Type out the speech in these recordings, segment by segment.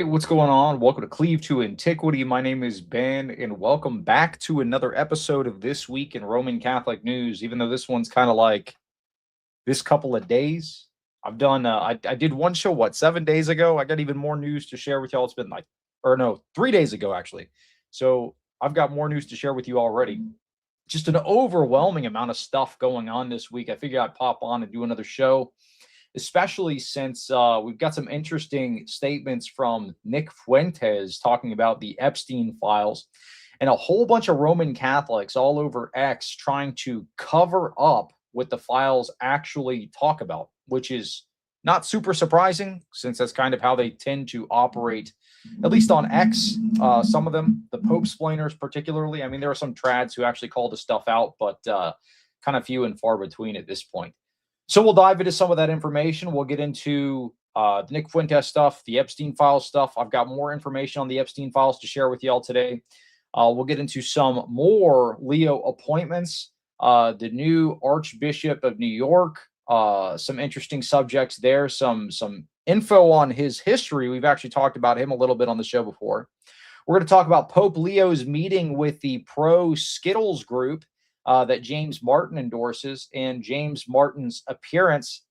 Hey, what's going on? Welcome to Cleave to Antiquity. My name is Ben, and welcome back to another episode of This Week in Roman Catholic News. Even though this one's kind of like this couple of days, I've done, I did one show, 7 days ago? I got even more news to share with y'all. It's been 3 days ago, actually. So I've got more news to share with you already. Just an overwhelming amount of stuff going on this week. I figured I'd pop on and do another show, especially since we've got some interesting statements from Nick Fuentes talking about the Epstein files and a whole bunch of Roman Catholics all over X trying to cover up what the files actually talk about, which is not super surprising since that's kind of how they tend to operate, at least on X. Some of them, the Pope splainers particularly. I mean, there are some trads who actually call this stuff out, but kind of few and far between at this point. So we'll dive into some of that information. We'll get into the Nick Fuentes stuff, the Epstein files stuff. I've got more information on the Epstein files to share with y'all today. We'll get into some more Leo appointments, the new Archbishop of New York, some interesting subjects there, some info on his history. We've actually talked about him a little bit on the show before. We're going to talk about Pope Leo's meeting with the pro-Skittles group that James Martin endorses, and James Martin's appearance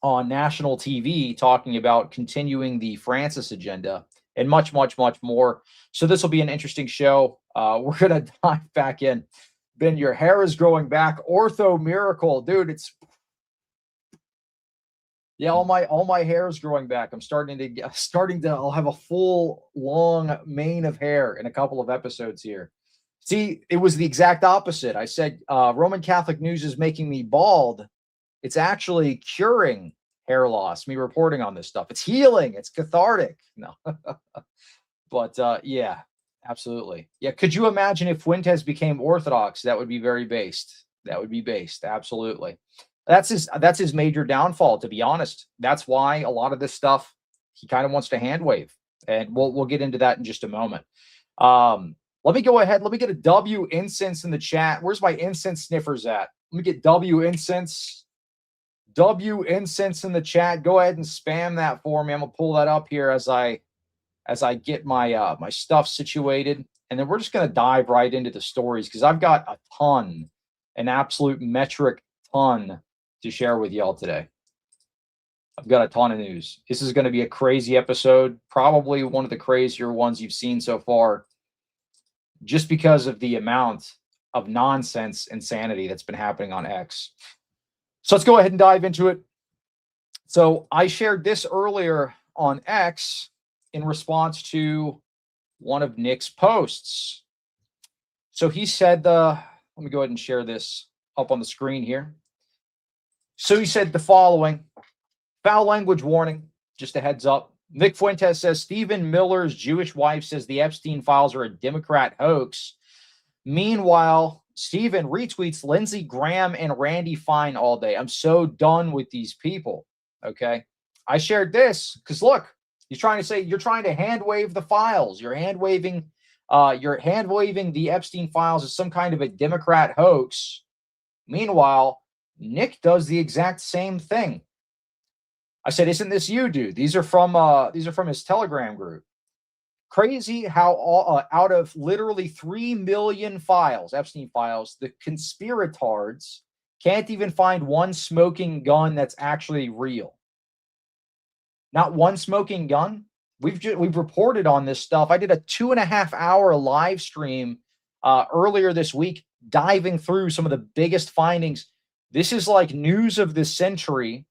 on national TV talking about continuing the Francis agenda and much, much, much more. So this will be an interesting show. We're going to dive back in. Ben, your hair is growing back. Ortho miracle. Dude, it's... Yeah, all my hair is growing back. I'm starting to I'll have a full, long mane of hair in a couple of episodes here. See, it was the exact opposite. I said, Roman Catholic News is making me bald. It's actually curing hair loss, me reporting on this stuff. It's healing. It's cathartic. No. But, yeah, absolutely. Yeah, could you imagine if Fuentes became Orthodox? That would be very based. That would be based. Absolutely. That's his major downfall, to be honest. That's why a lot of this stuff, he kind of wants to hand wave. And we'll get into that in just a moment. Let me go ahead. Let me get a W incense in the chat. Where's my incense sniffers at? Let me get W incense. W incense in the chat. Go ahead and spam that for me. I'm gonna pull that up here as I get my my stuff situated, and then we're just gonna dive right into the stories because I've got a ton, an absolute metric ton to share with y'all today. I've got a ton of news. This is going to be a crazy episode, probably one of the crazier ones you've seen so far, just because of the amount of nonsense, insanity that's been happening on X. So let's go ahead and dive into it. So I shared this earlier on X in response to one of Nick's posts. So he said, let me go ahead and share this up on the screen here. So he said the following: foul language warning, just a heads up. Nick Fuentes says Stephen Miller's Jewish wife says the Epstein files are a Democrat hoax. Meanwhile, Stephen retweets Lindsey Graham and Randy Fine all day. I'm so done with these people. Okay. I shared this because look, he's trying to say you're trying to hand wave the files. You're hand waving the Epstein files as some kind of a Democrat hoax. Meanwhile, Nick does the exact same thing. I said, "Isn't this you, dude? These are from his Telegram group." Crazy how out of literally 3 million files, Epstein files, the conspiratards can't even find one smoking gun that's actually real. Not one smoking gun. We've reported on this stuff. I did a 2.5-hour live stream earlier this week, diving through some of the biggest findings. This is like news of the century,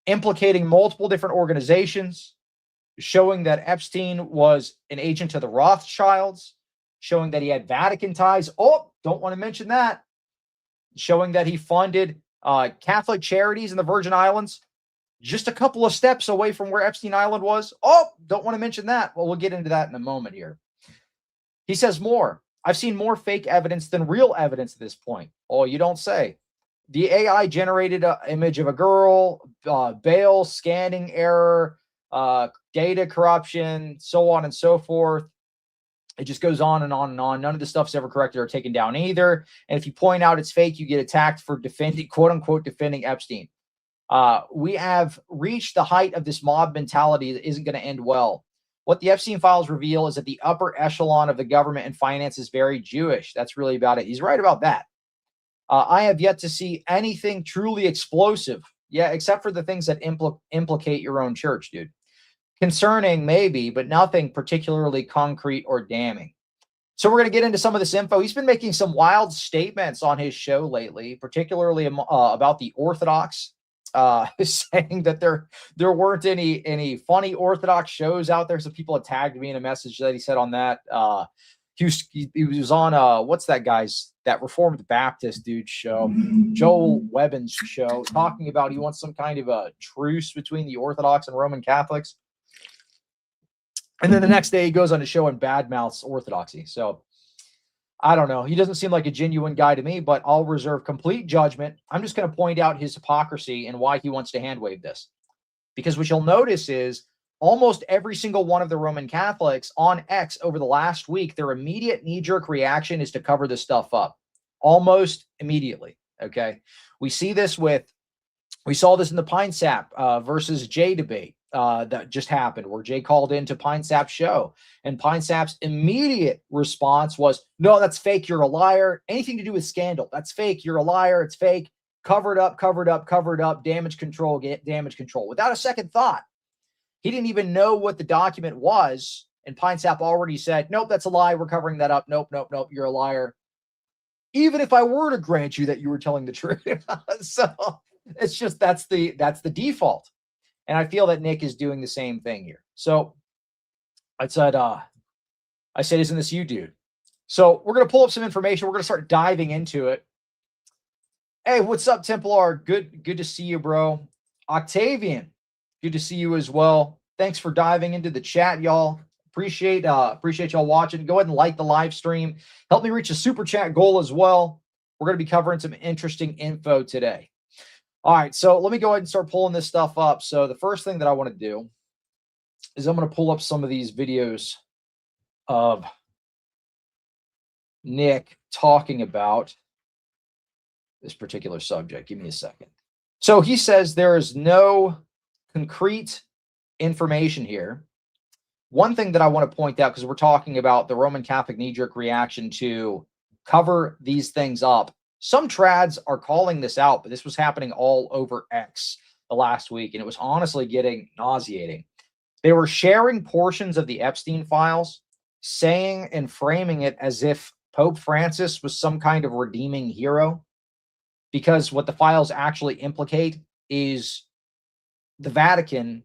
implicating multiple different organizations, showing that Epstein was an agent to the Rothschilds, showing that he had Vatican ties. Oh, don't want to mention that. Showing that he funded Catholic Charities in the Virgin Islands, just a couple of steps away from where Epstein Island was. Oh, don't want to mention that. Well, we'll get into that in a moment here. He says more. I've seen more fake evidence than real evidence at this point. Oh, you don't say. The AI generated an image of a girl, bail scanning error, data corruption, so on and so forth. It just goes on and on and on. None of the stuff's ever corrected or taken down either. And if you point out it's fake, you get attacked for defending, quote unquote, defending Epstein. We have reached the height of this mob mentality that isn't going to end well. What the Epstein files reveal is that the upper echelon of the government and finance is very Jewish. That's really about it. He's right about that. I have yet to see anything truly explosive. Yeah, except for the things that implicate your own church, dude. Concerning, maybe, but nothing particularly concrete or damning. So we're going to get into some of this info. He's been making some wild statements on his show lately, particularly about the Orthodox, saying that there weren't any funny Orthodox shows out there. Some people had tagged me in a message that he said on that. He was on what's that guy's, that Reformed Baptist dude's show, Joel Webbin's show, talking about he wants some kind of a truce between the Orthodox and Roman Catholics. And then the next day he goes on a show and badmouths Orthodoxy. So I don't know. He doesn't seem like a genuine guy to me, but I'll reserve complete judgment. I'm just going to point out his hypocrisy and why he wants to handwave this. Because what you'll notice is almost every single one of the Roman Catholics on X over the last week, their immediate knee-jerk reaction is to cover this stuff up. Almost immediately, okay? We saw this in the Pine Sap versus Jay debate that just happened, where Jay called into Pine Sap's show, and Pine Sap's immediate response was, no, that's fake, you're a liar. Anything to do with scandal, that's fake, you're a liar, it's fake, cover it up, damage control, without a second thought. He didn't even know what the document was, and Pine Sap already said, nope, that's a lie, we're covering that up, nope, you're a liar. Even if I were to grant you that you were telling the truth. So it's just, that's the default. And I feel that Nick is doing the same thing here. So I said, isn't this you, dude? So we're going to pull up some information. We're going to start diving into it. Hey, what's up, Templar? Good to see you, bro. Octavian, good to see you as well. Thanks for diving into the chat, y'all. Appreciate y'all watching. Go ahead and like the live stream. Help me reach a super chat goal as well. We're going to be covering some interesting info today. All right, so let me go ahead and start pulling this stuff up. So the first thing that I want to do is I'm going to pull up some of these videos of Nick talking about this particular subject. Give me a second. So he says there is no concrete information here. One thing that I want to point out, because we're talking about the Roman Catholic knee-jerk reaction to cover these things up. Some trads are calling this out, but this was happening all over X the last week, and it was honestly getting nauseating. They were sharing portions of the Epstein files, saying and framing it as if Pope Francis was some kind of redeeming hero, because what the files actually implicate is the Vatican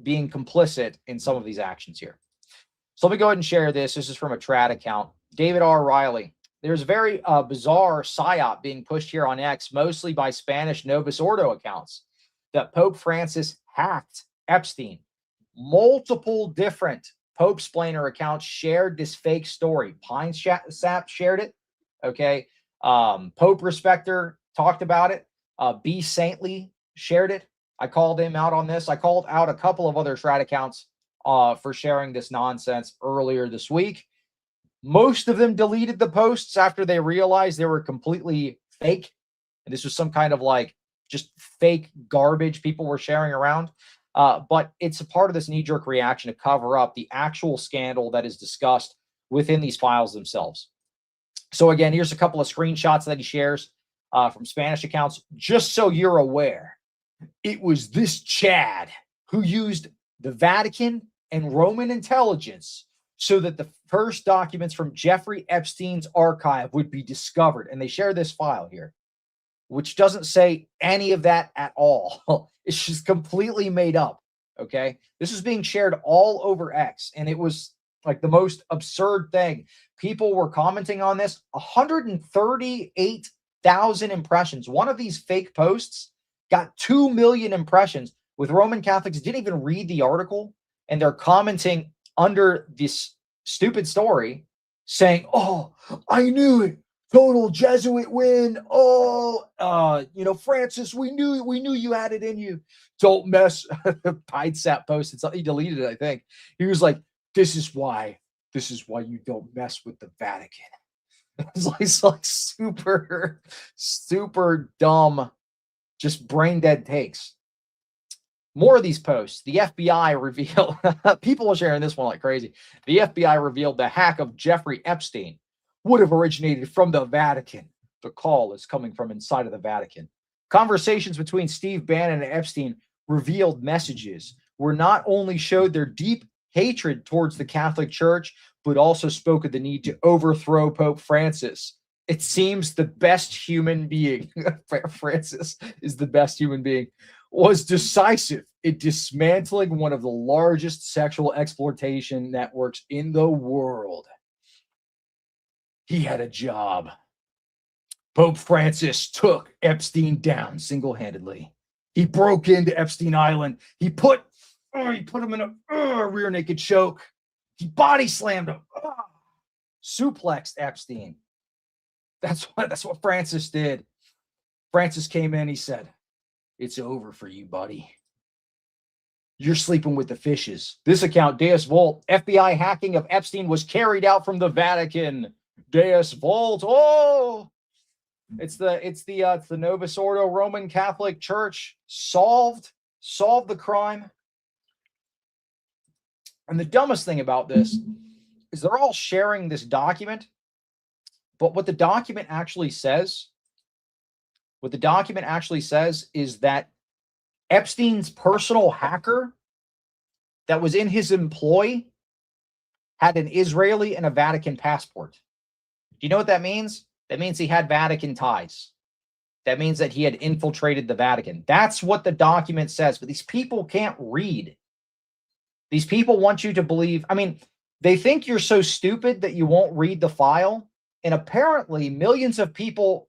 being complicit in some of these actions here. So let me go ahead and share this. This is from a trad account. David R. Riley. There's a very bizarre psyop being pushed here on X, mostly by Spanish Novus Ordo accounts, that Pope Francis hacked Epstein. Multiple different Pope-splainer accounts shared this fake story. Pine Sap shared it. Okay. Pope Respecter talked about it. B. Saintly shared it. I called him out on this. I called out a couple of other trad accounts for sharing this nonsense earlier this week. Most of them deleted the posts after they realized they were completely fake. And this was some kind of like just fake garbage people were sharing around. But it's a part of this knee-jerk reaction to cover up the actual scandal that is discussed within these files themselves. So again, here's a couple of screenshots that he shares from Spanish accounts, just so you're aware. It was this Chad who used the Vatican and Roman intelligence so that the first documents from Jeffrey Epstein's archive would be discovered. And they share this file here, which doesn't say any of that at all. It's just completely made up, okay? This is being shared all over X, and it was like the most absurd thing. People were commenting on this. 138,000 impressions. One of these fake posts got 2 million impressions, with Roman Catholics didn't even read the article, and they're commenting under this stupid story saying, oh, I knew it. Total Jesuit win. Oh, Francis, we knew you had it in you. Don't mess. Pine Sap posted something. He deleted it, I think. He was like, this is why you don't mess with the Vatican. It's like super, super dumb, just brain dead takes. More of these posts. The FBI revealed, people are sharing this one like crazy. The FBI revealed the hack of Jeffrey Epstein would have originated from the Vatican. The call is coming from inside of the Vatican. Conversations between Steve Bannon and Epstein revealed messages where not only showed their deep hatred towards the Catholic Church, but also spoke of the need to overthrow Pope Francis. It seems the best human being, Francis is the best human being, was decisive in dismantling one of the largest sexual exploitation networks in the world. He had a job. Pope Francis took Epstein down single-handedly. He broke into Epstein Island. He put him in a rear naked choke. He body slammed him. Suplexed Epstein. That's what Francis did. Francis came in. He said, "It's over for you, buddy. You're sleeping with the fishes." This account, Deus Volt, FBI hacking of Epstein was carried out from the Vatican. Deus Volt. Oh, it's the Novus Ordo Roman Catholic Church solved the crime. And the dumbest thing about this is they're all sharing this document, but what the document actually says is that Epstein's personal hacker that was in his employ had an Israeli and a Vatican passport. Do you know what that means? That means he had Vatican ties. That means that he had infiltrated the Vatican. That's what the document says, but these people can't read. These people want you to believe, they think you're so stupid that you won't read the file, and apparently millions of people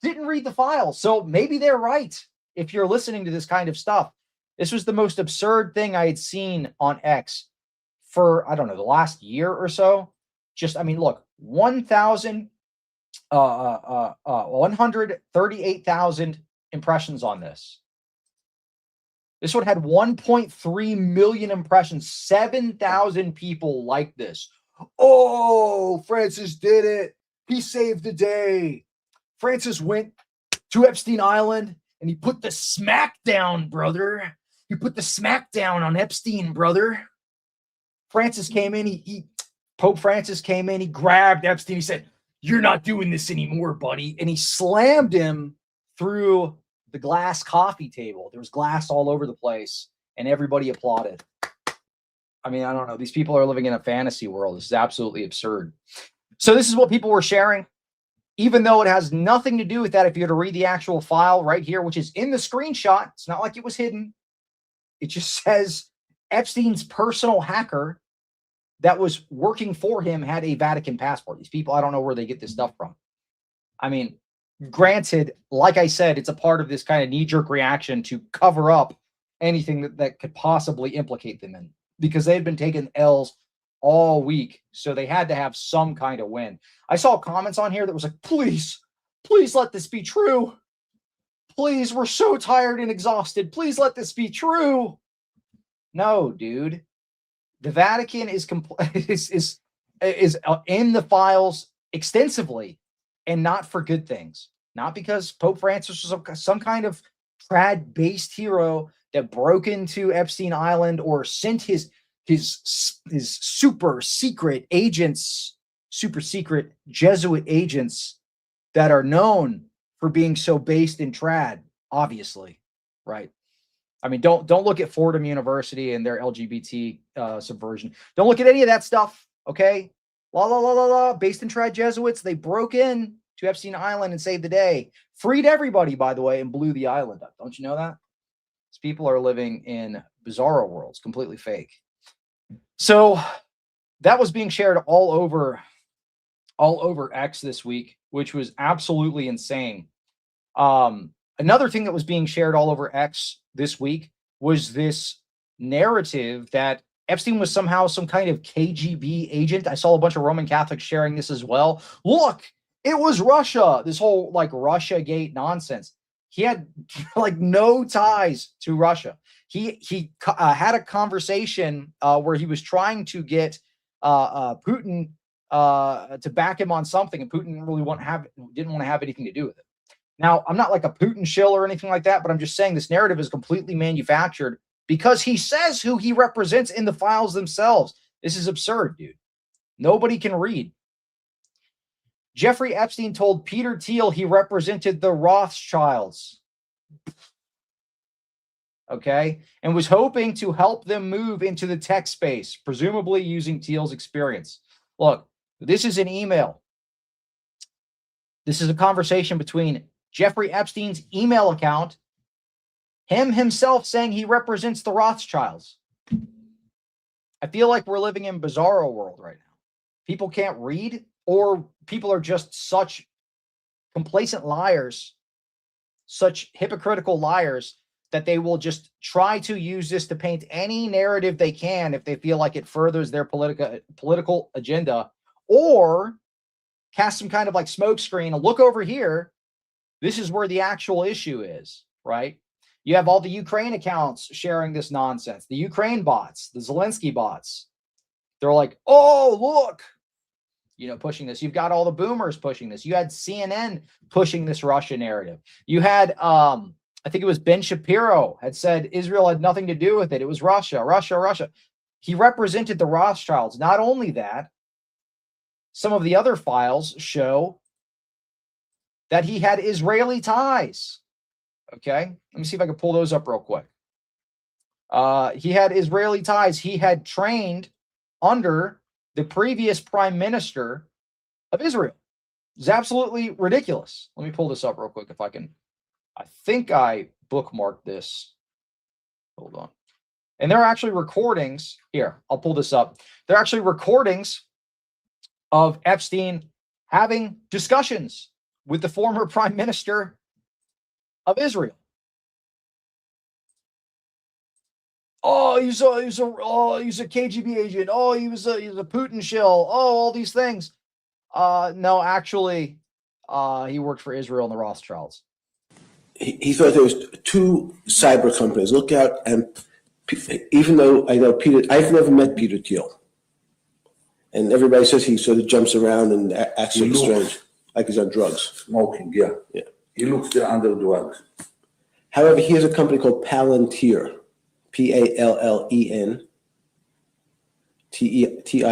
didn't read the file, so maybe they're right if you're listening to this kind of stuff. This was the most absurd thing I had seen on X for, I don't know, the last year or so. Look, 138,000 impressions on this. This one had 1.3 million impressions. 7,000 people liked this. Oh, Francis did it. He saved the day. Francis went to Epstein Island and he put the smack down, brother. He put the smack down on Epstein, brother. Francis came in. Pope Francis came in. He grabbed Epstein. He said, "You're not doing this anymore, buddy." And he slammed him through the glass coffee table. There was glass all over the place, and everybody applauded. I don't know. These people are living in a fantasy world. This is absolutely absurd. So this is what people were sharing, even though it has nothing to do with that. If you were to read the actual file right here, which is in the screenshot, it's not like it was hidden. It just says Epstein's personal hacker that was working for him had a Vatican passport. These people, I don't know where they get this stuff from. Granted, like I said, it's a part of this kind of knee-jerk reaction to cover up anything that could possibly implicate them in, because they had been taking L's all week, so they had to have some kind of win. I saw comments on here that was like, please let this be true. Please, we're so tired and exhausted. Please let this be true. No, dude. The Vatican is in the files extensively, and not for good things. Not because Pope Francis was some kind of trad-based hero that broke into Epstein Island or sent his super secret Jesuit agents that are known for being so based in trad, obviously, right? Don't look at Fordham University and their LGBT subversion. Don't look at any of that stuff, okay? Based in trad Jesuits, they broke in to Epstein Island and saved the day. Freed everybody, by the way, and blew the island up. Don't you know that? These people are living in bizarro worlds, completely fake. So that was being shared all over X this week, which was absolutely insane. Another thing that was being shared all over X this week was this narrative that Epstein was somehow some kind of KGB agent. I saw a bunch of Roman Catholics sharing this as well. Look, it was Russia. This whole Russiagate nonsense. He had no ties to Russia. He had a conversation where he was trying to get Putin to back him on something, and Putin really didn't want to have anything to do with it. Now, I'm not like a Putin shill or anything like that, but I'm just saying this narrative is completely manufactured because he says who he represents in the files themselves. This is absurd, dude. Nobody can read. Jeffrey Epstein told Peter Thiel he represented the Rothschilds, okay, and was hoping to help them move into the tech space, presumably using Thiel's experience. Look, this is an email. This is a conversation between Jeffrey Epstein's email account, him himself saying he represents the Rothschilds. I feel like we're living in bizarro world right now. People can't read, or people are just such complacent liars, such hypocritical liars, that they will just try to use this to paint any narrative they can if they feel like it furthers their political agenda, or cast some kind of like smoke screen. Look over here. This is where the actual issue is, right? You have all the Ukraine accounts sharing this nonsense, the Ukraine bots, the Zelensky bots. They're like, oh, look, pushing this. You've got all the boomers pushing this. You had CNN pushing this Russia narrative. You had, I think it was Ben Shapiro had said Israel had nothing to do with it. It was Russia, Russia, Russia. He represented the Rothschilds. Not only that, some of the other files show that he had Israeli ties. Okay, let me see if I can pull those up real quick. He had Israeli ties. He had trained under the previous prime minister of Israel. It's absolutely ridiculous. Let me pull this up real quick if I can. I think I bookmarked this. Hold on. And there are actually recordings. Here, I'll pull this up. There are actually recordings of Epstein having discussions with the former prime minister of Israel. Oh, he's a KGB agent. Oh, he's a Putin shill. Oh, all these things. No, actually, he worked for Israel and the Rothschilds. He thought there was two cyber companies. Look out, and even though I know Peter, I've never met Peter Thiel, and everybody says he sort of jumps around and acts sort of strange, like he's on drugs. Smoking, yeah. He looks under drugs. However, he has a company called Palantir, Pallen Tier.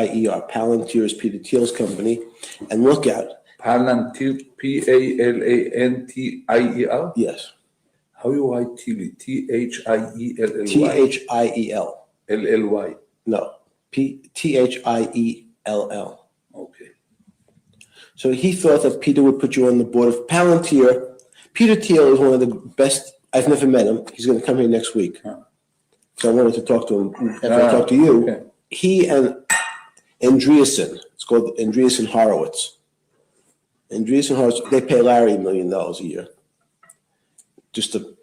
Palantir is Peter Thiel's company, and look out. Palantir, Palantier? Yes. How you write Thiel? Thiellly? Thiel. Lly? No, Thiell. Okay. So he thought that Peter would put you on the board of Palantir. Peter Thiel is one of the best. I've never met him. He's going to come here next week. So I wanted to talk to him after I talked to you. Okay. He and Andreessen, it's called Andreessen Horowitz. Andreessen Horowitz, they pay Larry $1 million a year just to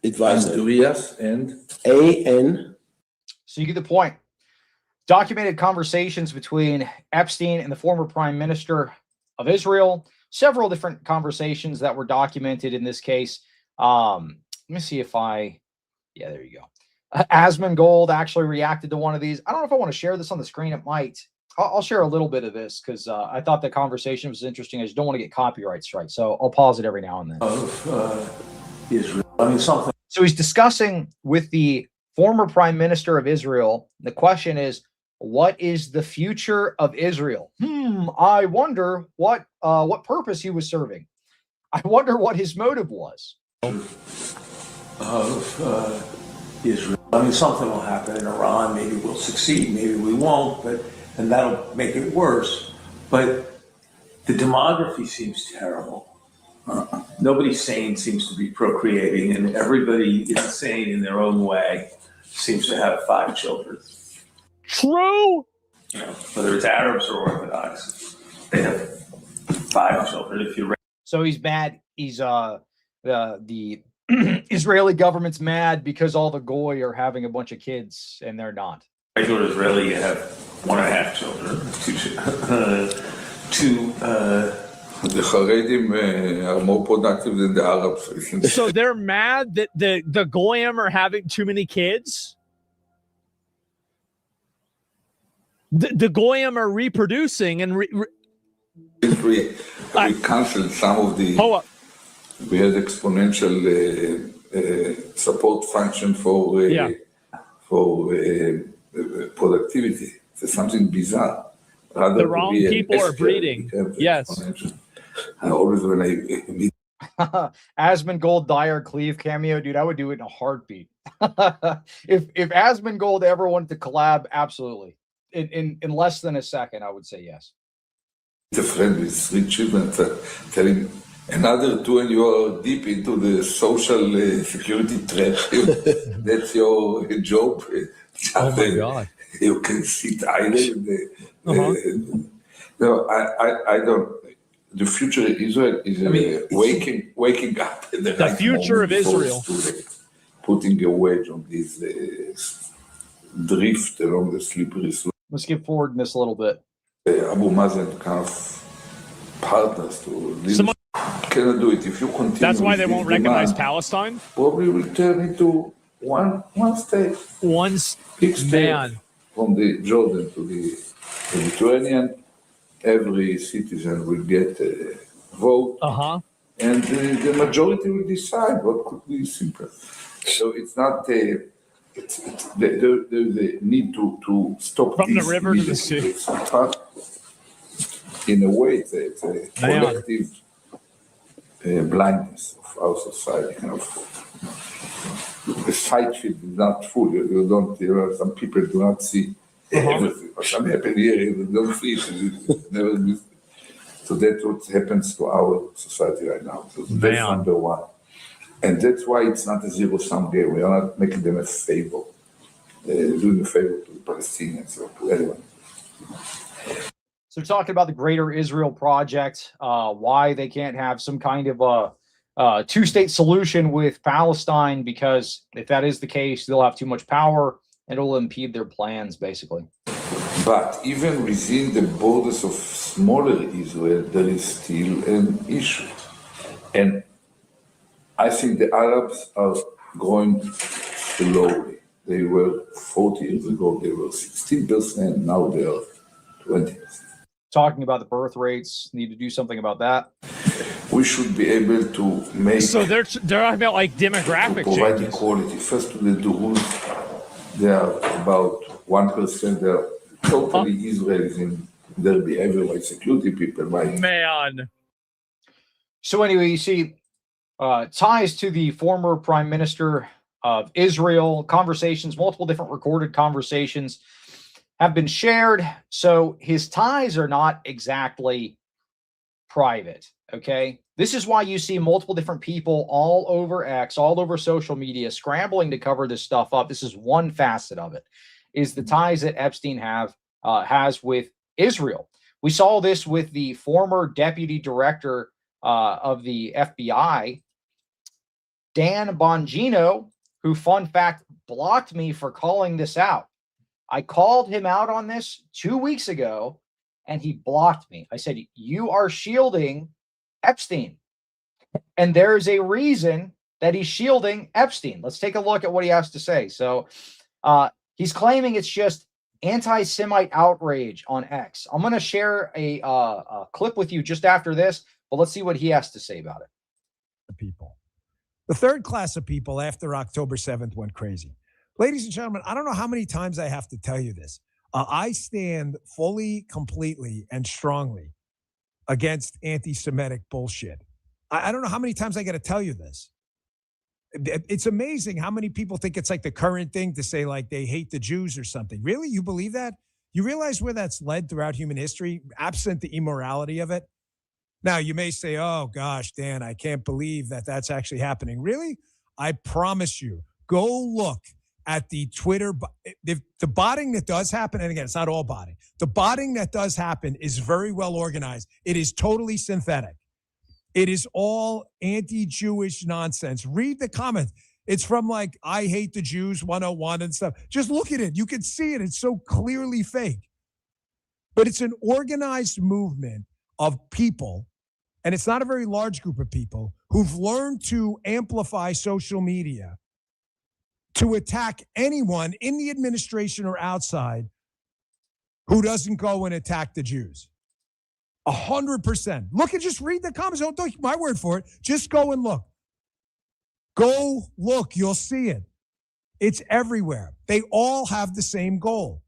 advise them. Andreas and? A-N. So you get the point. Documented conversations between Epstein and the former prime minister of Israel. Several different conversations that were documented in this case. Let me see if yeah, there you go. Asmongold actually reacted to one of these. I don't know if I want to share this on the screen. It might. I'll share a little bit of this because I thought the conversation was interesting. I just don't want to get copyright strikes, so I'll pause it every now and then. Israel. I mean, something. So he's discussing with the former prime minister of Israel. The question is, what is the future of Israel? I wonder what purpose he was serving. I wonder what his motive was. Israel. I mean, something will happen in Iran. Maybe we'll succeed. Maybe we won't. And that'll make it worse. But the demography seems terrible. Nobody sane seems to be procreating, and everybody insane in their own way seems to have 5 children. True. Whether it's Arabs or Orthodox, they have 5 children. If you so he's mad. He's the Israeli government's mad because all the goy are having a bunch of kids and they're not. regular Israeli, you have 1.5 children, two. The Haredim are more productive than the Arabs. So they're mad that the Goyim are having too many kids? The Goyim are reproducing and we canceled some of the... Hold up. we had exponential support function for productivity. It's something bizarre. Rather The wrong people are breeding. Yes. I always, when I meet Asmongold Dyer Cleve cameo, dude, I would do it in a heartbeat. if Asmongold ever wanted to collab, absolutely. In less than a second, I would say yes. a friend with 3 children telling another 2 and you are deep into the social security trap. That's your job. Oh my God. You can sit idle. No, I don't. The future of Israel is waking up at the right future moment of Israel. Putting a wedge on this drift along the slippery slope. Let's skip forward in this a little bit. Abu Mazen kind of partners to lead. Cannot do it if you continue. That's why they with won't this recognize demand, Palestine. Probably will turn into one state. Big state Man. from the Jordan to the Mediterranean. Every citizen will get a vote, and the majority will decide what could be simple. So it's not there's a need to stop From this the river to the sea. It's in a way, it's a collective blindness of our society. Kind of the sight field is not full. You don't. Some people do not see everything. What happened here, you don't see it. Never. So that's what happens to our society right now. So that's number one. And that's why it's not a zero-sum game. We are not making them a favor, doing a favor to the Palestinians or to anyone. So talking about the Greater Israel Project, why they can't have some kind of a two-state solution with Palestine, because if that is the case, they'll have too much power and it will impede their plans, basically. But even within the borders of smaller Israel, there is still an issue. And I think the Arabs are growing slowly. They were 40 years ago, they were 16%, now they are 20%. Talking about the birth rates, need to do something about that. We should be able to make. So they're talking about like demographic provide changes. equality. First to the Druze, they are about 1%. They are totally Israelis in their behavior, like security people. Man. So anyway, you see ties to the former prime minister of Israel, conversations, multiple different recorded conversations have been shared. So his ties are not exactly private, okay? This is why you see multiple different people all over X, all over social media, scrambling to cover this stuff up. This is one facet of it, is the ties that Epstein has with Israel. We saw this with the former deputy director of the FBI, Dan Bongino, who, fun fact, blocked me for calling this out. I called him out on this 2 weeks ago, and he blocked me. I said, you are shielding Epstein. And there is a reason that he's shielding Epstein. Let's take a look at what he has to say. So he's claiming it's just anti-Semite outrage on X. I'm going to share a clip with you just after this, but let's see what he has to say about it. People. The third class of people after October 7th went crazy. Ladies and gentlemen, I don't know how many times I have to tell you this. I stand fully, completely, and strongly against anti-Semitic bullshit. I don't know how many times I got to tell you this. It's amazing how many people think it's like the current thing to say like they hate the Jews or something. Really? You believe that? You realize where that's led throughout human history, absent the immorality of it? Now, you may say, oh, gosh, Dan, I can't believe that that's actually happening. Really? I promise you, go look at the Twitter. The botting that does happen, and again, it's not all botting. The botting that does happen is very well organized. It is totally synthetic. It is all anti-Jewish nonsense. Read the comments. It's from like, I hate the Jews 101 and stuff. Just look at it. You can see it. It's so clearly fake. But it's an organized movement of people, and it's not a very large group of people, who've learned to amplify social media to attack anyone in the administration or outside who doesn't go and attack the Jews. 100%. Look and just read the comments. Don't take my word for it. Just go and look. Go look. You'll see it. It's everywhere. They all have the same goal.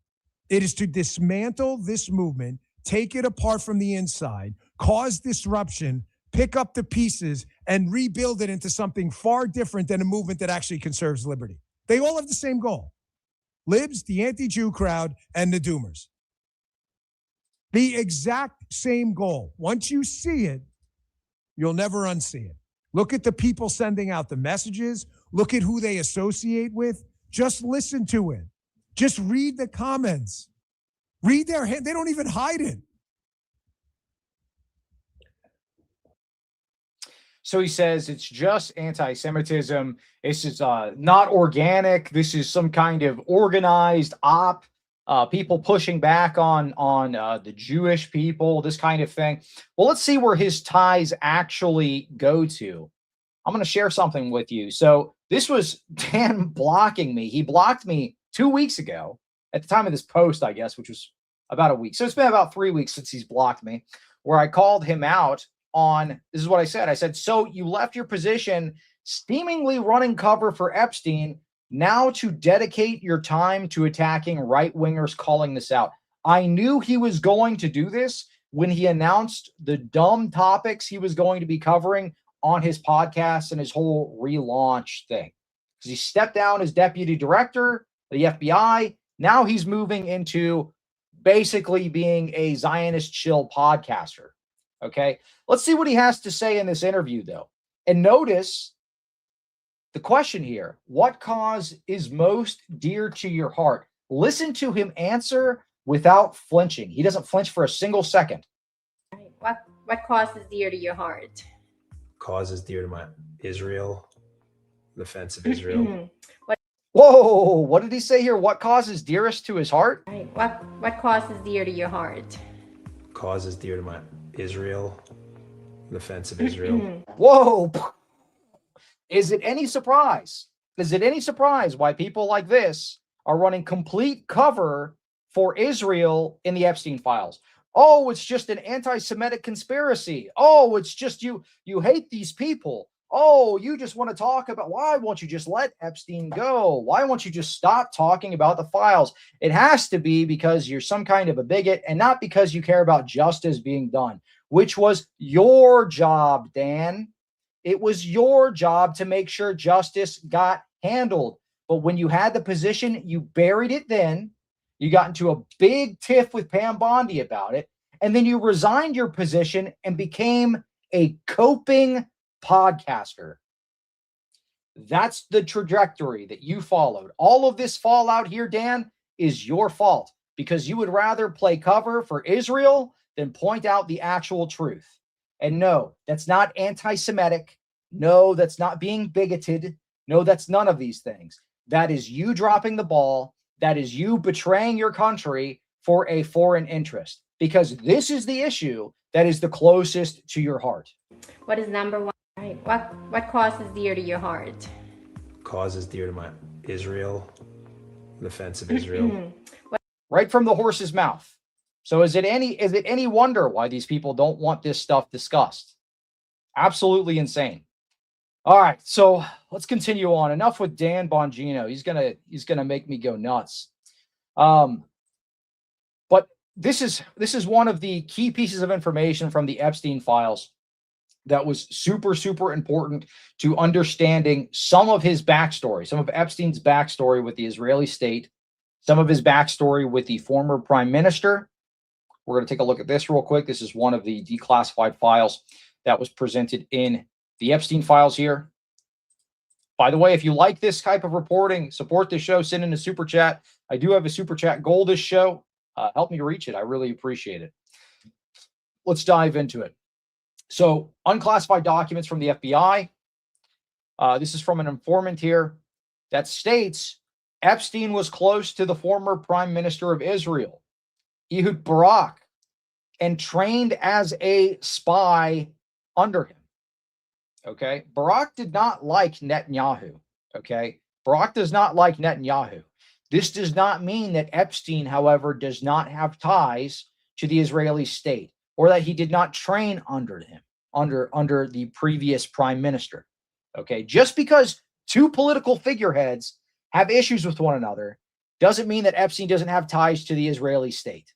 It is to dismantle this movement, take it apart from the inside, cause disruption, pick up the pieces, and rebuild it into something far different than a movement that actually conserves liberty. They all have the same goal. Libs, the anti-Jew crowd, and the doomers. The exact same goal. Once you see it, you'll never unsee it. Look at the people sending out the messages. Look at who they associate with. Just listen to it. Just read the comments. Read their hand. They don't even hide it. So he says it's just anti-Semitism. This is not organic. This is some kind of organized op. People pushing back on the Jewish people, this kind of thing. Well, let's see where his ties actually go to. I'm going to share something with you. So this was Dan blocking me. He blocked me 2 weeks ago at the time of this post, I guess, which was about a week. So it's been about 3 weeks since he's blocked me, where I called him out on, this is what I said. I said, so you left your position seemingly running cover for Epstein now to dedicate your time to attacking right-wingers calling this out. I knew he was going to do this when he announced the dumb topics he was going to be covering on his podcast and his whole relaunch thing. Because he stepped down as deputy director of the FBI. Now he's moving into basically being a Zionist chill podcaster. Okay, let's see what he has to say in this interview, though. And notice the question here: what cause is most dear to your heart? Listen to him answer without flinching. He doesn't flinch for a single second. What cause is dear to your heart? Cause is dear to my Israel, the defense of Israel. Whoa, what did he say here? What cause is dearest to his heart? What cause is dear to your heart? Cause is dear to my Israel, the defense of Israel. Whoa. Is it any surprise? Is it any surprise why people like this are running complete cover for Israel in the Epstein files? Oh, it's just an anti-Semitic conspiracy. Oh, it's just you hate these people. Oh, you just want to talk about, why won't you just let Epstein go? Why won't you just stop talking about the files? It has to be because you're some kind of a bigot and not because you care about justice being done, which was your job, Dan. It was your job to make sure justice got handled. But when you had the position, you buried it then. You got into a big tiff with Pam Bondi about it. And then you resigned your position and became a coping podcaster. That's the trajectory that you followed. All of this fallout here, Dan, is your fault because you would rather play cover for Israel than point out the actual truth. And no, that's not anti-Semitic. No, that's not being bigoted. No, that's none of these things. That is you dropping the ball. That is you betraying your country for a foreign interest, because this is the issue that is the closest to your heart. What is number one? What cause is dear to your heart? Cause is dear to my Israel, the defense of Israel. Right from the horse's mouth. So is it any wonder why these people don't want this stuff discussed? Absolutely insane. All right, so let's continue on. Enough with Dan Bongino. He's gonna make me go nuts. But this is one of the key pieces of information from the Epstein files that was super, super important to understanding some of his backstory, some of Epstein's backstory with the Israeli state, some of his backstory with the former prime minister. We're going to take a look at this real quick. This is one of the declassified files that was presented in the Epstein files here. By the way, if you like this type of reporting, support this show, send in a super chat. I do have a super chat goal this show. Help me reach it. I really appreciate it. Let's dive into it. So, unclassified documents from the FBI. This is from an informant here that states Epstein was close to the former prime minister of Israel, Ehud Barak, and trained as a spy under him. Okay. Barak did not like Netanyahu. Okay. Barak does not like Netanyahu. This does not mean that Epstein, however, does not have ties to the Israeli state. or that he did not train under him, under the previous prime minister. Okay, just because two political figureheads have issues with one another doesn't mean that Epstein doesn't have ties to the Israeli state.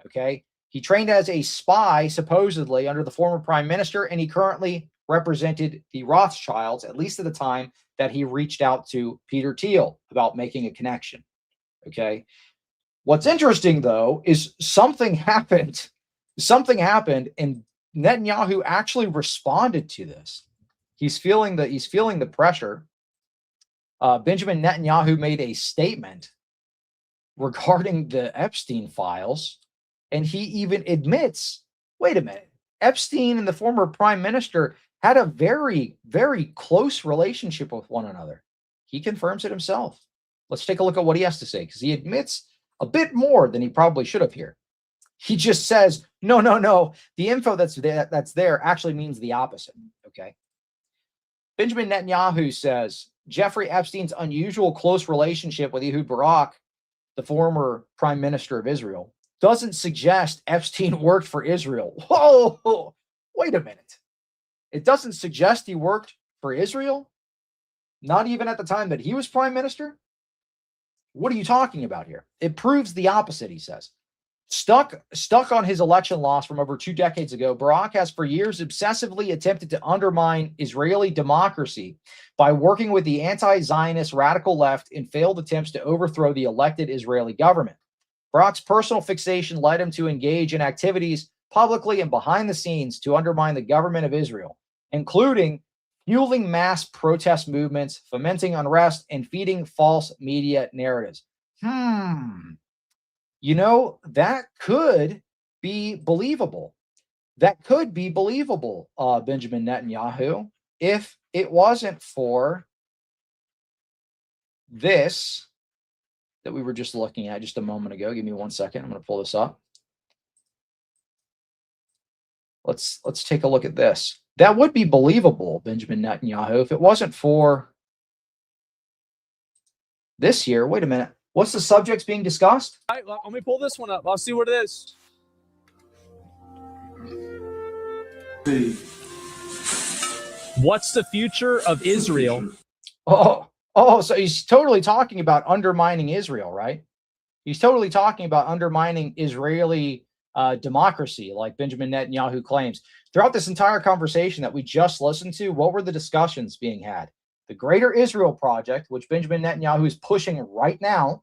Okay, he trained as a spy, supposedly, under the former prime minister, and he currently represented the Rothschilds, at least at the time that he reached out to Peter Thiel about making a connection. Okay, what's interesting, though, is something happened. Something happened, and Netanyahu actually responded to this. He's feeling the pressure. Benjamin Netanyahu made a statement regarding the Epstein files, and he even admits, wait a minute, Epstein and the former prime minister had a very, very close relationship with one another. He confirms it himself. Let's take a look at what he has to say, because he admits a bit more than he probably should have here. He just says, no, the info that's there actually means the opposite. Okay. Benjamin Netanyahu says Jeffrey Epstein's unusual close relationship with Ehud Barak, the former prime minister of Israel, doesn't suggest Epstein worked for Israel. Whoa, wait a minute. It doesn't suggest he worked for Israel? Not even at the time that he was prime minister? What are you talking about here? It proves the opposite, he says. Stuck on his election loss from over 2 decades ago, Barak has for years obsessively attempted to undermine Israeli democracy by working with the anti-Zionist radical left in failed attempts to overthrow the elected Israeli government. Barak's personal fixation led him to engage in activities publicly and behind the scenes to undermine the government of Israel, including fueling mass protest movements, fomenting unrest, and feeding false media narratives. You know, that could be believable. That could be believable, Benjamin Netanyahu, if it wasn't for this that we were just looking at just a moment ago. Give me 1 second. I'm going to pull this up. Let's take a look at this. That would be believable, Benjamin Netanyahu, if it wasn't for this here. Wait a minute. What's the subjects being discussed? All right, let me pull this one up. I'll see what it is. What's the future of Israel? So he's totally talking about undermining Israel, right? He's totally talking about undermining Israeli democracy, like Benjamin Netanyahu claims. Throughout this entire conversation that we just listened to, what were the discussions being had? The Greater Israel Project, which Benjamin Netanyahu is pushing right now,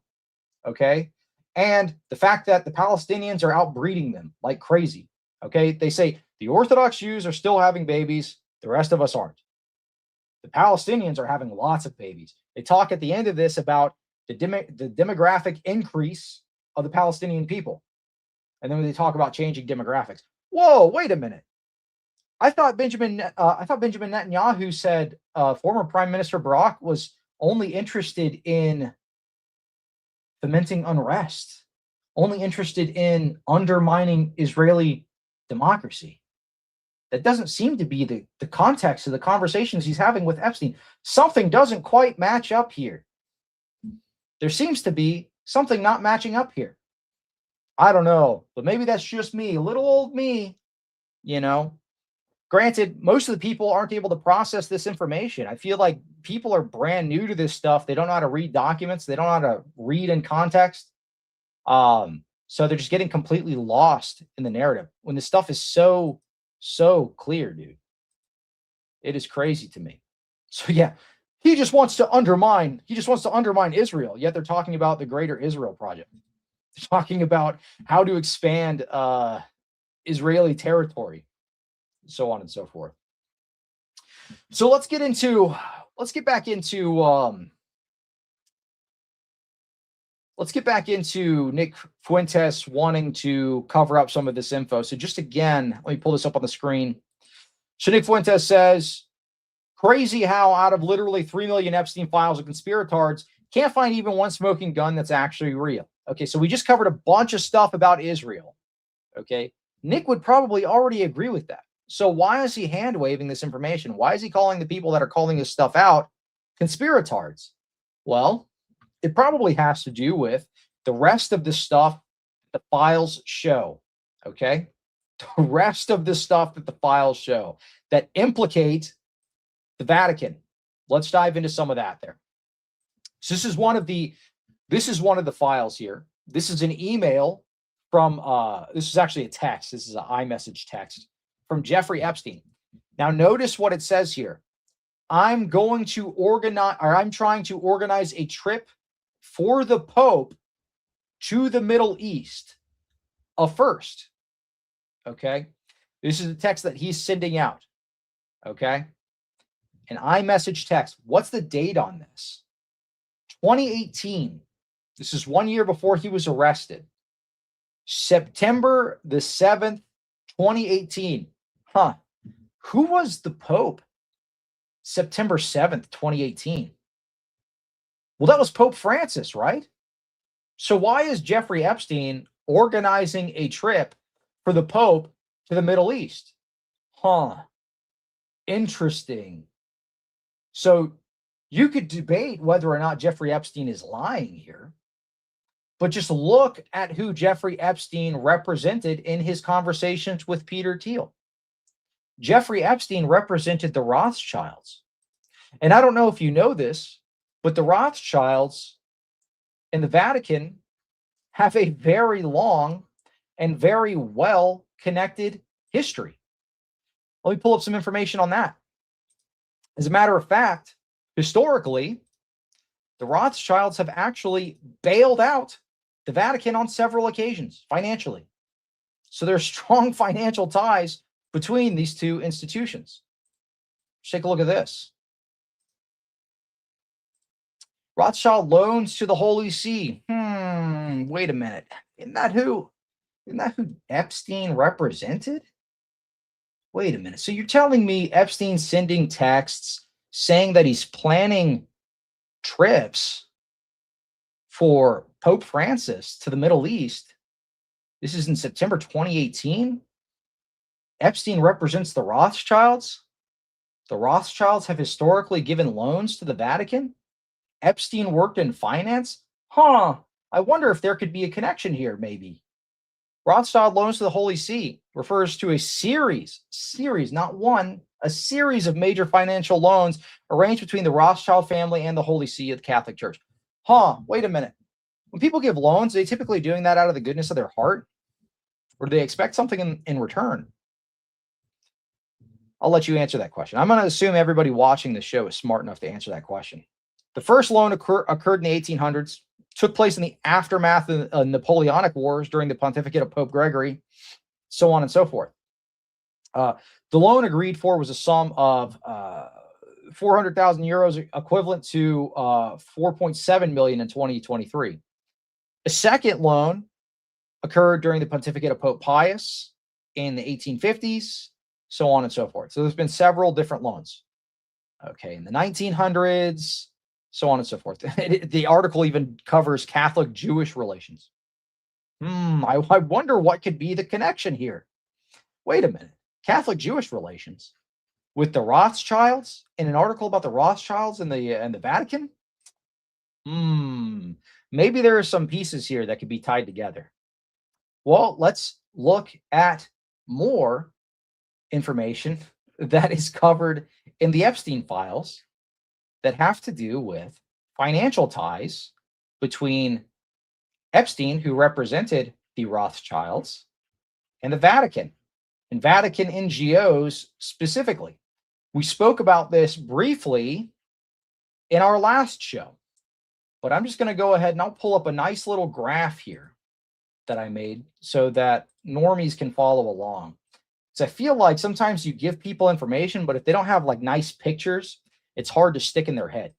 okay? And the fact that the Palestinians are outbreeding them like crazy, okay? They say the Orthodox Jews are still having babies, the rest of us aren't. The Palestinians are having lots of babies. They talk at the end of this about the demographic increase of the Palestinian people. And then they talk about changing demographics. Whoa, wait a minute. I thought Benjamin Netanyahu said former Prime Minister Barak was only interested in fomenting unrest, only interested in undermining Israeli democracy. That doesn't seem to be the context of the conversations he's having with Epstein. Something doesn't quite match up here. There seems to be something not matching up here. I don't know, but maybe that's just me, little old me, you know. Granted, most of the people aren't able to process this information. I feel like people are brand new to this stuff. They don't know how to read documents. They don't know how to read in context. So they're just getting completely lost in the narrative when this stuff is so clear, dude. It is crazy to me. So yeah, he just wants to undermine Israel, yet they're talking about the Greater Israel Project. They're talking about how to expand Israeli territory, so on and so forth. So let's get back into Nick Fuentes wanting to cover up some of this info. So just again, let me pull this up on the screen. So Nick Fuentes says, crazy how out of literally 3 million Epstein files of conspirators, can't find even one smoking gun that's actually real. Okay, so we just covered a bunch of stuff about Israel. Okay, Nick would probably already agree with that. So why is he hand waving this information? Why is he calling the people that are calling this stuff out conspirators? Well, it probably has to do with the rest of the stuff the files show. Okay, the rest of the stuff that the files show that implicate the Vatican. Let's dive into some of that there. So this is one of the files here. This is an email from this is actually a text. This is an iMessage text from Jeffrey Epstein. Now notice what it says here. I'm trying to organize a trip for the Pope to the Middle East. A first. Okay. This is the text that he's sending out. Okay. An iMessage text. What's the date on this? 2018. This is 1 year before he was arrested. September the 7th, 2018. Who was the Pope? September 7th, 2018. Well, that was Pope Francis, right? So why is Jeffrey Epstein organizing a trip for the Pope to the Middle East? Interesting. So you could debate whether or not Jeffrey Epstein is lying here, but just look at who Jeffrey Epstein represented in his conversations with Peter Thiel. Jeffrey Epstein represented the Rothschilds. And I don't know if you know this, but the Rothschilds and the Vatican have a very long and very well connected history. Let me pull up some information on that. As a matter of fact, historically, the Rothschilds have actually bailed out the Vatican on several occasions financially. So there's strong financial ties between these two institutions. Let's take a look at this. Rothschild loans to the Holy See. Wait a minute. Isn't that who Epstein represented? Wait a minute. So you're telling me Epstein's sending texts saying that he's planning trips for Pope Francis to the Middle East? This is in September 2018. Epstein represents the Rothschilds. The Rothschilds have historically given loans to the Vatican. Epstein worked in finance. I wonder if there could be a connection here, maybe. Rothschild loans to the Holy See refers to a series, not one, a series of major financial loans arranged between the Rothschild family and the Holy See of the Catholic Church. Wait a minute. When people give loans, are they typically doing that out of the goodness of their heart? Or do they expect something in return? I'll let you answer that question. I'm going to assume everybody watching the show is smart enough to answer that question. The first loan occurred in the 1800s, took place in the aftermath of Napoleonic Wars during the pontificate of Pope Gregory, so on and so forth. The loan agreed for was a sum of 400,000 euros, equivalent to 4.7 million in 2023. A second loan occurred during the pontificate of Pope Pius in the 1850s, so on and so forth. So there's been several different loans. Okay, in the 1900s, so on and so forth. The article even covers Catholic-Jewish relations. I wonder what could be the connection here. Wait a minute. Catholic-Jewish relations with the Rothschilds in an article about the Rothschilds and the Vatican? Maybe there are some pieces here that could be tied together. Well, let's look at more information that is covered in the Epstein files that have to do with financial ties between Epstein, who represented the Rothschilds, and the Vatican, and Vatican NGOs specifically. We spoke about this briefly in our last show, but I'm just going to go ahead and I'll pull up a nice little graph here that I made so that normies can follow along. So I feel like sometimes you give people information, but if they don't have like nice pictures, it's hard to stick in their head.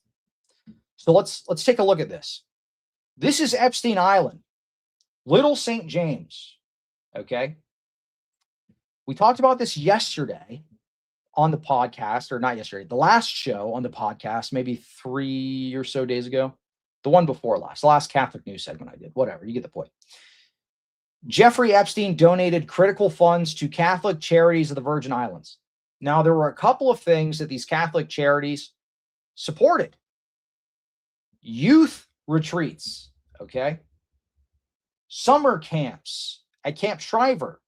So let's take a look at this. This is Epstein Island, Little St. James. Okay. We talked about this yesterday on the podcast, or not yesterday, the last show on the podcast, maybe 3 or so days ago. The one before last, the last Catholic news segment I did, whatever, you get the point. Jeffrey Epstein donated critical funds to Catholic Charities of the Virgin Islands. Now, there were a couple of things that these Catholic charities supported. Youth retreats, okay? Summer camps at Camp Shriver.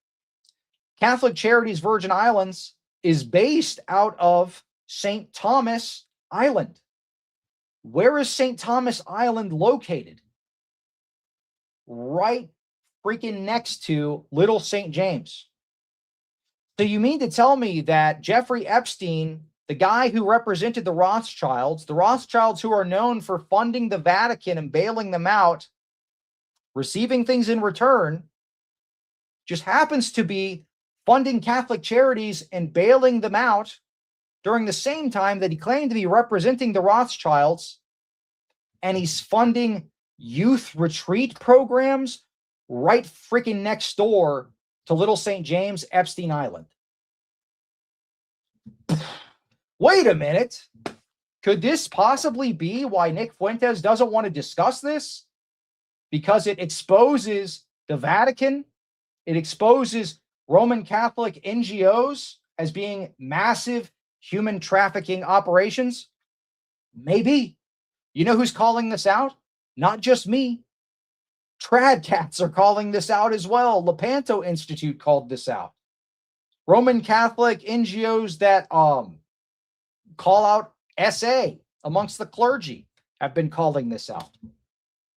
Catholic Charities Virgin Islands is based out of St. Thomas Island. Where is St. Thomas Island located? Right freaking next to Little St. James. So you mean to tell me that Jeffrey Epstein, the guy who represented the Rothschilds who are known for funding the Vatican and bailing them out, receiving things in return, just happens to be funding Catholic Charities and bailing them out during the same time that he claimed to be representing the Rothschilds, and he's funding youth retreat programs right freaking next door to Little St. James, Epstein Island. Wait a minute. Could this possibly be why Nick Fuentes doesn't want to discuss this? Because it exposes the Vatican, it exposes Roman Catholic NGOs as being massive human trafficking operations? Maybe. You know who's calling this out? Not just me. Trad cats are calling this out as well. Lepanto Institute called this out. Roman Catholic NGOs that call out SA amongst the clergy have been calling this out.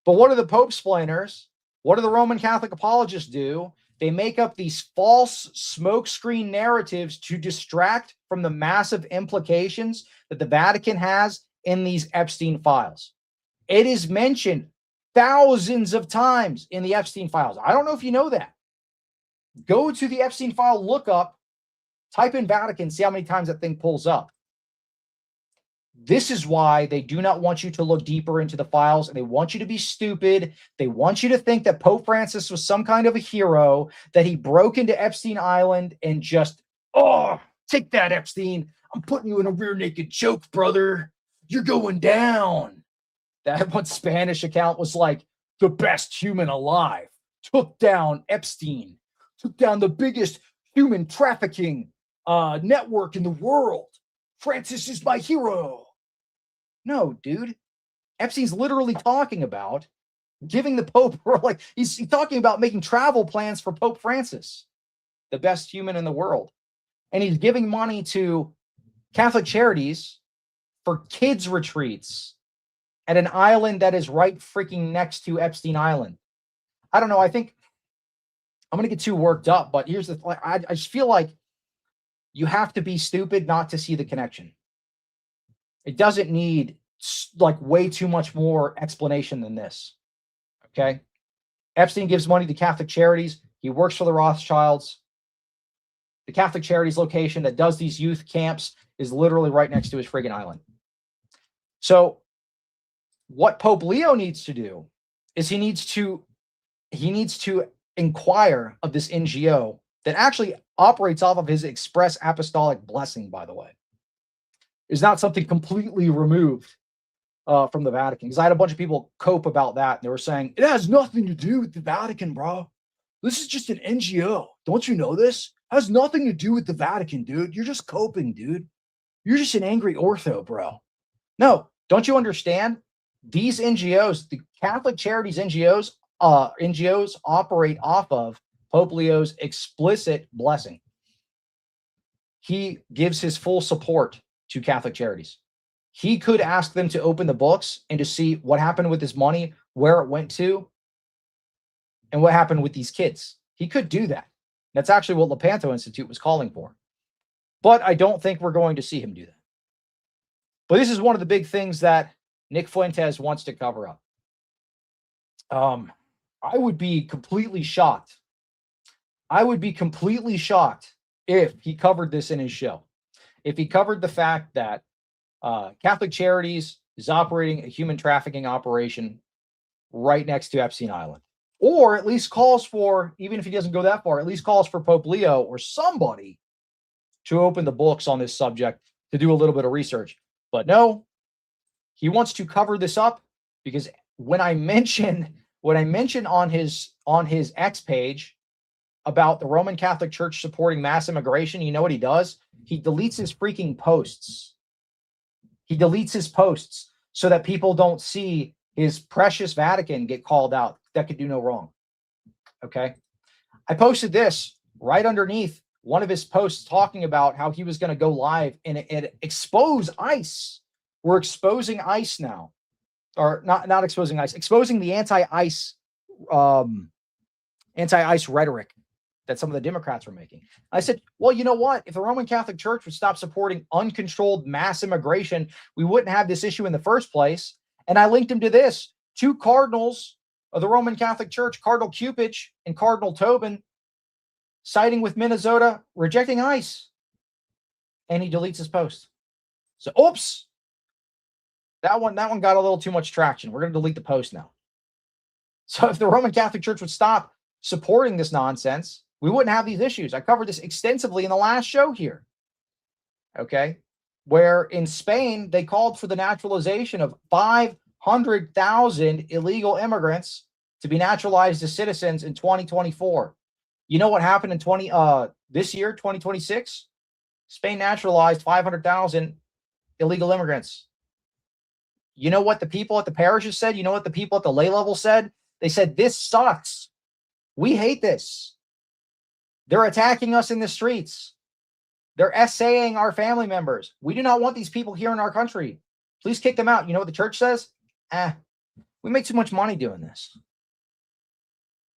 But what do the Pope splainers, what do the Roman Catholic apologists do? They make up these false smokescreen narratives to distract from the massive implications that the Vatican has in these Epstein files. It is mentioned thousands of times in the Epstein files. I don't know if you know that. Go to the Epstein file, look up, type in Vatican, see how many times that thing pulls up. This is why they do not want you to look deeper into the files, and they want you to be stupid. They want you to think that Pope Francis was some kind of a hero, that he broke into Epstein Island and just, oh, take that, Epstein. I'm putting you in a rear naked choke, brother. You're going down. That one Spanish account was like, the best human alive. Took down Epstein. Took down the biggest human trafficking network in the world. Francis is my hero. No, dude. Epstein's literally talking about giving the Pope, like, he's talking about making travel plans for Pope Francis, the best human in the world. And he's giving money to Catholic Charities for kids' retreats at an island that is right freaking next to Epstein Island. I don't know. I think I'm going to get too worked up, but here's the thing. I just feel like you have to be stupid not to see the connection. It doesn't need like way too much more explanation than this. Okay. Epstein gives money to Catholic Charities. He works for the Rothschilds. The Catholic Charities location that does these youth camps is literally right next to his friggin' island. So what Pope Leo needs to do is he needs to inquire of this NGO that actually operates off of his express apostolic blessing, by the way. Is not something completely removed from the Vatican. Because I had a bunch of people cope about that. And they were saying, it has nothing to do with the Vatican, bro. This is just an NGO. Don't you know this? It has nothing to do with the Vatican, dude. You're just coping, dude. You're just an angry ortho, bro. No, don't you understand? These NGOs, the Catholic Charities NGOs operate off of Pope Leo's explicit blessing. He gives his full support to Catholic Charities. He could ask them to open the books and to see what happened with his money, where it went to, and what happened with these kids. He could do that. That's actually what Lepanto Institute was calling for. But I don't think we're going to see him do that. But this is one of the big things that Nick Fuentes wants to cover up. I would be completely shocked. I would be completely shocked if he covered this in his show. If he covered the fact that Catholic Charities is operating a human trafficking operation right next to Epstein Island. Or at least calls for, even if he doesn't go that far, at least calls for Pope Leo or somebody to open the books on this subject to do a little bit of research. But no, he wants to cover this up because when I mention on his X page about the Roman Catholic Church supporting mass immigration, you know what he does? He deletes his freaking posts. He deletes his posts so that people don't see his precious Vatican get called out that could do no wrong. Okay. I posted this right underneath one of his posts talking about how he was going to go live and expose ICE. We're exposing ICE now, or not exposing ICE, exposing the anti-ICE rhetoric that some of the Democrats were making. I said, well, you know what? If the Roman Catholic Church would stop supporting uncontrolled mass immigration, we wouldn't have this issue in the first place. And I linked him to this. 2 cardinals of the Roman Catholic Church, Cardinal Cupich and Cardinal Tobin, siding with Minnesota, rejecting ICE. And he deletes his post. So, oops. That one got a little too much traction. We're going to delete the post now. So if the Roman Catholic Church would stop supporting this nonsense, we wouldn't have these issues. I covered this extensively in the last show here. Okay. Where in Spain, they called for the naturalization of 500,000 illegal immigrants to be naturalized as citizens in 2024. You know what happened in this year, 2026? Spain naturalized 500,000 illegal immigrants. You know what the people at the parishes said? You know what the people at the lay level said? They said, this sucks. We hate this. They're attacking us in the streets. They're essaying our family members. We do not want these people here in our country. Please kick them out. You know what the church says? We make too much money doing this.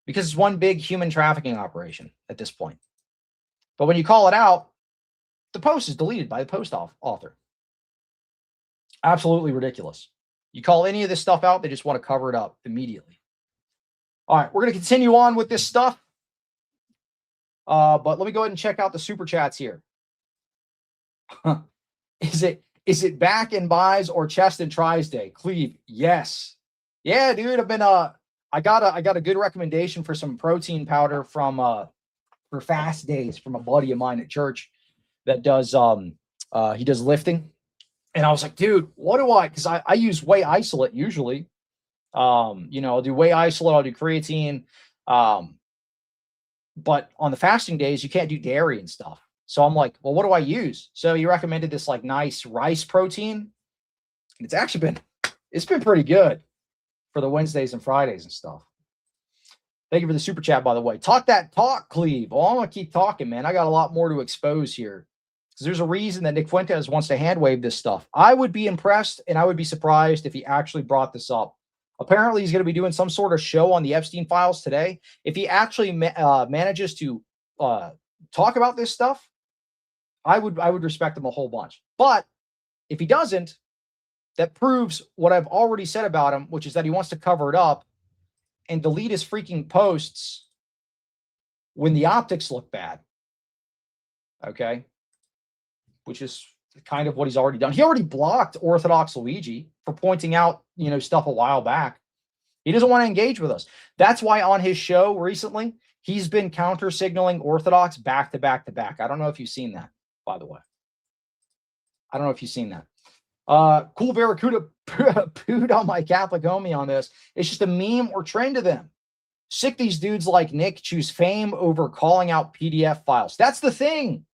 Because it's one big human trafficking operation at this point. But when you call it out, the post is deleted by the post author. Absolutely ridiculous. You call any of this stuff out, they just want to cover it up immediately. All right, we're going to continue on with this stuff. But let me go ahead and check out the super chats here. Is it back and buys or chest and tries day? Cleve, yes. Yeah, dude, I've been I got a good recommendation for some protein powder from for fast days from a buddy of mine at church that does he does lifting. And I was like, dude, what do because I use whey isolate usually. I'll do whey isolate, I'll do creatine. But on the fasting days, you can't do dairy and stuff. So I'm like, well, what do I use? So he recommended this like nice rice protein. And it's been pretty good for the Wednesdays and Fridays and stuff. Thank you for the super chat, by the way. Talk that talk, Cleve. Oh, I'm going to keep talking, man. I got a lot more to expose here. Because there's a reason that Nick Fuentes wants to hand wave this stuff. I would be impressed and I would be surprised if he actually brought this up. Apparently, he's going to be doing some sort of show on the Epstein files today. If he actually manages to talk about this stuff, I would respect him a whole bunch. But if he doesn't, that proves what I've already said about him, which is that he wants to cover it up and delete his freaking posts when the optics look bad. Okay? Which is kind of what he's already done. He already blocked Orthodox Luigi for pointing out, stuff a while back. He doesn't want to engage with us. That's why on his show recently, he's been counter signaling Orthodox back to back to back. I don't know if you've seen that, by the way. I don't know if you've seen that. Cool Barracuda pooed on my Catholic homie on this. It's just a meme or trend to them. Sick these dudes like Nick choose fame over calling out PDF files. That's the thing.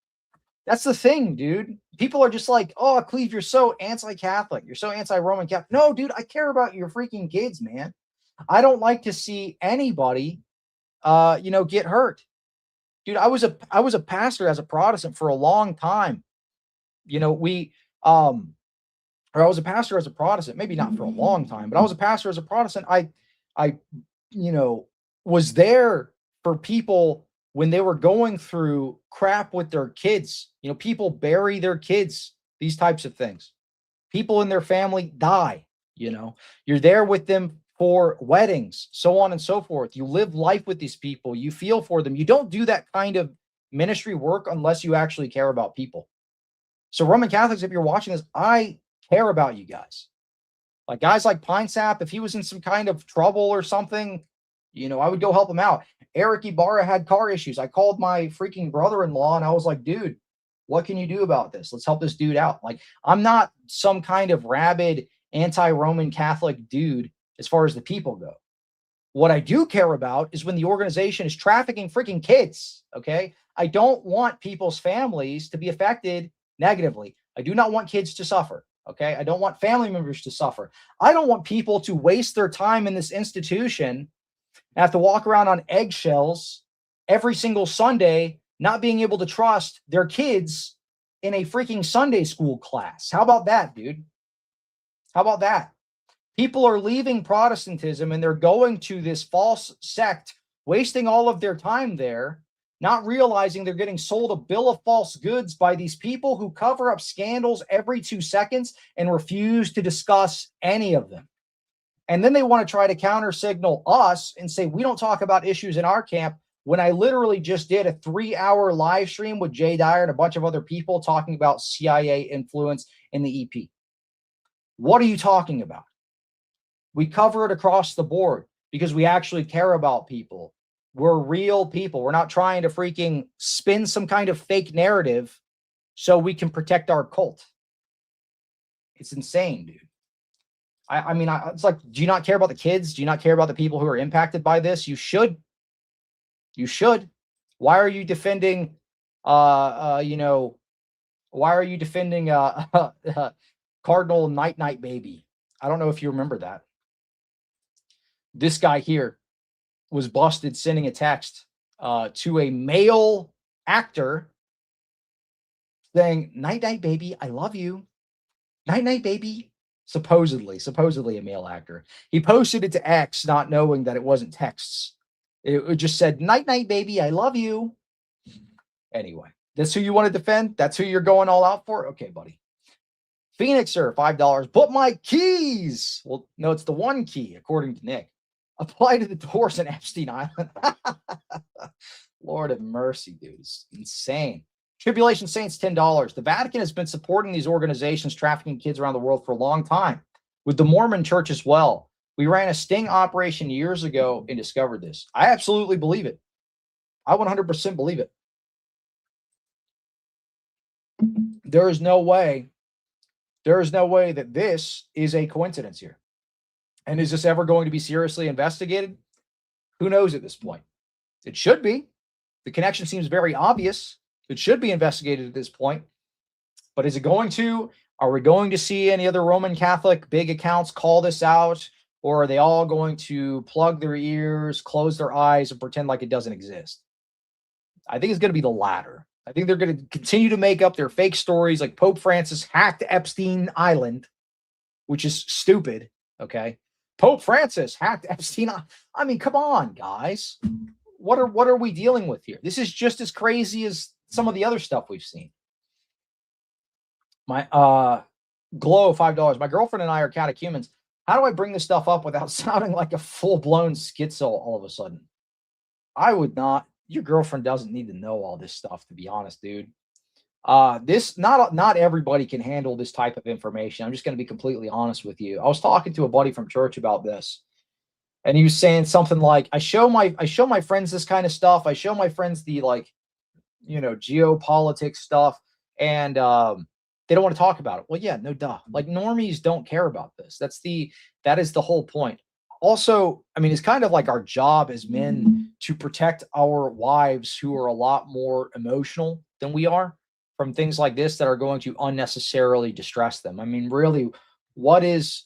That's the thing, dude. People are just like, oh, Cleve, you're so anti-Catholic. You're so anti-Roman Catholic. No, dude, I care about your freaking kids, man. I don't like to see anybody, get hurt. Dude, I was a pastor as a Protestant for a long time. I was a pastor as a Protestant, maybe not for a long time, but I was a pastor as a Protestant. I was there for people when they were going through crap with their kids. People bury their kids, these types of things. People in their family die, You're there with them for weddings, so on and so forth. You live life with these people. You feel for them. You don't do that kind of ministry work unless you actually care about people. So Roman Catholics, if you're watching this, I care about you guys. Like guys like Pine Sap, if he was in some kind of trouble or something, I would go help him out. Eric Ibarra had car issues. I called my freaking brother-in-law and I was like, dude, what can you do about this? Let's help this dude out. Like, I'm not some kind of rabid anti-Roman Catholic dude as far as the people go. What I do care about is when the organization is trafficking freaking kids, okay? I don't want people's families to be affected negatively. I do not want kids to suffer, okay? I don't want family members to suffer. I don't want people to waste their time in this institution and have to walk around on eggshells every single Sunday not being able to trust their kids in a freaking Sunday school class. How about that, dude? How about that? People are leaving Protestantism and they're going to this false sect, wasting all of their time there, not realizing they're getting sold a bill of false goods by these people who cover up scandals every 2 seconds and refuse to discuss any of them. And then they want to try to counter signal us and say, we don't talk about issues in our camp, when I literally just did a 3-hour live stream with Jay Dyer and a bunch of other people talking about CIA influence in the EP. What are you talking about? We cover it across the board because we actually care about people. We're real people. We're not trying to freaking spin some kind of fake narrative so we can protect our cult. It's insane, dude. I mean, it's like, do you not care about the kids? Do you not care about the people who are impacted by this? You should. You should. Why are you defending, why are you defending Cardinal Night Baby? I don't know if you remember that. This guy here was busted sending a text to a male actor saying, night, baby, I love you. Night, baby. Supposedly a male actor. He posted it to X, not knowing that it wasn't texts. It just said, night, baby, I love you. Anyway, that's who you want to defend? That's who you're going all out for? Okay, buddy. Phoenixer, $5. But my keys. Well, no, it's the one key, according to Nick. Apply to the doors in Epstein Island. Lord have mercy, dude. It's insane. Tribulation Saints, $10. The Vatican has been supporting these organizations trafficking kids around the world for a long time, with the Mormon Church as well. We ran a sting operation years ago and discovered this. I absolutely believe it. I 100% believe it. There is no way that this is a coincidence here. And is this ever going to be seriously investigated? Who knows at this point? It should be. The connection seems very obvious. It should be investigated at this point. But is it going to? Are we going to see any other Roman Catholic big accounts call this out? Or are they all going to plug their ears, close their eyes, and pretend like it doesn't exist? I think it's going to be the latter. I think they're going to continue to make up their fake stories, like Pope Francis hacked Epstein Island, which is stupid, okay? Pope Francis hacked Epstein Island. I mean, come on, guys. What are we dealing with here? This is just as crazy as some of the other stuff we've seen. My Glow, $5. My girlfriend and I are catechumens. How do I bring this stuff up without sounding like a full-blown schizo all of a sudden? I would not. Your girlfriend doesn't need to know all this stuff, to be honest, dude. This not everybody can handle this type of information. I'm just going to be completely honest with you. I was talking to a buddy from church about this, and he was saying something like, I show my friends this kind of stuff. I show my friends the geopolitics stuff, and they don't want to talk about it. Well, yeah, no duh. Like normies don't care about this. That is the whole point. Also, I mean, it's kind of like our job as men to protect our wives who are a lot more emotional than we are from things like this that are going to unnecessarily distress them. I mean, really, what's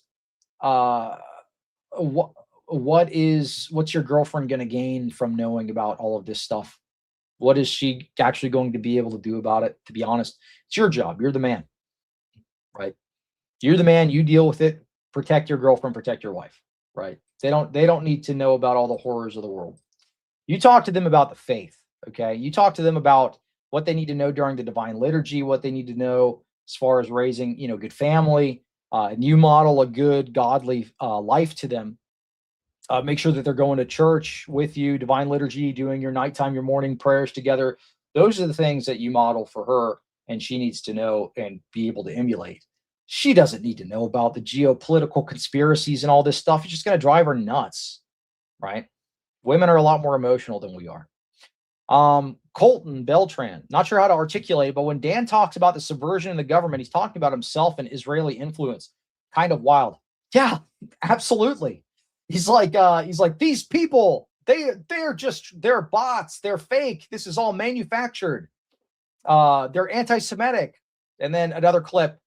your girlfriend going to gain from knowing about all of this stuff? What is she actually going to be able to do about it? To be honest, it's your job. You're the man, right? You're the man. You deal with it. Protect your girlfriend, protect your wife, right? They don't need to know about all the horrors of the world. You talk to them about the faith, okay? You talk to them about what they need to know during the divine liturgy, what they need to know as far as raising, good family, and you model a good, godly life to them. Make sure that they're going to church with you, divine liturgy, doing your nighttime, your morning prayers together. Those are the things that you model for her, and she needs to know and be able to emulate. She doesn't need to know about the geopolitical conspiracies and all this stuff. It's just going to drive her nuts, right? Women are a lot more emotional than we are. Colton Beltran, not sure how to articulate it, but when Dan talks about the subversion of the government, he's talking about himself and Israeli influence. Kind of wild. Yeah, absolutely. He's like, these people, they're bots, they're fake. This is all manufactured. They're anti-Semitic. And then another clip.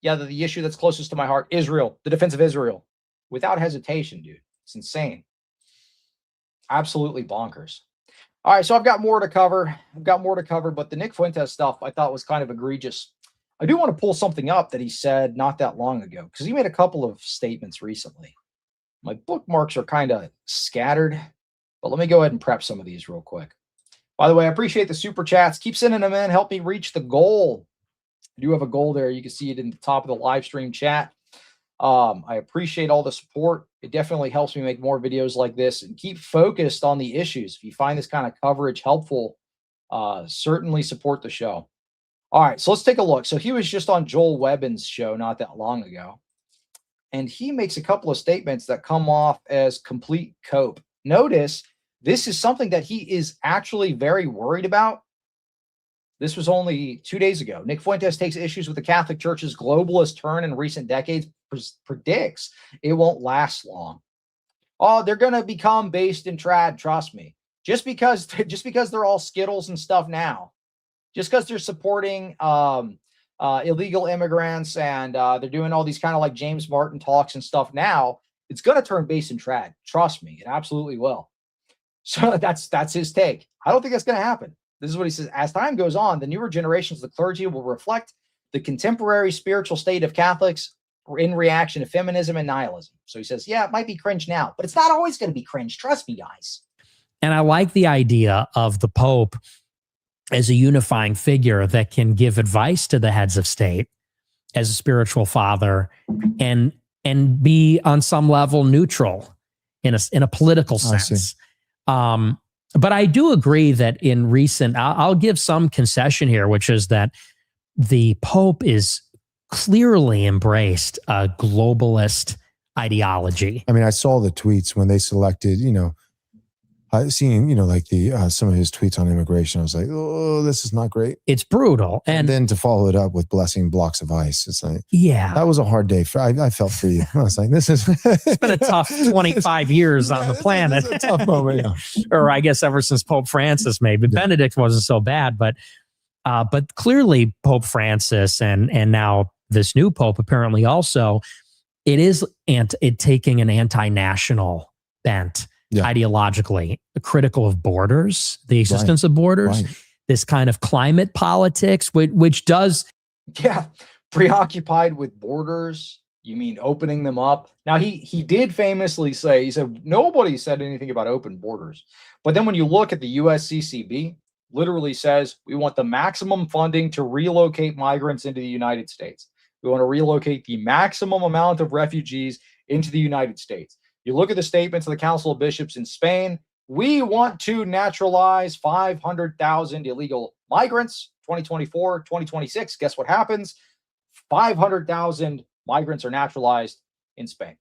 Yeah, the issue that's closest to my heart, Israel, the defense of Israel. Without hesitation, dude. It's insane. Absolutely bonkers. All right, so I've got more to cover. But the Nick Fuentes stuff I thought was kind of egregious. I do want to pull something up that he said not that long ago, because he made a couple of statements recently. My bookmarks are kind of scattered, but let me go ahead and prep some of these real quick. By the way, I appreciate the super chats. Keep sending them in. Help me reach the goal. I do have a goal there. You can see it in the top of the live stream chat. I appreciate all the support. It definitely helps me make more videos like this and keep focused on the issues. If you find this kind of coverage helpful, certainly support the show. All right, so let's take a look. So he was just on Joel Webbin's show not that long ago, and he makes a couple of statements that come off as complete cope. Notice this is something that he is actually very worried about. This was only 2 days ago. Nick Fuentes takes issues with the Catholic Church's globalist turn in recent decades, predicts it won't last long. Oh, they're going to become based in trad, trust me. Just because they're all skittles and stuff now, just because they're supporting illegal immigrants and they're doing all these kind of like James Martin talks and stuff now, it's going to turn based in trad. Trust me, it absolutely will. So that's his take. I don't think that's going to happen. This is what he says. As time goes on, the newer generations of the clergy will reflect the contemporary spiritual state of Catholics in reaction to feminism and nihilism. So he says, yeah, it might be cringe now, but it's not always going to be cringe. Trust me, guys. And I like the idea of the Pope as a unifying figure that can give advice to the heads of state as a spiritual father and be on some level neutral in a political sense. But I do agree that in recent, I'll give some concession here, which is that the Pope is clearly embraced a globalist ideology. I mean, I saw the tweets when they selected, seeing, like some of his tweets on immigration. I was like, oh, this is not great. It's brutal. And then to follow it up with blessing blocks of ice. It's like, yeah, that was a hard day. I felt for you. I was like, it's been a tough 25 years on the planet. It's a tough moment. Yeah. Or I guess ever since Pope Francis maybe. Yeah. Benedict wasn't so bad, but clearly Pope Francis and now this new Pope apparently also, it is taking an anti-national bent. Yeah. Ideologically, critical of borders, the existence of borders, this kind of climate politics, which does. Yeah, preoccupied with borders. You mean opening them up? Now, he did famously say, he said, nobody said anything about open borders. But then when you look at the USCCB, literally says, we want the maximum funding to relocate migrants into the United States. We want to relocate the maximum amount of refugees into the United States. You look at the statements of the Council of Bishops in Spain. We want to naturalize 500,000 illegal migrants, 2024, 2026. Guess what happens? 500,000 migrants are naturalized in Spain.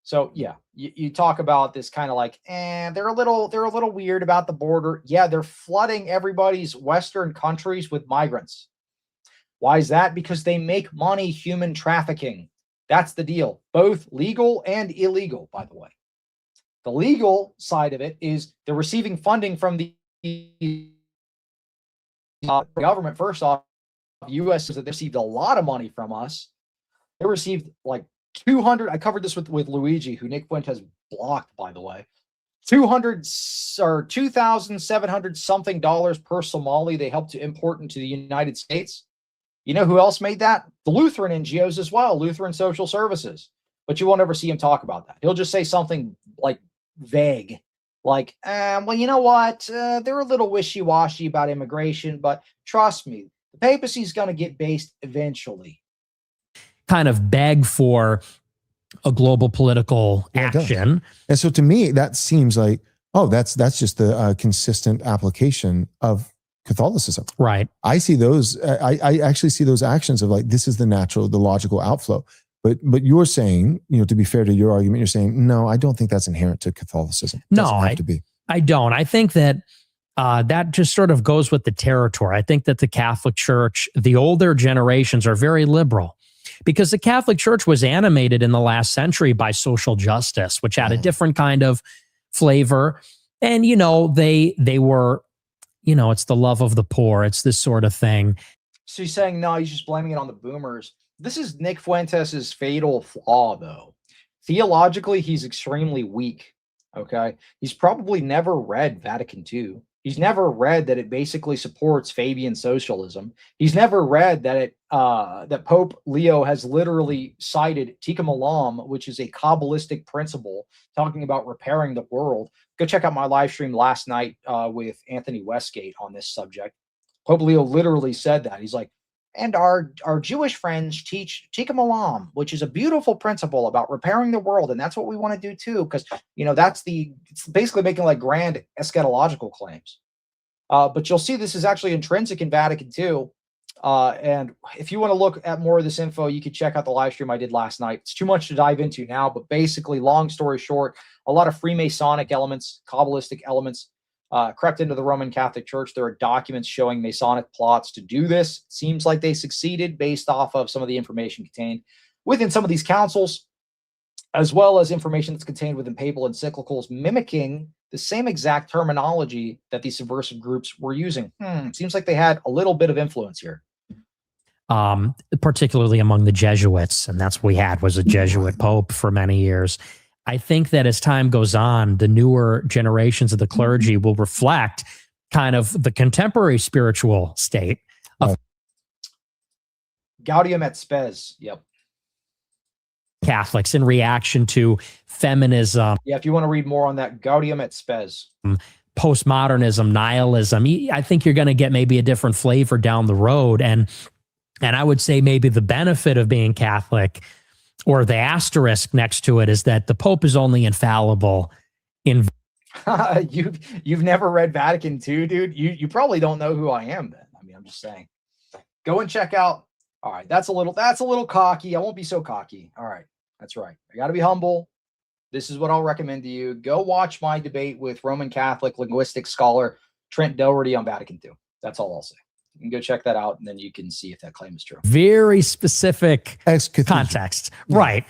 So yeah, you talk about this kind of like, they're a little weird about the border. Yeah, they're flooding everybody's Western countries with migrants. Why is that? Because they make money human trafficking. That's the deal, both legal and illegal, by the way. The legal side of it is they're receiving funding from the government. First off, the U.S. says that they received a lot of money from us. They received like 200. I covered this with Luigi, who Nick Fuentes blocked, by the way. 200 or $2,700 something per Somali they helped to import into the United States. You know who else made that? The Lutheran NGOs as well, Lutheran Social Services. But you won't ever see him talk about that. He'll just say something like vague, like, well, you know what? They're a little wishy-washy about immigration, but trust me, the papacy is going to get based eventually. Kind of beg for a global political action. And so to me, that seems like, oh, that's just the consistent application of Catholicism. Right. I see those, I actually see those actions of like, this is the logical outflow. But you're saying, to be fair to your argument, you're saying, no, I don't think that's inherent to Catholicism. It doesn't have to be. I don't. I think that that just sort of goes with the territory. I think that the Catholic Church, the older generations are very liberal because the Catholic Church was animated in the last century by social justice, which had a different kind of flavor. And, they were, it's the love of the poor. It's this sort of thing. So he's saying, no, he's just blaming it on the boomers. This is Nick Fuentes' fatal flaw, though. Theologically, he's extremely weak, okay? He's probably never read Vatican II. He's never read that it basically supports Fabian socialism. He's never read that that Pope Leo has literally cited Tikkun Olam, which is a Kabbalistic principle talking about repairing the world. Go check out my live stream last night with Anthony Westgate on this subject. Pope Leo literally said that. He's like, and our Jewish friends teach Tikkun Olam, which is a beautiful principle about repairing the world, and that's what we want to do too, because it's basically making like grand eschatological claims. But you'll see this is actually intrinsic in Vatican II. And if you want to look at more of this info, you can check out the live stream I did last night. It's too much to dive into now, but basically, long story short, a lot of Freemasonic elements, Kabbalistic elements, crept into the Roman Catholic Church. There are documents showing Masonic plots to do this. It seems like they succeeded based off of some of the information contained within some of these councils, as well as information that's contained within papal encyclicals, mimicking the same exact terminology that these subversive groups were using. Seems like they had a little bit of influence here. Particularly among the Jesuits, and that's what we had, was a Jesuit pope for many years. I think that as time goes on, the newer generations of the clergy will reflect kind of the contemporary spiritual state of Gaudium et Spes. Yep. Catholics in reaction to feminism. Yeah, if you want to read more on that, Gaudium et Spes. Postmodernism, nihilism. I think you're going to get maybe a different flavor down the road. And I would say maybe the benefit of being Catholic, or the asterisk next to it, is that the Pope is only infallible in. You've never read Vatican II, dude. You probably don't know who I am then. I mean, I'm just saying. Go and check out. All right, that's a little cocky. I won't be so cocky. All right, that's right. I got to be humble. This is what I'll recommend to you. Go watch my debate with Roman Catholic linguistic scholar Trent Doherty on Vatican II. That's all I'll say. You can go check that out, and then you can see if that claim is true. Very specific context, right?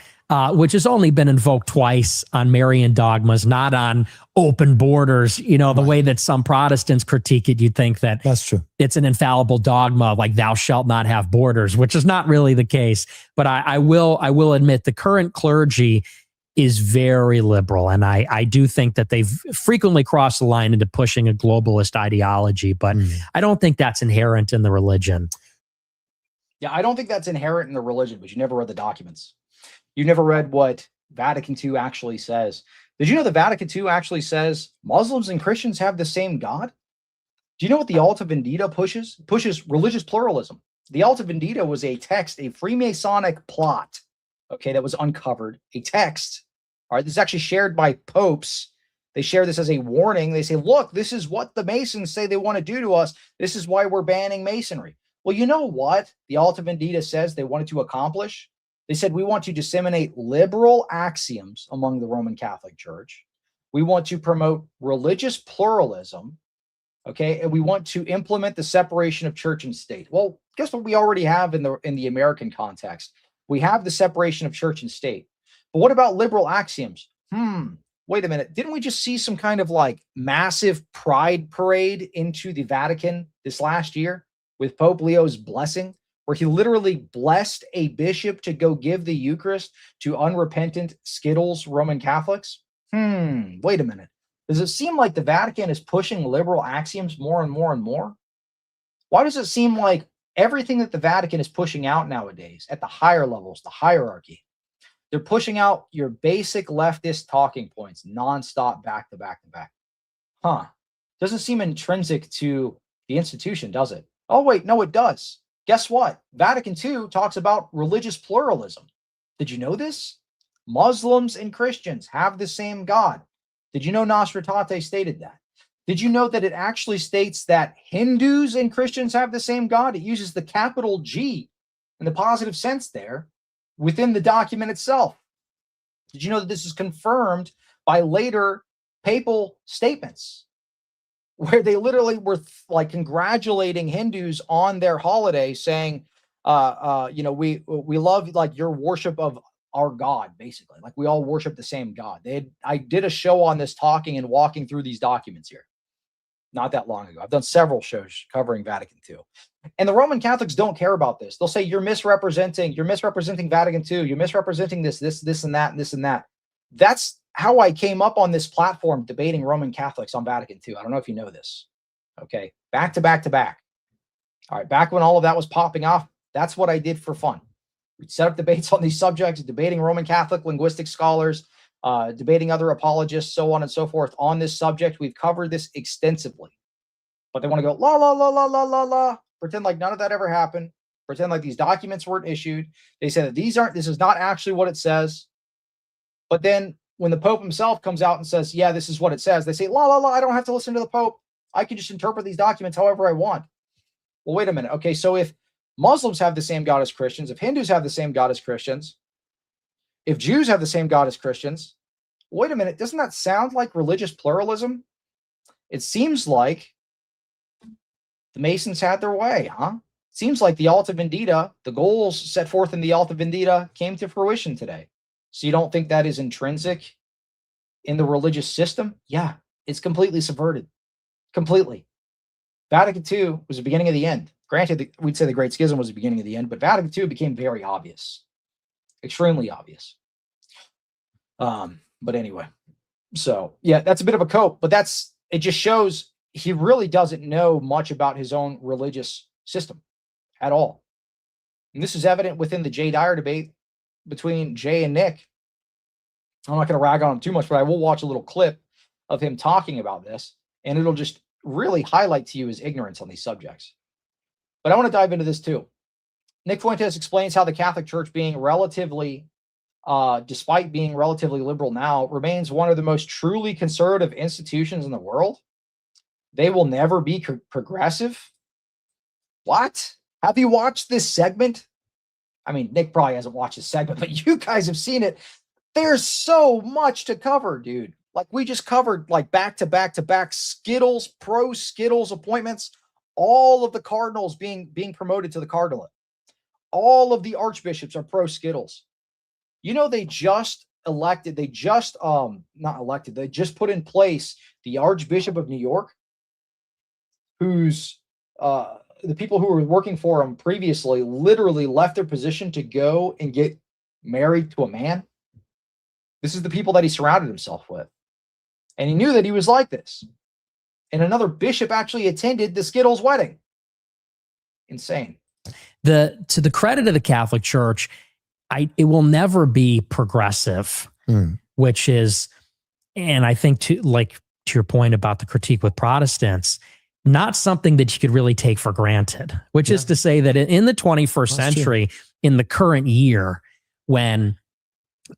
Which has only been invoked twice on Marian dogmas, not on open borders. The way that some Protestants critique it, you'd think that that's true. It's an infallible dogma, like thou shalt not have borders, which is not really the case. But I will admit the current clergy is very liberal. And I do think that they've frequently crossed the line into pushing a globalist ideology, but I don't think that's inherent in the religion. Yeah, I don't think that's inherent in the religion, but you never read the documents. You never read what Vatican II actually says. Did you know the Vatican II actually says Muslims and Christians have the same God? Do you know what the Alta Vendita pushes? Pushes religious pluralism. The Alta Vendita was a text, a Freemasonic plot, okay, that was uncovered, a text. All right, this is actually shared by popes. They share this as a warning. They say, look, this is what the Masons say they want to do to us. This is why we're banning Masonry. Well, you know what the Alta Vendita says they wanted to accomplish? They said, we want to disseminate liberal axioms among the Roman Catholic Church. We want to promote religious pluralism, okay, and we want to implement the separation of church and state. Well, guess what we already have in the American context? We have the separation of church and state. But what about liberal axioms? Wait a minute. Didn't we just see some kind of like massive pride parade into the Vatican this last year with Pope Leo's blessing, where he literally blessed a bishop to go give the Eucharist to unrepentant skittles Roman Catholics? Wait a minute. Does it seem like the Vatican is pushing liberal axioms more and more and more? Why does it seem like everything that the Vatican is pushing out nowadays at the higher levels, the hierarchy, they're pushing out your basic leftist talking points nonstop, back to back to back? Doesn't seem intrinsic to the institution, does it? Oh, wait, no, it does. Guess what? Vatican II talks about religious pluralism. Did you know this? Muslims and Christians have the same God. Did you know Nostra Aetate stated that? Did you know that it actually states that Hindus and Christians have the same God? It uses the capital G in the positive sense there within the document itself. Did you know that this is confirmed by later papal statements where they literally were like congratulating Hindus on their holiday, saying, we love like your worship of our God, basically. Like we all worship the same God. I did a show on this, talking and walking through these documents here not that long ago. I've done several shows covering Vatican II. And the Roman Catholics don't care about this. They'll say, you're misrepresenting Vatican II. You're misrepresenting this and that, and this and that. That's how I came up on this platform debating Roman Catholics on Vatican II. I don't know if you know this. Okay. Back to back to back. All right. Back when all of that was popping off, that's what I did for fun. We'd set up debates on these subjects, debating Roman Catholic linguistic scholars, debating other apologists, so on and so forth on this subject. We've covered this extensively. But they want to go, la, la, la, la, la, la, la, pretend like none of that ever happened, pretend like these documents weren't issued. They say that this is not actually what it says. But then when the Pope himself comes out and says, yeah, this is what it says, they say, la, la, la, I don't have to listen to the Pope. I can just interpret these documents however I want. Well, wait a minute. Okay, so if Muslims have the same God as Christians, if Hindus have the same God as Christians, if Jews have the same God as Christians, wait a minute, doesn't that sound like religious pluralism? It seems like the Masons had their way, huh? Seems like the Alta Vendita, the goals set forth in the Alta Vendita came to fruition today. So you don't think that is intrinsic in the religious system? Yeah, it's completely subverted. Completely. Vatican II was the beginning of the end. Granted, we'd say the Great Schism was the beginning of the end, but Vatican II became very obvious. Extremely obvious. But anyway. So, yeah, that's a bit of a cope, but it just shows he really doesn't know much about his own religious system at all. And this is evident within the Jay Dyer debate between Jay and Nick. I'm not going to rag on him too much, but I will watch a little clip of him talking about this, and it'll just really highlight to you his ignorance on these subjects. But I want to dive into this too. Nick Fuentes explains how the Catholic Church being relatively, despite being relatively liberal now, remains one of the most truly conservative institutions in the world. They will never be progressive. What? Have you watched this segment? I mean, Nick probably hasn't watched this segment, but you guys have seen it. There's so much to cover, dude. Like we just covered like back to back to back Skittles, pro Skittles appointments, all of the cardinals being promoted to the cardinalate. All of the archbishops are pro Skittles. You know, they just put in place the Archbishop of New York, who's the people who were working for him previously literally left their position to go and get married to a man. This is the people that he surrounded himself with. And he knew that he was like this. And another bishop actually attended the Skittles wedding. Insane. To the credit of the Catholic Church, it will never be progressive, which is, and I think to your point about the critique with Protestants, not something that you could really take for granted, which is to say that in the 21st century, in the current year, when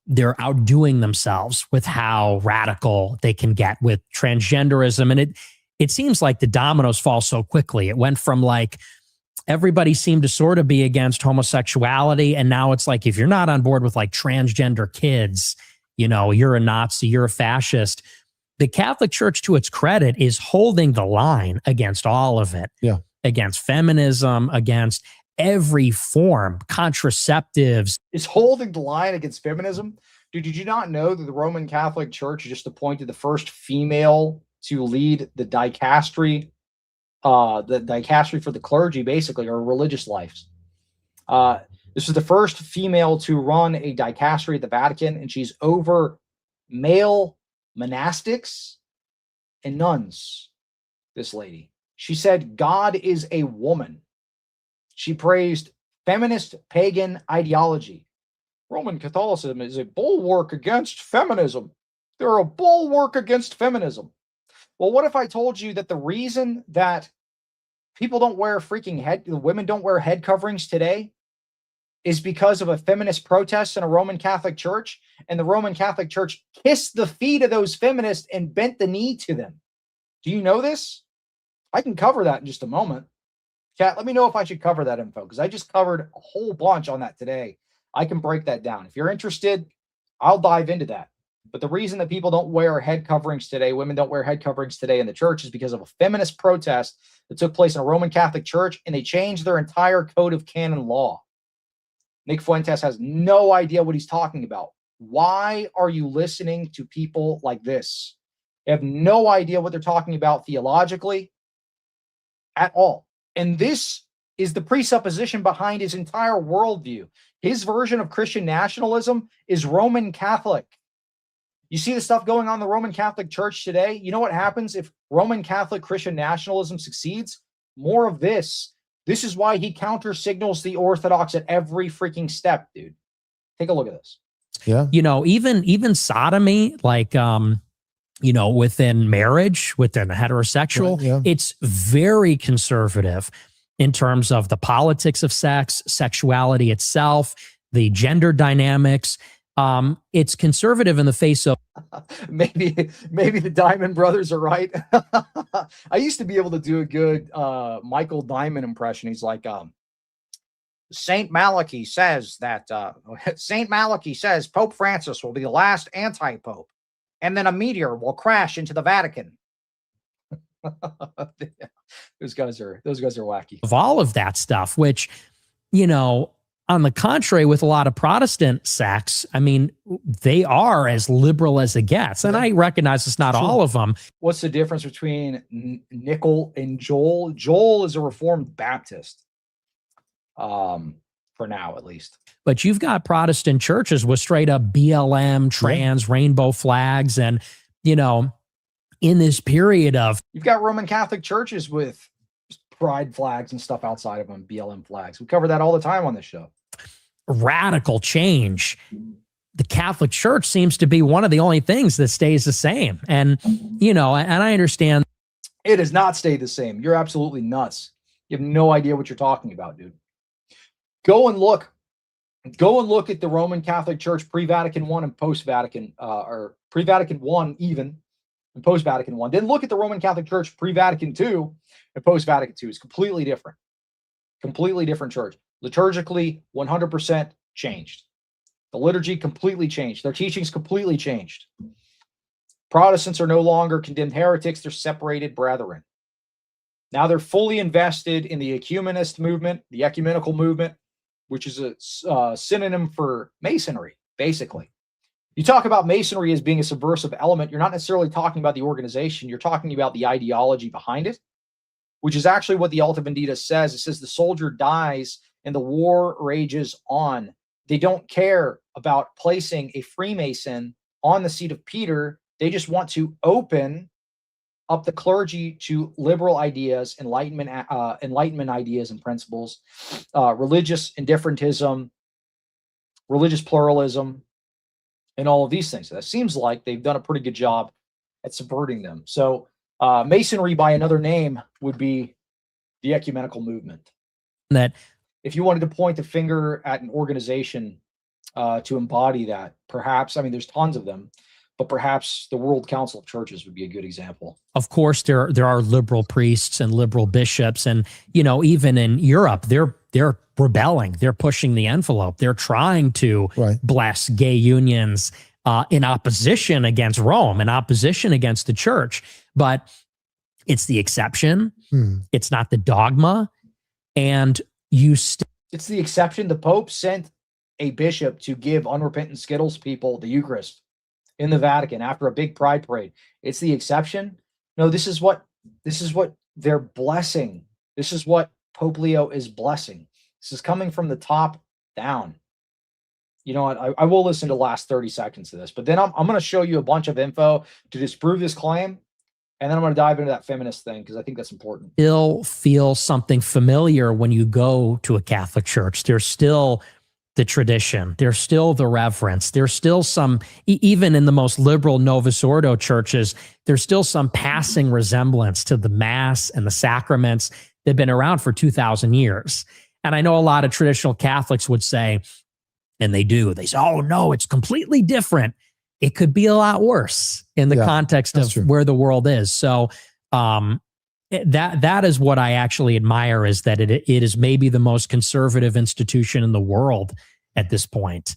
they're outdoing themselves with how radical they can get with transgenderism. And it seems like the dominoes fall so quickly. It went from like everybody seemed to sort of be against homosexuality. And now it's like, if you're not on board with like transgender kids, you know, you're a Nazi, you're a fascist. The Catholic Church, to its credit, is holding the line against all of it. Yeah. Against feminism, against every form, contraceptives. Is holding the line against feminism. Dude, did you not know that the Roman Catholic Church just appointed the first female to lead the dicastery, for the clergy, basically, or religious lives? This is the first female to run a dicastery at the Vatican, and she's over male monastics and nuns. This lady, she said, God is a woman. She praised feminist pagan ideology. Roman Catholicism is a bulwark against feminism. They're a bulwark against feminism. Well, what if I told you that the reason that people don't wear women don't wear head coverings today is because of a feminist protest in a Roman Catholic Church, and the Roman Catholic Church kissed the feet of those feminists and bent the knee to them? Do you know this? I can cover that in just a moment. Chat, let me know if I should cover that info, because I just covered a whole bunch on that today. I can break that down. If you're interested, I'll dive into that. But the reason that people don't wear head coverings today, women don't wear head coverings today in the church, is because of a feminist protest that took place in a Roman Catholic church, and they changed their entire code of canon law. Nick Fuentes has no idea what he's talking about. Why are you listening to people like this? They have no idea what they're talking about theologically at all. And this is the presupposition behind his entire worldview. His version of Christian nationalism is Roman Catholic. You see the stuff going on in the Roman Catholic Church today? You know what happens if Roman Catholic Christian nationalism succeeds? More of this. This is why he counter signals the Orthodox at every freaking step, dude. Take a look at this. Yeah. You know, even sodomy, like you know, within marriage, within heterosexual, Right, yeah. it's very conservative in terms of the politics of sex, sexuality itself, the gender dynamics. It's conservative in the face of maybe the Diamond Brothers are right. I used to be able to do a good Michael Diamond impression. He's like, Saint Malachi says that Saint Malachi says Pope Francis will be the last anti-pope, and then a meteor will crash into the Vatican. Those guys are wacky. of all of that stuff, which, you know, on the contrary, with a lot of Protestant sects, I mean, they are as liberal as it gets. And I recognize it's not all of them. What's the difference between Nickel and Joel? Joel is a Reformed Baptist, for now at least. But you've got Protestant churches with straight up BLM, trans, rainbow flags. And, you know, in this period of, You've got Roman Catholic churches with pride flags and stuff outside of them, BLM flags. We cover that all the time on this show. radical change, the Catholic Church seems to be one of the only things that stays the same. And, you know, and I understand. It has not stayed the same. You're absolutely nuts. You have no idea what you're talking about, dude. Go and look at the Roman Catholic Church pre-Vatican I and post-Vatican, or pre-Vatican I even, and post-Vatican I. Then look at the Roman Catholic Church pre-Vatican II and post-Vatican II. It's completely different. Completely different church. Liturgically, 100% changed. The liturgy completely changed. Their teachings completely changed. Protestants are no longer condemned heretics. They're separated brethren. Now they're fully invested in the ecumenist movement, the ecumenical movement, which is a synonym for Masonry, basically. You talk about Masonry as being a subversive element, you're not necessarily talking about the organization, you're talking about the ideology behind it, which is actually what the Alta Vendita says. It says the soldier dies and the war rages on. They don't care about placing a Freemason on the seat of Peter. They just want to open up the clergy to liberal ideas, enlightenment ideas and principles, religious indifferentism, religious pluralism, and all of these things. So that seems like they've done a pretty good job at subverting them. So Masonry, by another name, would be the ecumenical movement. That if you wanted to point the finger at an organization to embody that, perhaps, I mean, there's tons of them, but perhaps the World Council of Churches would be a good example. Of course, there are liberal priests and liberal bishops, and you know, even in Europe, they're rebelling. They're pushing the envelope. They're trying to bless gay unions in opposition against Rome, in opposition against the church. But it's the exception. It's not the dogma, and it's the exception. The Pope sent a bishop to give unrepentant Skittles people the Eucharist in the Vatican after a big pride parade. It's the exception. No, this is what they're blessing. This is what Pope Leo is blessing. This is coming from the top down. You know what? I will listen to the last 30 seconds of this, but then I'm going to show you a bunch of info to disprove this claim. And then I'm going to dive into that feminist thing because I think that's important. Still feel something familiar when you go to a Catholic church. There's still the tradition. There's still the reverence. There's still some, even in the most liberal Novus Ordo churches, there's still some passing resemblance to the Mass and the sacraments that have been around for 2,000 years. And I know a lot of traditional Catholics would say, and they say, oh no, it's completely different. It could be a lot worse in the context of where the world is. So that is what I actually admire, is that it is maybe the most conservative institution in the world at this point.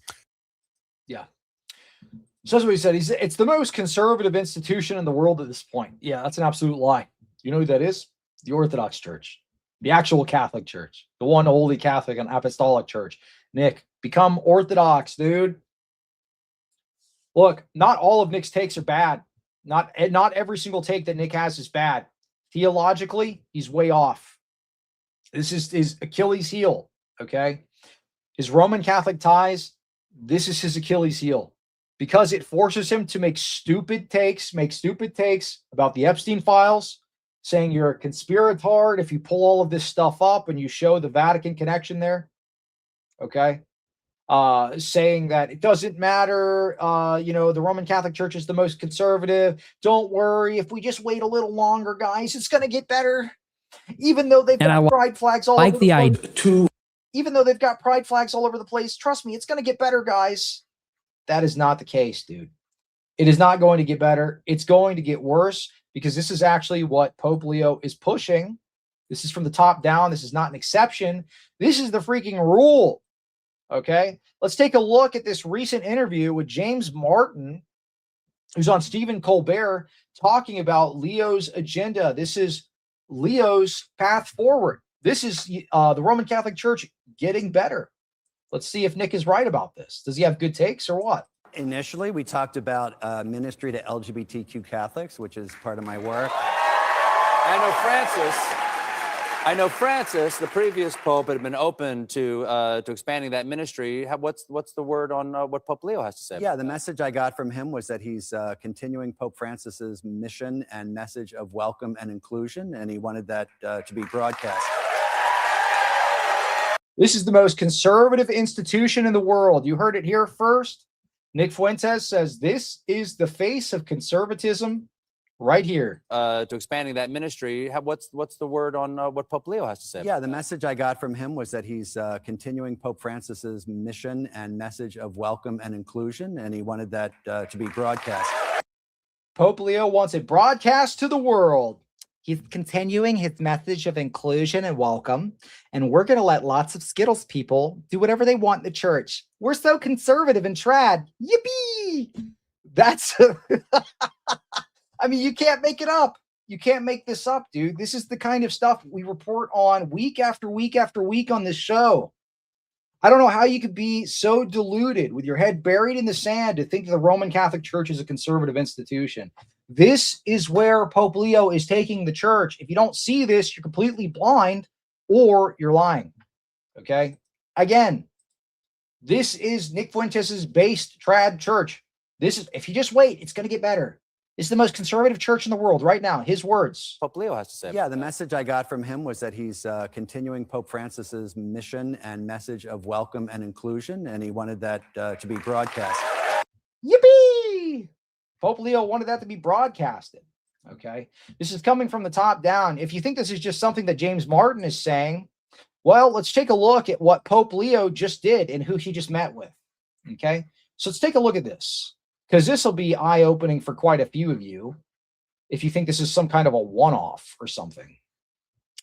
Yeah. So that's what he said. It's the most conservative institution in the world at this point. Yeah, that's an absolute lie. You know who that is? The Orthodox Church, the actual Catholic Church, the one holy Catholic and Apostolic Church. Nick, become Orthodox, dude. Look, not all of Nick's takes are bad. Not every single take that Nick has is bad. Theologically, he's way off. This is his Achilles heel, okay? His Roman Catholic ties, this is his Achilles heel. because it forces him to make stupid takes about the Epstein files, saying you're a conspiratard if you pull all of this stuff up and you show the Vatican connection there. Okay. Saying that it doesn't matter, the Roman Catholic Church is the most conservative. Don't worry, if we just wait a little longer, guys, it's going to get better. Even though they've got pride flags all over the place. Even though they've got pride flags all over the place, trust me, it's going to get better, guys. That is not the case, dude. It is not going to get better. It's going to get worse, because this is actually what Pope Leo is pushing. This is from the top down. This is not an exception. This is the freaking rule. Okay, let's take a look at this recent interview with James Martin, who's on Stephen Colbert, talking about Leo's agenda. This is Leo's path forward. This is the Roman Catholic Church getting better. Let's see if Nick is right about this. Does he have good takes or what? Initially, we talked about ministry to LGBTQ Catholics, which is part of my work. I know Francis, the previous pope, had been open to expanding that ministry. What's the word on what Pope Leo has to say? Yeah, the message I got from him was that he's continuing Pope Francis's mission and message of welcome and inclusion, and he wanted that to be broadcast. This is the most conservative institution in the world. You heard it here first. Nick Fuentes says this is the face of conservatism right here. To expanding that ministry. What's the word on what Pope Leo has to say? Yeah, the message I got from him was that he's continuing Pope Francis's mission and message of welcome and inclusion, and he wanted that to be broadcast. Pope Leo wants it broadcast to the world. He's continuing his message of inclusion and welcome, and we're going to let lots of Skittles people do whatever they want in the church. We're so conservative and trad. Yippee! That's... I mean, you can't make it up. You can't make this up, dude. This is the kind of stuff we report on week after week after week on this show. I don't know how you could be so deluded with your head buried in the sand to think the Roman Catholic Church is a conservative institution. This is where Pope Leo is taking the church. If you don't see this, you're completely blind or you're lying. Okay? Again, this is Nick Fuentes' based trad church. This is, if you just wait, it's going to get better. It's the most conservative church in the world right now. His words. Pope Leo has to say. Yeah, the message I got from him was that he's continuing Pope Francis's mission and message of welcome and inclusion, and he wanted that to be broadcast. Yippee! Pope Leo wanted that to be broadcasted. Okay, this is coming from the top down. If you think this is just something that James Martin is saying, well, let's take a look at what Pope Leo just did and who he just met with. Okay, so let's take a look at this, because this will be eye-opening for quite a few of you if you think this is some kind of a one-off or something.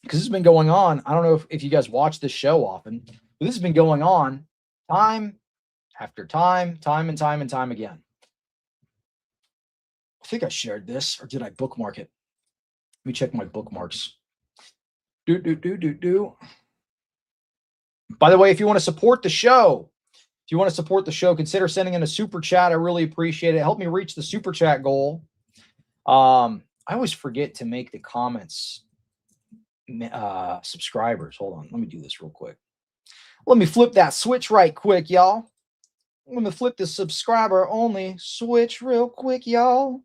Because this has been going on. I don't know if you guys watch this show often, but this has been going on time after time, time and time again. I think I shared this, or did I bookmark it? Let me check my bookmarks. By the way, if you want to support the show, consider sending in a super chat. I really appreciate it. Help me reach the super chat goal. I always forget to make the comments subscribers. Hold on. Let me do this real quick. Let me flip that switch right quick, y'all. Let me flip the subscriber only switch real quick, y'all.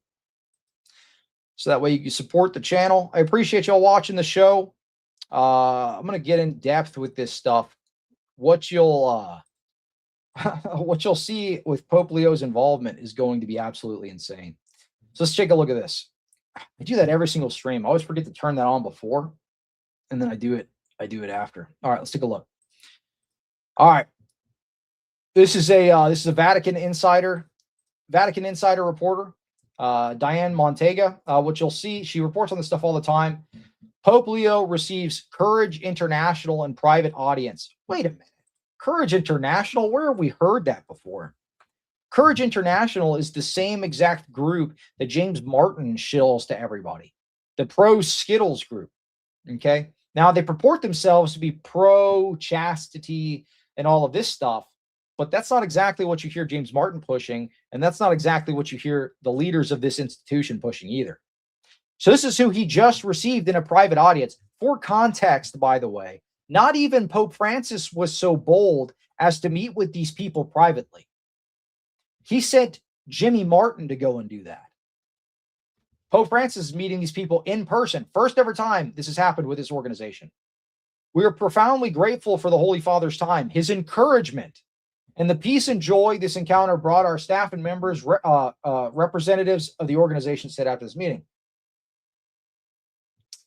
So that way you can support the channel. I appreciate y'all watching the show. I'm going to get in depth with this stuff. What you'll see with Pope Leo's involvement is going to be absolutely insane. So let's take a look at this. I do that every single stream. I always forget to turn that on before, and then I do it after. All right, let's take a look. All right. This is a Vatican insider reporter, Diane Montega. What you'll see, she reports on this stuff all the time. Pope Leo receives Courage International in private audience. Wait a minute. Courage International? Where have we heard that before? Courage International is the same exact group that James Martin shills to everybody. The pro-Skittles group. Okay? Now, they purport themselves to be pro-chastity and all of this stuff, but that's not exactly what you hear James Martin pushing, and that's not exactly what you hear the leaders of this institution pushing either. So this is who he just received in a private audience. For context, by the way, not even Pope Francis was so bold as to meet with these people privately. He sent Jimmy Martin to go and do that. Pope Francis is meeting these people in person. First ever time this has happened with this organization. We are profoundly grateful for the Holy Father's time, his encouragement, and the peace and joy this encounter brought our staff and members, representatives of the organization said after this meeting.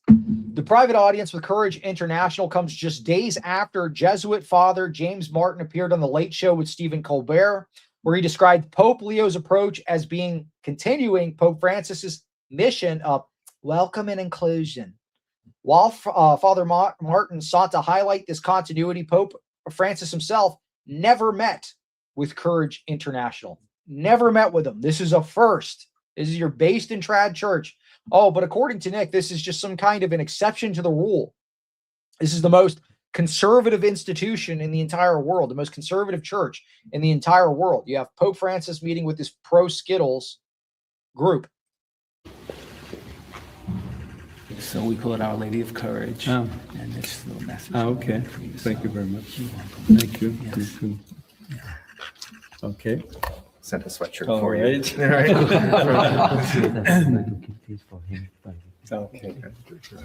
The private audience with Courage International comes just days after Jesuit Father James Martin appeared on The Late Show with Stephen Colbert, where he described Pope Leo's approach as being continuing Pope Francis's mission of welcome and inclusion. While Father Martin sought to highlight this continuity, Pope Francis himself never met with Courage International. Never met with them. This is a first. This is your based in trad church. Oh, but according to Nick, this is just some kind of an exception to the rule. This is the most conservative institution in the entire world, the most conservative church in the entire world. You have Pope Francis meeting with this pro-Skittles group. So we call it Our Lady of Courage. Oh. And this little message. Oh, okay. Thank you very much. Thank you. Yes. Thank you. Okay. Sent a sweatshirt All for right. you. Okay.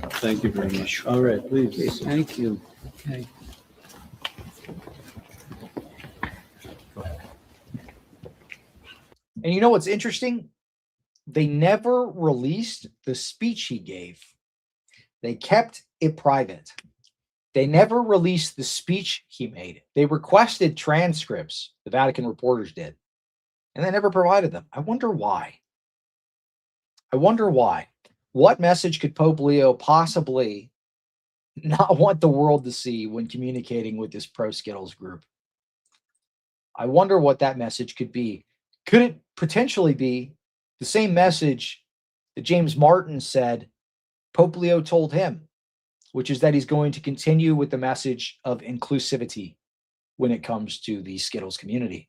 Thank you very much. All right, please. Thank you. Okay. And you know what's interesting? They never released the speech he gave. They kept it private. They never released the speech he made. They requested transcripts, the Vatican reporters did, and they never provided them. I wonder why. I wonder why. What message could Pope Leo possibly not want the world to see when communicating with this pro-Skittles group? I wonder what that message could be. Could it potentially be the same message that James Martin said Pope Leo told him, which is that he's going to continue with the message of inclusivity when it comes to the Skittles community?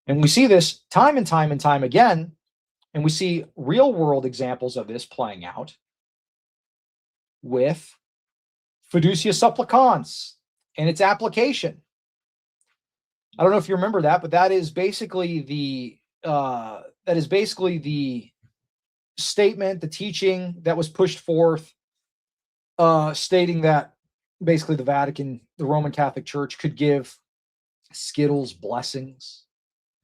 And we see this time and time and time again, and we see real world examples of this playing out with Fiducia Supplicans and its application. I don't know if you remember that, but that is basically the statement, the teaching that was pushed forth, stating that basically the Vatican, the Roman Catholic Church, could give Skittles blessings.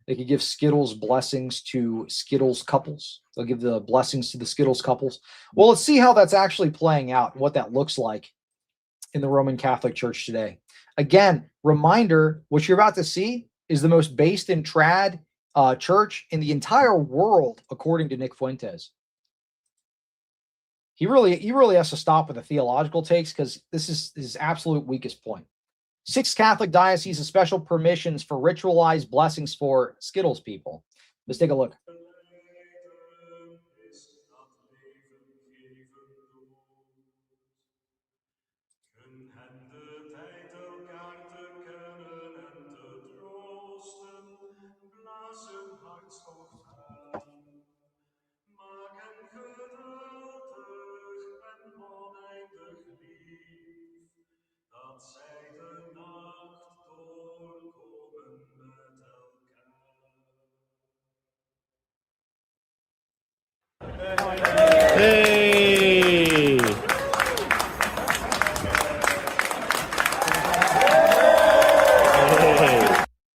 They could give Skittles blessings to Skittles couples. They'll give the blessings to the Skittles couples. Well, let's see how that's actually playing out and what that looks like in the Roman Catholic Church today. Again, reminder, what you're about to see is the most based in trad church in the entire world, according to Nick Fuentes. He really has to stop with the theological takes, because this is his absolute weakest point. 6 Catholic dioceses special permissions for ritualized blessings for Skittles people. Let's take a look. Hey!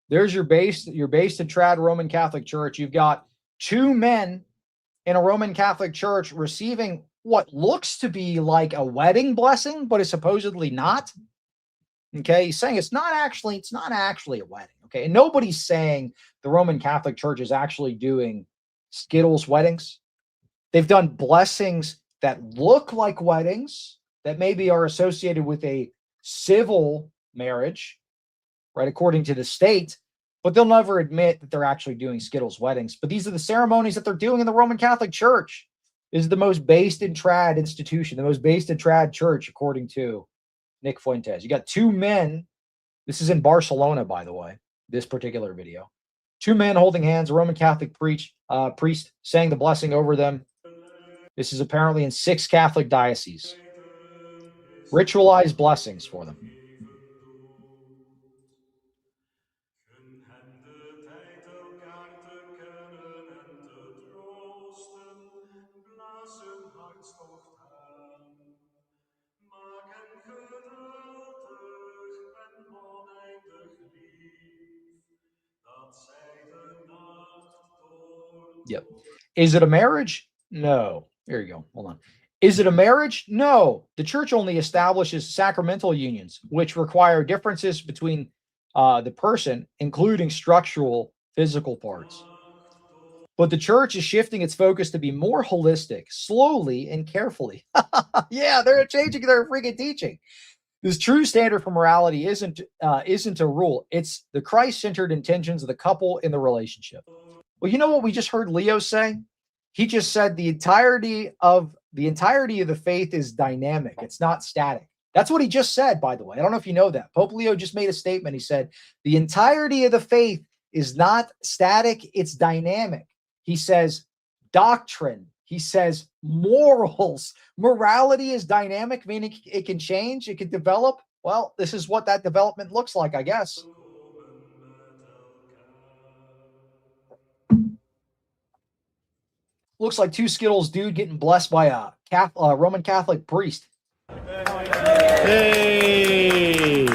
There's your base in trad Roman Catholic Church. You've got 2 men in a Roman Catholic Church receiving what looks to be like a wedding blessing, but is supposedly not. Okay, he's saying it's not actually a wedding. Okay, and nobody's saying the Roman Catholic Church is actually doing Skittles weddings. They've done blessings that look like weddings, that maybe are associated with a civil marriage, right, according to the state, but they'll never admit that they're actually doing Skittles weddings. But these are the ceremonies that they're doing in the Roman Catholic Church. This is the most based in trad institution, the most based in trad church, according to Nick Fuentes. You got 2 men. This is in Barcelona, by the way, this particular video. 2 men holding hands, a Roman Catholic priest saying the blessing over them. This is apparently in 6 Catholic dioceses. Ritualized blessings for them. Yep. Is it a marriage? No. There you go. Hold on. Is it a marriage? No. The church only establishes sacramental unions, which require differences between the person, including structural physical parts. But the church is shifting its focus to be more holistic, slowly and carefully. Yeah, they're changing their freaking teaching. This true standard for morality isn't a rule. It's the Christ-centered intentions of the couple in the relationship. Well, you know what we just heard Leo say? He just said the entirety of the faith is dynamic. It's not static. That's what he just said, by the way. I don't know if you know that. Pope Leo just made a statement. He said the entirety of the faith is not static, it's dynamic. He says doctrine. He says morals. Morality is dynamic, meaning it can change, it can develop. Well, this is what that development looks like, I guess. Looks like two Skittles dude getting blessed by a Roman Catholic priest. Hey.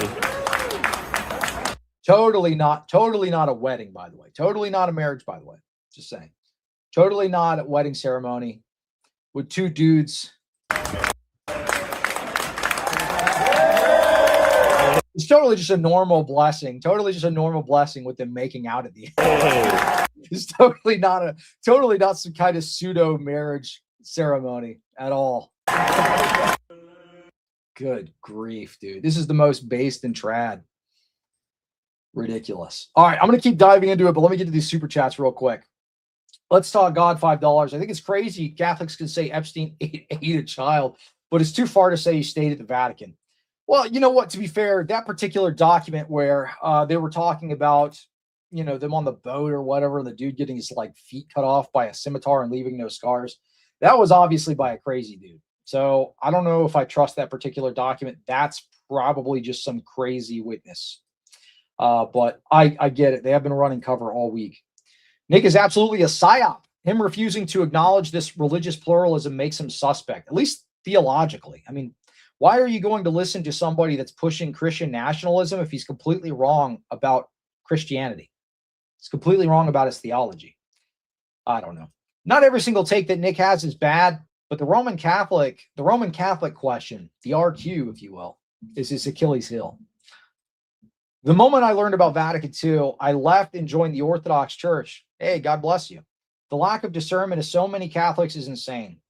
Totally not a wedding, by the way. Totally not a marriage, by the way. Just saying. Totally not a wedding ceremony with two dudes. It's totally just a normal blessing. Totally just a normal blessing with them making out at the end. It's totally not some kind of pseudo marriage ceremony at all. Good grief, dude. This is the most based and trad. Ridiculous. All right, I'm going to keep diving into it, but let me get to these super chats real quick. Let's talk God, $5. I think it's crazy Catholics can say Epstein ate a child, but it's too far to say he stayed at the Vatican. Well, you know what? To be fair, that particular document where they were talking about, them on the boat or whatever, the dude getting his feet cut off by a scimitar and leaving no scars, that was obviously by a crazy dude. So I don't know if I trust that particular document. That's probably just some crazy witness. But I get it. They have been running cover all week. Nick is absolutely a psyop. Him refusing to acknowledge this religious pluralism makes him suspect, at least theologically. I mean, why are you going to listen to somebody that's pushing Christian nationalism if he's completely wrong about Christianity? He's completely wrong about his theology. I don't know. Not every single take that Nick has is bad, but the Roman Catholic question, the RQ, if you will, is his Achilles heel. The moment I learned about Vatican II, I left and joined the Orthodox Church. Hey, God bless you. The lack of discernment of so many Catholics is insane.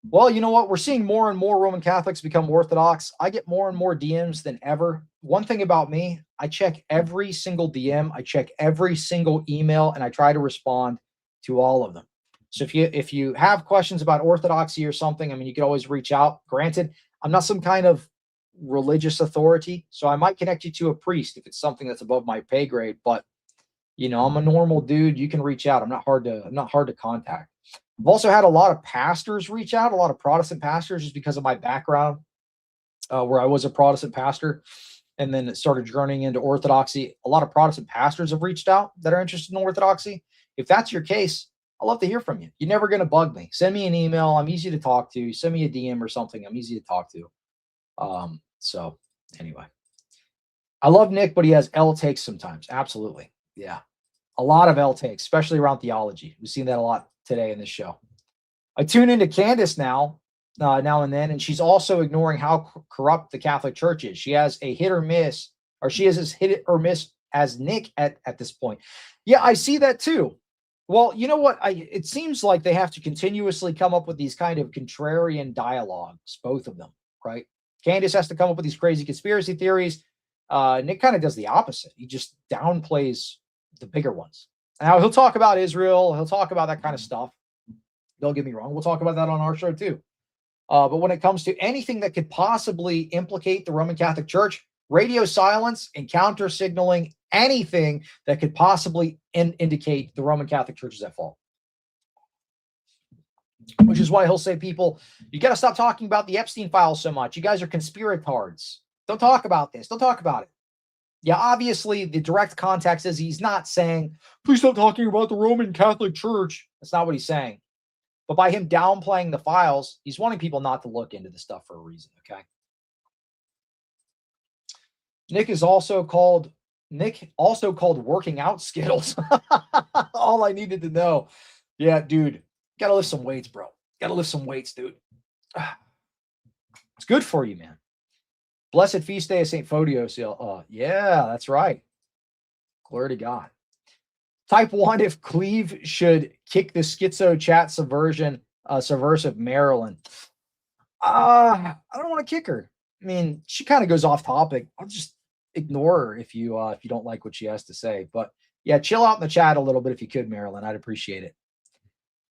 Well, you know what? We're seeing more and more Roman Catholics become Orthodox. I get more and more DMs than ever. One thing about me, I check every single DM. I check every single email, and I try to respond to all of them. So if you have questions about Orthodoxy or something, I mean, you can always reach out. Granted, I'm not some kind of religious authority, so I might connect you to a priest if it's something that's above my pay grade, but I'm a normal dude. You can reach out. I'm not hard to contact. I've also had a lot of pastors reach out, a lot of Protestant pastors, just because of my background, where I was a Protestant pastor and then it started journeying into Orthodoxy. A lot of Protestant pastors have reached out that are interested in Orthodoxy. If that's your case, I'd love to hear from you. You're never going to bug me. Send me an email. I'm easy to talk to. Send me a DM or something. I'm easy to talk to. So anyway, I love Nick, but he has L takes sometimes. Absolutely. Yeah. A lot of L takes, especially around theology. We've seen that a lot today in this show. I tune into Candace now and then, and she's also ignoring how corrupt the Catholic Church is. She has a hit or miss, or she has as hit or miss as Nick at this point. Yeah, I see that too. Well, you know what? It seems like they have to continuously come up with these kind of contrarian dialogues, both of them, right? Candace has to come up with these crazy conspiracy theories. Nick kind of does the opposite. He just downplays the bigger ones. Now, he'll talk about Israel. He'll talk about that kind of stuff. Don't get me wrong. We'll talk about that on our show too. But when it comes to anything that could possibly implicate the Roman Catholic Church, radio silence and counter signaling anything that could possibly indicate the Roman Catholic Church is at fault. Which is why he'll say, people, you got to stop talking about the Epstein files so much. You guys are conspiratards. Don't talk about this. Don't talk about it. Yeah, obviously, the direct context is he's not saying, please stop talking about the Roman Catholic Church. That's not what he's saying. But by him downplaying the files, he's wanting people not to look into the stuff for a reason, okay? Nick also called working out Skittles. All I needed to know. Yeah, dude. Gotta lift some weights, bro. Gotta lift some weights, dude. It's good for you, man. Blessed feast day of St. Photios. Yeah, that's right. Glory to God. Type 1, if Cleve should kick the schizo chat subversive Marilyn. I don't want to kick her. I mean, she kind of goes off topic. I'll just ignore her if you don't like what she has to say. But yeah, chill out in the chat a little bit if you could, Marilyn. I'd appreciate it.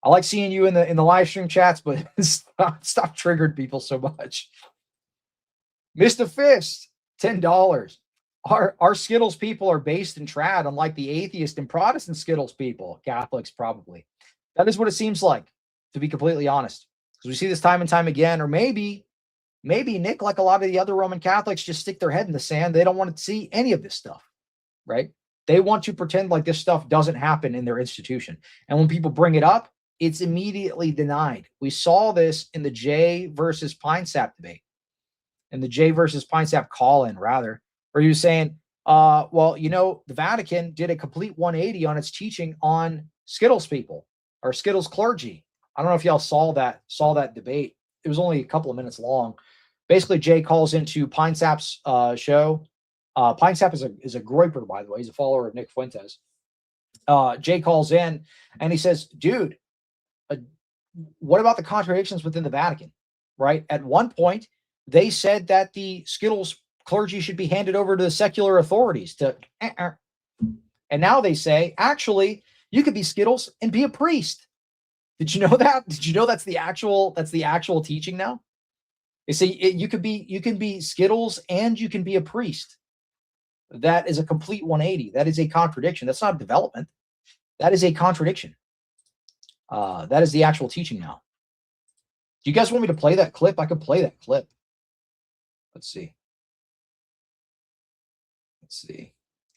I like seeing you in the live stream chats, but stop triggering people so much. Mr. Fist, $10. Our Skittles people are based in trad, unlike the atheist and Protestant Skittles people, Catholics probably. That is what it seems like, to be completely honest. Because we see this time and time again, or maybe Nick, like a lot of the other Roman Catholics, just stick their head in the sand. They don't want to see any of this stuff, right? They want to pretend like this stuff doesn't happen in their institution. And when people bring it up, it's immediately denied. We saw this in the Jay versus Pine Sap debate, in the Jay versus Pine Sap call-in, rather, where he was saying, well, you know, the Vatican did a complete 180 on its teaching on Skittles people or Skittles clergy. I don't know if y'all saw that debate. It was only a couple of minutes long. Basically, Jay calls into Pine Sap's show. Pine Sap is a groiper, by the way. He's a follower of Nick Fuentes. Jay calls in and he says, dude, what about the contradictions within the Vatican, right? At one point, they said that the Skittles clergy should be handed over to the secular authorities and now they say, actually, you could be Skittles and be a priest. Did you know that? Did you know that's the actual teaching now? They say you can be Skittles and you can be a priest. That is a complete 180. That is a contradiction. That's not development. That is a contradiction. That is the actual teaching now. Do you guys want me to play that clip? I could play that clip. Let's see.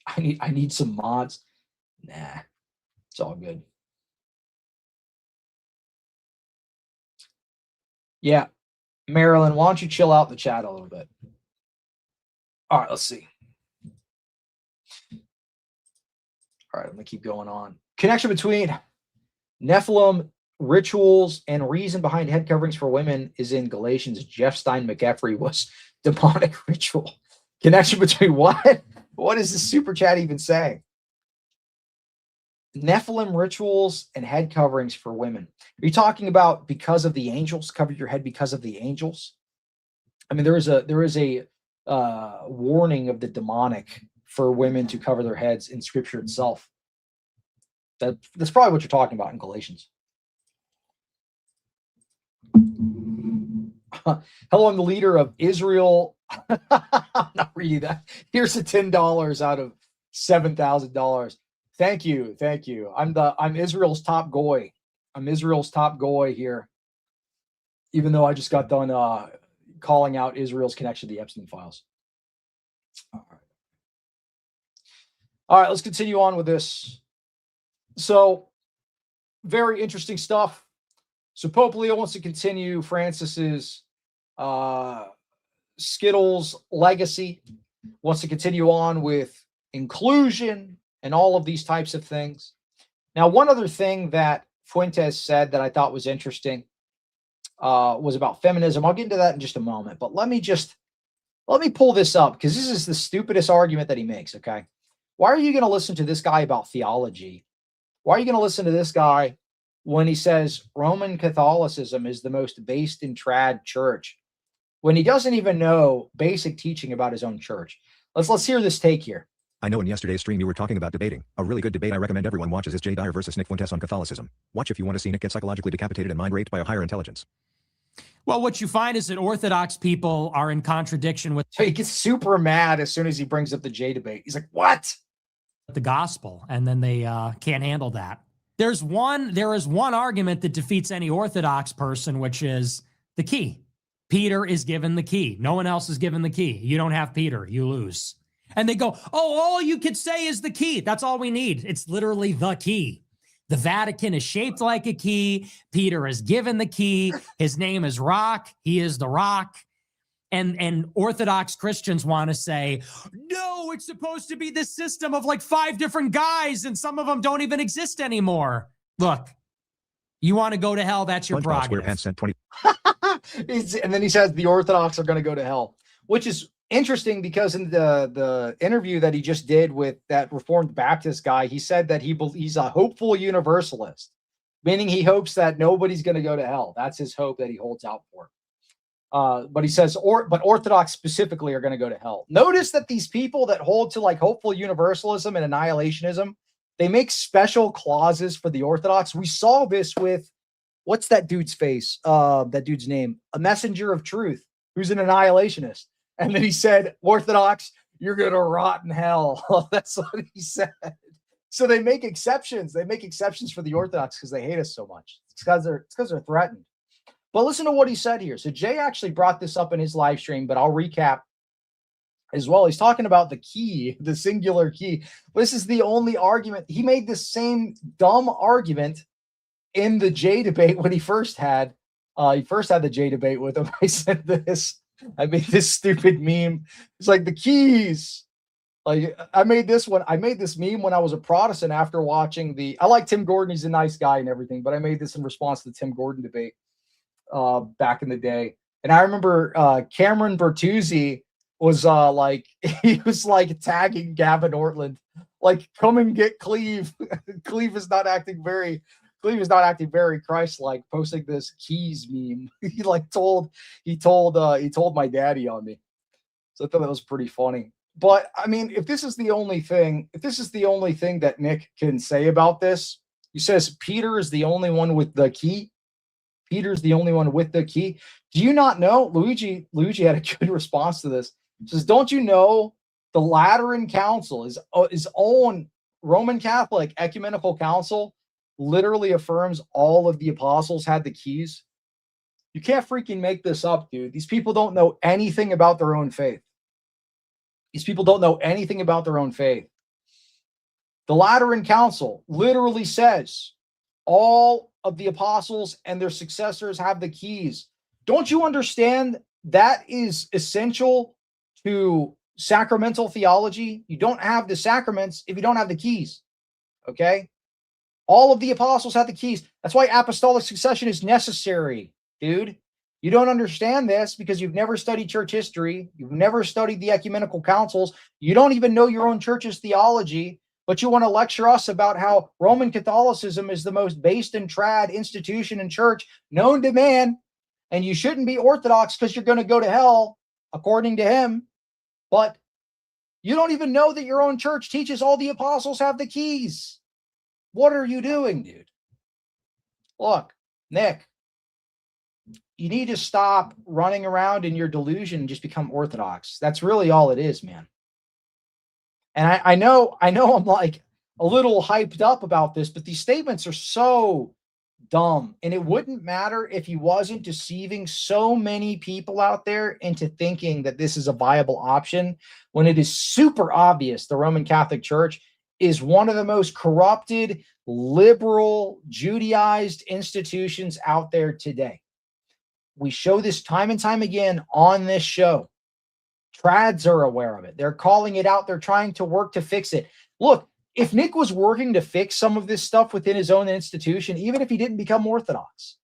I need some mods. Nah, it's all good. Yeah, Marilyn, why don't you chill out the chat a little bit? All right, let's see. All right, I'm gonna keep going on. Connection between Nephilim rituals and reason behind head coverings for women is in Galatians. Jeff Stein McEffrey was demonic ritual. Connection between what? What is the super chat even saying? Nephilim rituals and head coverings for women. Are you talking about because of the angels? Cover your head because of the angels? I mean, there is a warning of the demonic for women to cover their heads in Scripture itself. That's probably what you're talking about in Galatians. Hello, I'm the leader of Israel. I'm not reading that. Here's a $10 out of $7,000. Thank you. I'm Israel's top goy. I'm Israel's top goy here. Even though I just got done calling out Israel's connection to the Epstein files. All right, let's continue on with this. So, very interesting stuff. So Pope Leo wants to continue Francis's Skittles legacy, wants to continue on with inclusion and all of these types of things. Now, one other thing that Fuentes said that I thought was interesting was about feminism. I'll get into that in just a moment, but let me pull this up because this is the stupidest argument that he makes, okay? Why are you going to listen to this guy about theology? Why are you going to listen to this guy when he says Roman Catholicism is the most based in trad church, when he doesn't even know basic teaching about his own church? Let's hear this take here. I know in yesterday's stream you were talking about debating. A really good debate I recommend everyone watches is Jay Dyer versus Nick Fuentes on Catholicism. Watch if you want to see Nick get psychologically decapitated and mind raped by a higher intelligence. Well, what you find is that Orthodox people are in contradiction with... So he gets super mad as soon as he brings up the Jay debate. He's like, what? The gospel, and then they can't handle that. There is one argument that defeats any Orthodox person, which is the key. Peter is given the key. No one else is given the key. You don't have Peter, you lose. And they go, oh, all you could say is the key. That's all we need. It's literally the key. The Vatican is shaped like a key. Peter is given the key. His name is Rock. He is the Rock. And Orthodox Christians want to say, no, it's supposed to be this system of like 5 different guys, and some of them don't even exist anymore. Look, You want to go to hell? That's your SpongeBob prerogative. SquarePants sent 20. And then he says the Orthodox are going to go to hell, which is interesting because in the interview that he just did with that Reformed Baptist guy, he said that he's a hopeful universalist, meaning he hopes that nobody's going to go to hell. That's his hope that he holds out for. But he says, but Orthodox specifically are going to go to hell. Notice that these people that hold to like hopeful universalism and annihilationism, they make special clauses for the Orthodox. We saw this with, what's that dude's face? That dude's name, a messenger of truth, who's an annihilationist. And then he said, Orthodox, you're going to rot in hell. That's what he said. So they make exceptions. They make exceptions for the Orthodox because they hate us so much. It's because they're threatened. But listen to what he said here. So Jay actually brought this up in his live stream, but I'll recap as well. He's talking about the key, the singular key. This is the only argument. He made the same dumb argument in the Jay debate when he first had the Jay debate with him. I said this. I made this stupid meme. It's like the keys. Like I made this meme when I was a Protestant after watching I like Tim Gordon. He's a nice guy and everything, but I made this in response to the Tim Gordon debate back in the day. And I remember Cameron Bertuzzi was he was like tagging Gavin Ortland, like, come and get Cleve. Cleve is not acting very Christ-like, posting this keys meme. He told my daddy on me. So I thought that was pretty funny. But I mean, if this is the only thing that Nick can say about this, he says Peter is the only one with the key. Peter's the only one with the key. Do you not know? Luigi had a good response to this. He says, don't you know the Lateran Council, his own Roman Catholic ecumenical council, literally affirms all of the apostles had the keys? You can't freaking make this up, dude. These people don't know anything about their own faith. The Lateran Council literally says all of the apostles and their successors have the keys. Don't you understand that is essential to sacramental theology? You don't have the sacraments if you don't have the keys. Okay? All of the apostles have the keys. That's why apostolic succession is necessary, dude. You don't understand this because you've never studied church history. You've never studied the ecumenical councils. You don't even know your own church's theology, but you want to lecture us about how Roman Catholicism is the most based and trad institution in church known to man, and you shouldn't be Orthodox because you're going to go to hell, according to him. But you don't even know that your own church teaches all the apostles have the keys. What are you doing, dude? Look, Nick, you need to stop running around in your delusion and just become Orthodox. That's really all it is, man. And I know I'm like a little hyped up about this, but these statements are so dumb. And it wouldn't matter if he wasn't deceiving so many people out there into thinking that this is a viable option when it is super obvious the Roman Catholic Church is one of the most corrupted, liberal, Judaized institutions out there today. We show this time and time again on this show. Trads are aware of it. They're calling it out. They're trying to work to fix it. Look, if Nick was working to fix some of this stuff within his own institution, even if he didn't become Orthodox,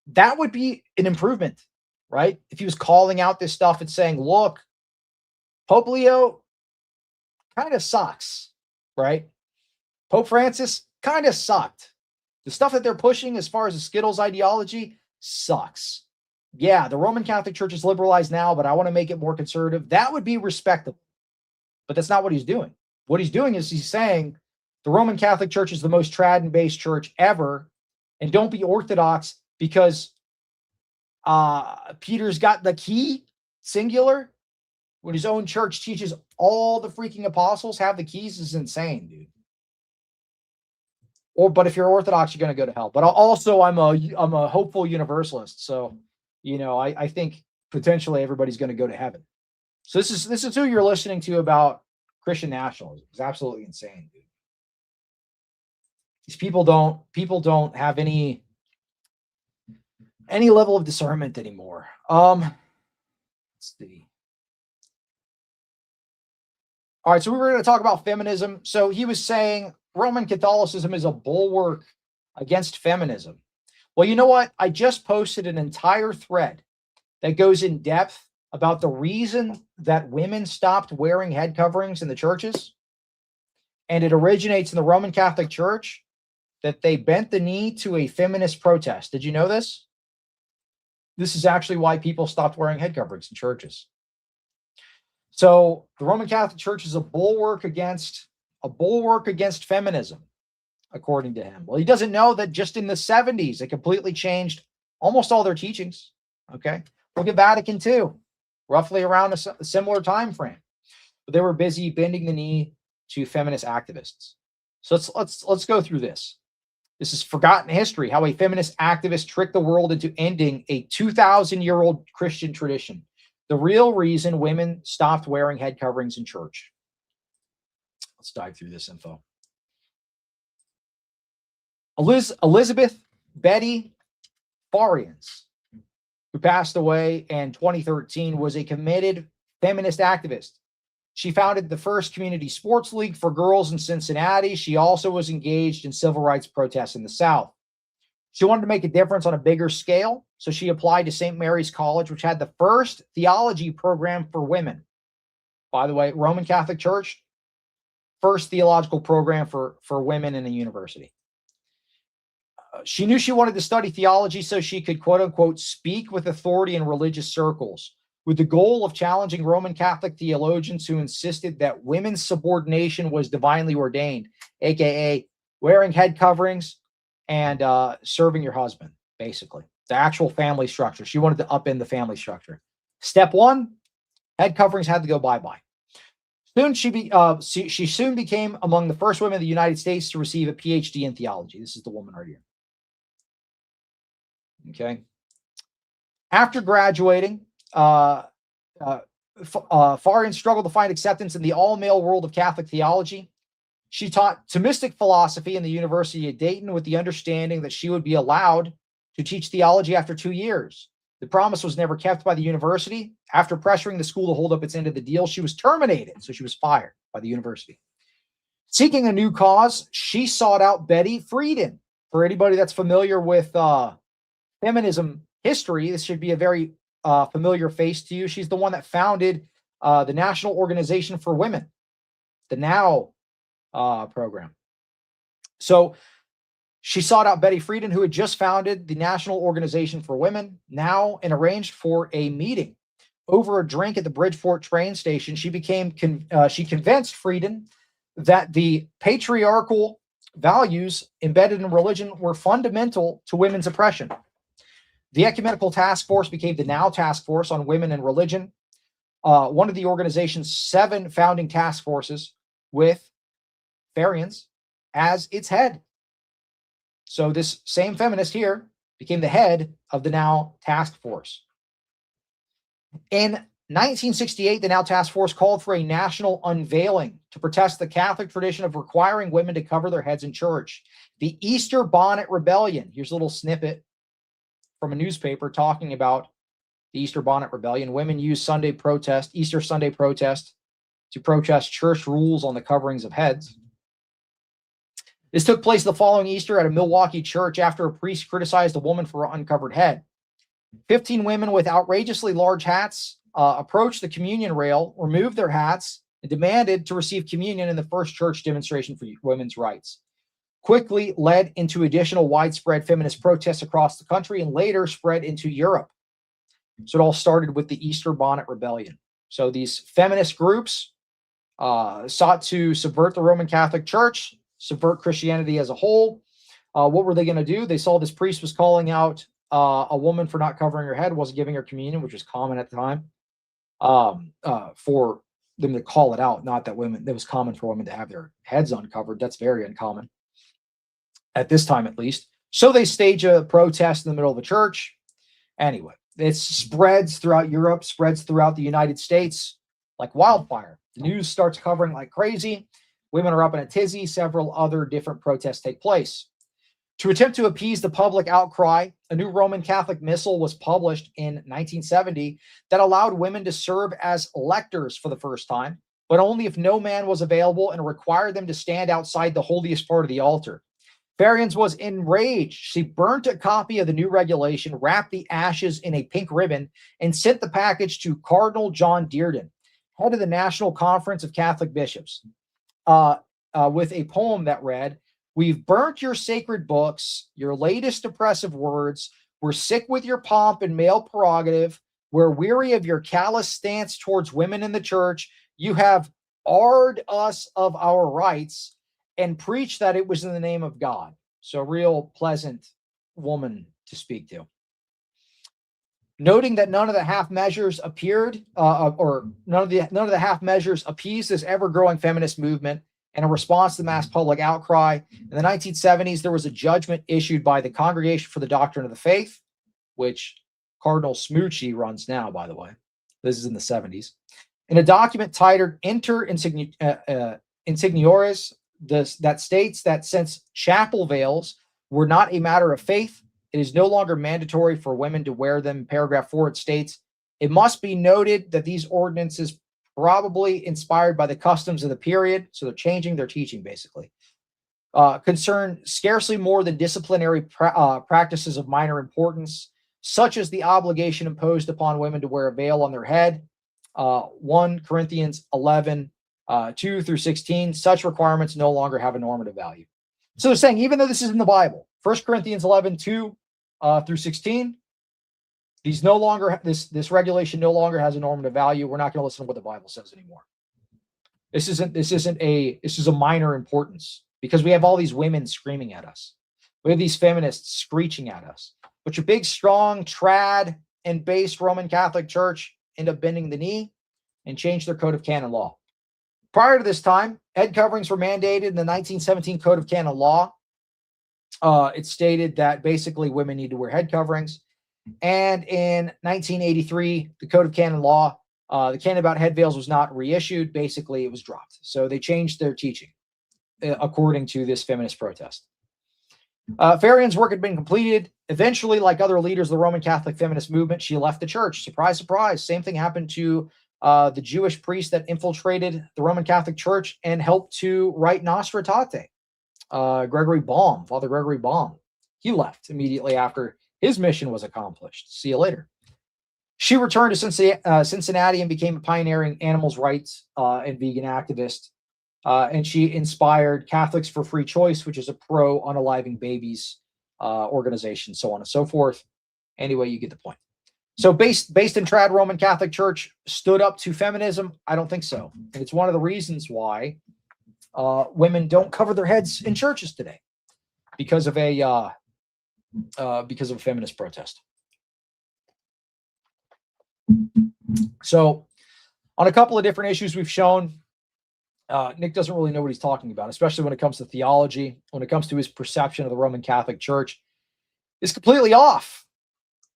that would be an improvement, right? If he was calling out this stuff and saying, look, Pope Leo kind of sucks, right? Pope Francis kind of sucked. The stuff that they're pushing as far as the Skittles ideology sucks. Yeah, the Roman Catholic Church is liberalized now, but I want to make it more conservative. That would be respectable. But that's not what he's doing. What he's doing is he's saying the Roman Catholic Church is the most trad-based church ever, and don't be Orthodox because Peter's got the key, singular, when his own church teaches all the freaking apostles have the keys is insane, dude. But if you're Orthodox, you're going to go to hell. But also, I'm a hopeful universalist, so I think potentially everybody's going to go to heaven. So this is who you're listening to about Christian nationalism. It's absolutely insane, dude. These people don't have any level of discernment anymore. Let's see. All right, so we were going to talk about feminism. So he was saying Roman Catholicism is a bulwark against feminism. Well, you know what? I just posted an entire thread that goes in depth about the reason that women stopped wearing head coverings in the churches. And it originates in the Roman Catholic Church, that they bent the knee to a feminist protest. Did you know this? This is actually why people stopped wearing head coverings in churches. So the Roman Catholic Church is a bulwark against feminism, according to him. Well, he doesn't know that just in the 70s, it completely changed almost all their teachings. Okay. Look at Vatican II, roughly around a similar time frame. But they were busy bending the knee to feminist activists. So let's go through this. This is forgotten history, how a feminist activist tricked the world into ending a 2,000-year-old Christian tradition. The real reason women stopped wearing head coverings in church. Let's dive through this info. Elizabeth Betty Farians, who passed away in 2013, was a committed feminist activist. She founded the first community sports league for girls in Cincinnati. She also was engaged in civil rights protests in the South. She wanted to make a difference on a bigger scale, so she applied to St. Mary's College, which had the first theology program for women. By the way, Roman Catholic Church, first theological program for women in a university. She knew she wanted to study theology so she could, quote unquote, speak with authority in religious circles, with the goal of challenging Roman Catholic theologians who insisted that women's subordination was divinely ordained, aka wearing head coverings and serving your husband, basically. The actual family structure. She wanted to upend the family structure. Step one, head coverings had to go bye-bye. Soon she soon became among the first women in the United States to receive a PhD in theology. This is the woman right here. Okay. After graduating, Farian struggled to find acceptance in the all-male world of Catholic theology. She taught Thomistic philosophy in the University of Dayton with the understanding that she would be allowed to teach theology after 2 years. The promise was never kept by the university. After pressuring the school to hold up its end of the deal, she was terminated, so she was fired by the university. Seeking a new cause, she sought out Betty Friedan. For anybody that's familiar with feminism history, this should be a very familiar face to you. She's the one that founded the National Organization for Women, the NOW program. So she sought out Betty Friedan, who had just founded the National Organization for Women, NOW, and arranged for a meeting. Over a drink at the Bridgeport train station, she convinced Friedan that the patriarchal values embedded in religion were fundamental to women's oppression. The Ecumenical Task Force became the NOW Task Force on Women and Religion, one of the organization's 7 founding task forces, with Farians as its head. So this same feminist here became the head of the NOW Task Force. In 1968, the NOW Task Force called for a national unveiling to protest the Catholic tradition of requiring women to cover their heads in church. The Easter Bonnet Rebellion. Here's a little snippet from a newspaper talking about the Easter Bonnet Rebellion. Women used Easter Sunday protest to protest church rules on the coverings of heads. This took place the following Easter at a Milwaukee church after a priest criticized a woman for her uncovered head. 15 women with outrageously large hats approached the communion rail, removed their hats, and demanded to receive communion in the first church demonstration for women's rights. Quickly led into additional widespread feminist protests across the country and later spread into Europe. So it all started with the Easter Bonnet Rebellion. So these feminist groups sought to subvert the Roman Catholic Church, subvert Christianity as a whole. What were they going to do? They saw this priest was calling out a woman for not covering her head, wasn't giving her communion, which was common at the time, for them to call it out. Not that women, it was common for women to have their heads uncovered. That's very uncommon at this time, at least. So they stage a protest in the middle of a church. Anyway, it spreads throughout Europe, spreads throughout the United States like wildfire. The news starts covering like crazy. Women are up in a tizzy. Several other different protests take place. To attempt to appease the public outcry, a new Roman Catholic missal was published in 1970 that allowed women to serve as lectors for the first time, but only if no man was available, and required them to stand outside the holiest part of the altar. Farians was enraged. She burnt a copy of the new regulation, wrapped the ashes in a pink ribbon, and sent the package to Cardinal John Dearden, head of the National Conference of Catholic Bishops, with a poem that read, "We've burnt your sacred books, your latest oppressive words. We're sick with your pomp and male prerogative. We're weary of your callous stance towards women in the church. You have arred us of our rights and preached that it was in the name of God." So, real pleasant woman to speak to. Noting that none of the half measures appeared, or none of the half measures appeased this ever-growing feminist movement, and in response to the mass public outcry, in the 1970s, there was a judgment issued by the Congregation for the Doctrine of the Faith, which Cardinal Smoochie runs now, by the way. This is in the 70s. In a document titled Inter Insigniores, that states that since chapel veils were not a matter of faith, it is no longer mandatory for women to wear them. In paragraph 4, it states, "It must be noted that these ordinances, probably inspired by the customs of the period," so they're changing their teaching basically, concern scarcely more than disciplinary practices of minor importance, such as the obligation imposed upon women to wear a veil on their head. 1 Corinthians 11, 2 through 16, such requirements no longer have a normative value. So they're saying, even though this is in the Bible, 1 Corinthians 11, 2 through 16, these no longer, this regulation no longer has a normative value. We're not going to listen to what the Bible says anymore. This is a minor importance because we have all these women screaming at us. We have these feminists screeching at us. But your big, strong, trad and based Roman Catholic Church end up bending the knee and change their code of canon law. Prior to this time, head coverings were mandated in the 1917 Code of Canon Law. It stated that basically women need to wear head coverings. And in 1983, the Code of Canon Law, the canon about head veils was not reissued. Basically, it was dropped. So they changed their teaching according to this feminist protest. Farian's work had been completed. Eventually, like other leaders of the Roman Catholic feminist movement, she left the church. Surprise, surprise. Same thing happened to the Jewish priest that infiltrated the Roman Catholic Church and helped to write Nostra Aetate. Gregory Baum, Father Gregory Baum. He left immediately after his mission was accomplished. See you later. She returned to Cincinnati and became a pioneering animals rights and vegan activist. And she inspired Catholics for Free Choice, which is a pro-unaliving babies organization, so on and so forth. Anyway, you get the point. So based in trad Roman Catholic Church stood up to feminism? I don't think so. And it's one of the reasons why women don't cover their heads in churches today because of a feminist protest. So on a couple of different issues we've shown, Nick doesn't really know what he's talking about, especially when it comes to theology, when it comes to his perception of the Roman Catholic Church. It's completely off.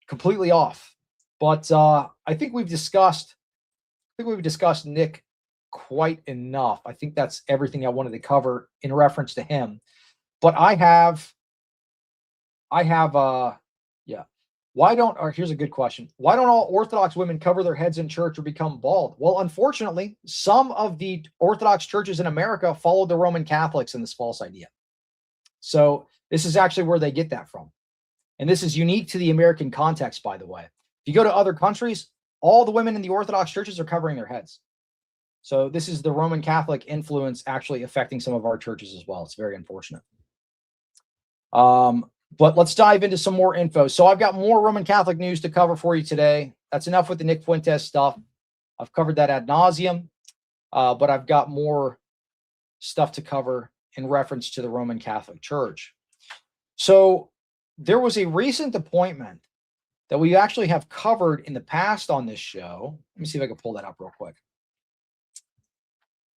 Completely off. But I think we've discussed Nick quite enough. I think that's everything I wanted to cover in reference to him. But here's a good question. Why don't all Orthodox women cover their heads in church or become bald? Well, unfortunately, some of the Orthodox churches in America followed the Roman Catholics in this false idea. So this is actually where they get that from. And this is unique to the American context, by the way. If you go to other countries, all the women in the Orthodox churches are covering their heads. So this is the Roman Catholic influence actually affecting some of our churches as well. It's very unfortunate. But let's dive into some more info. So I've got more Roman Catholic news to cover for you today. That's enough with the Nick Fuentes stuff. I've covered that ad nauseum, but I've got more stuff to cover in reference to the Roman Catholic Church. So there was a recent appointment that we actually have covered in the past on this show. Let me see if I can pull that up real quick.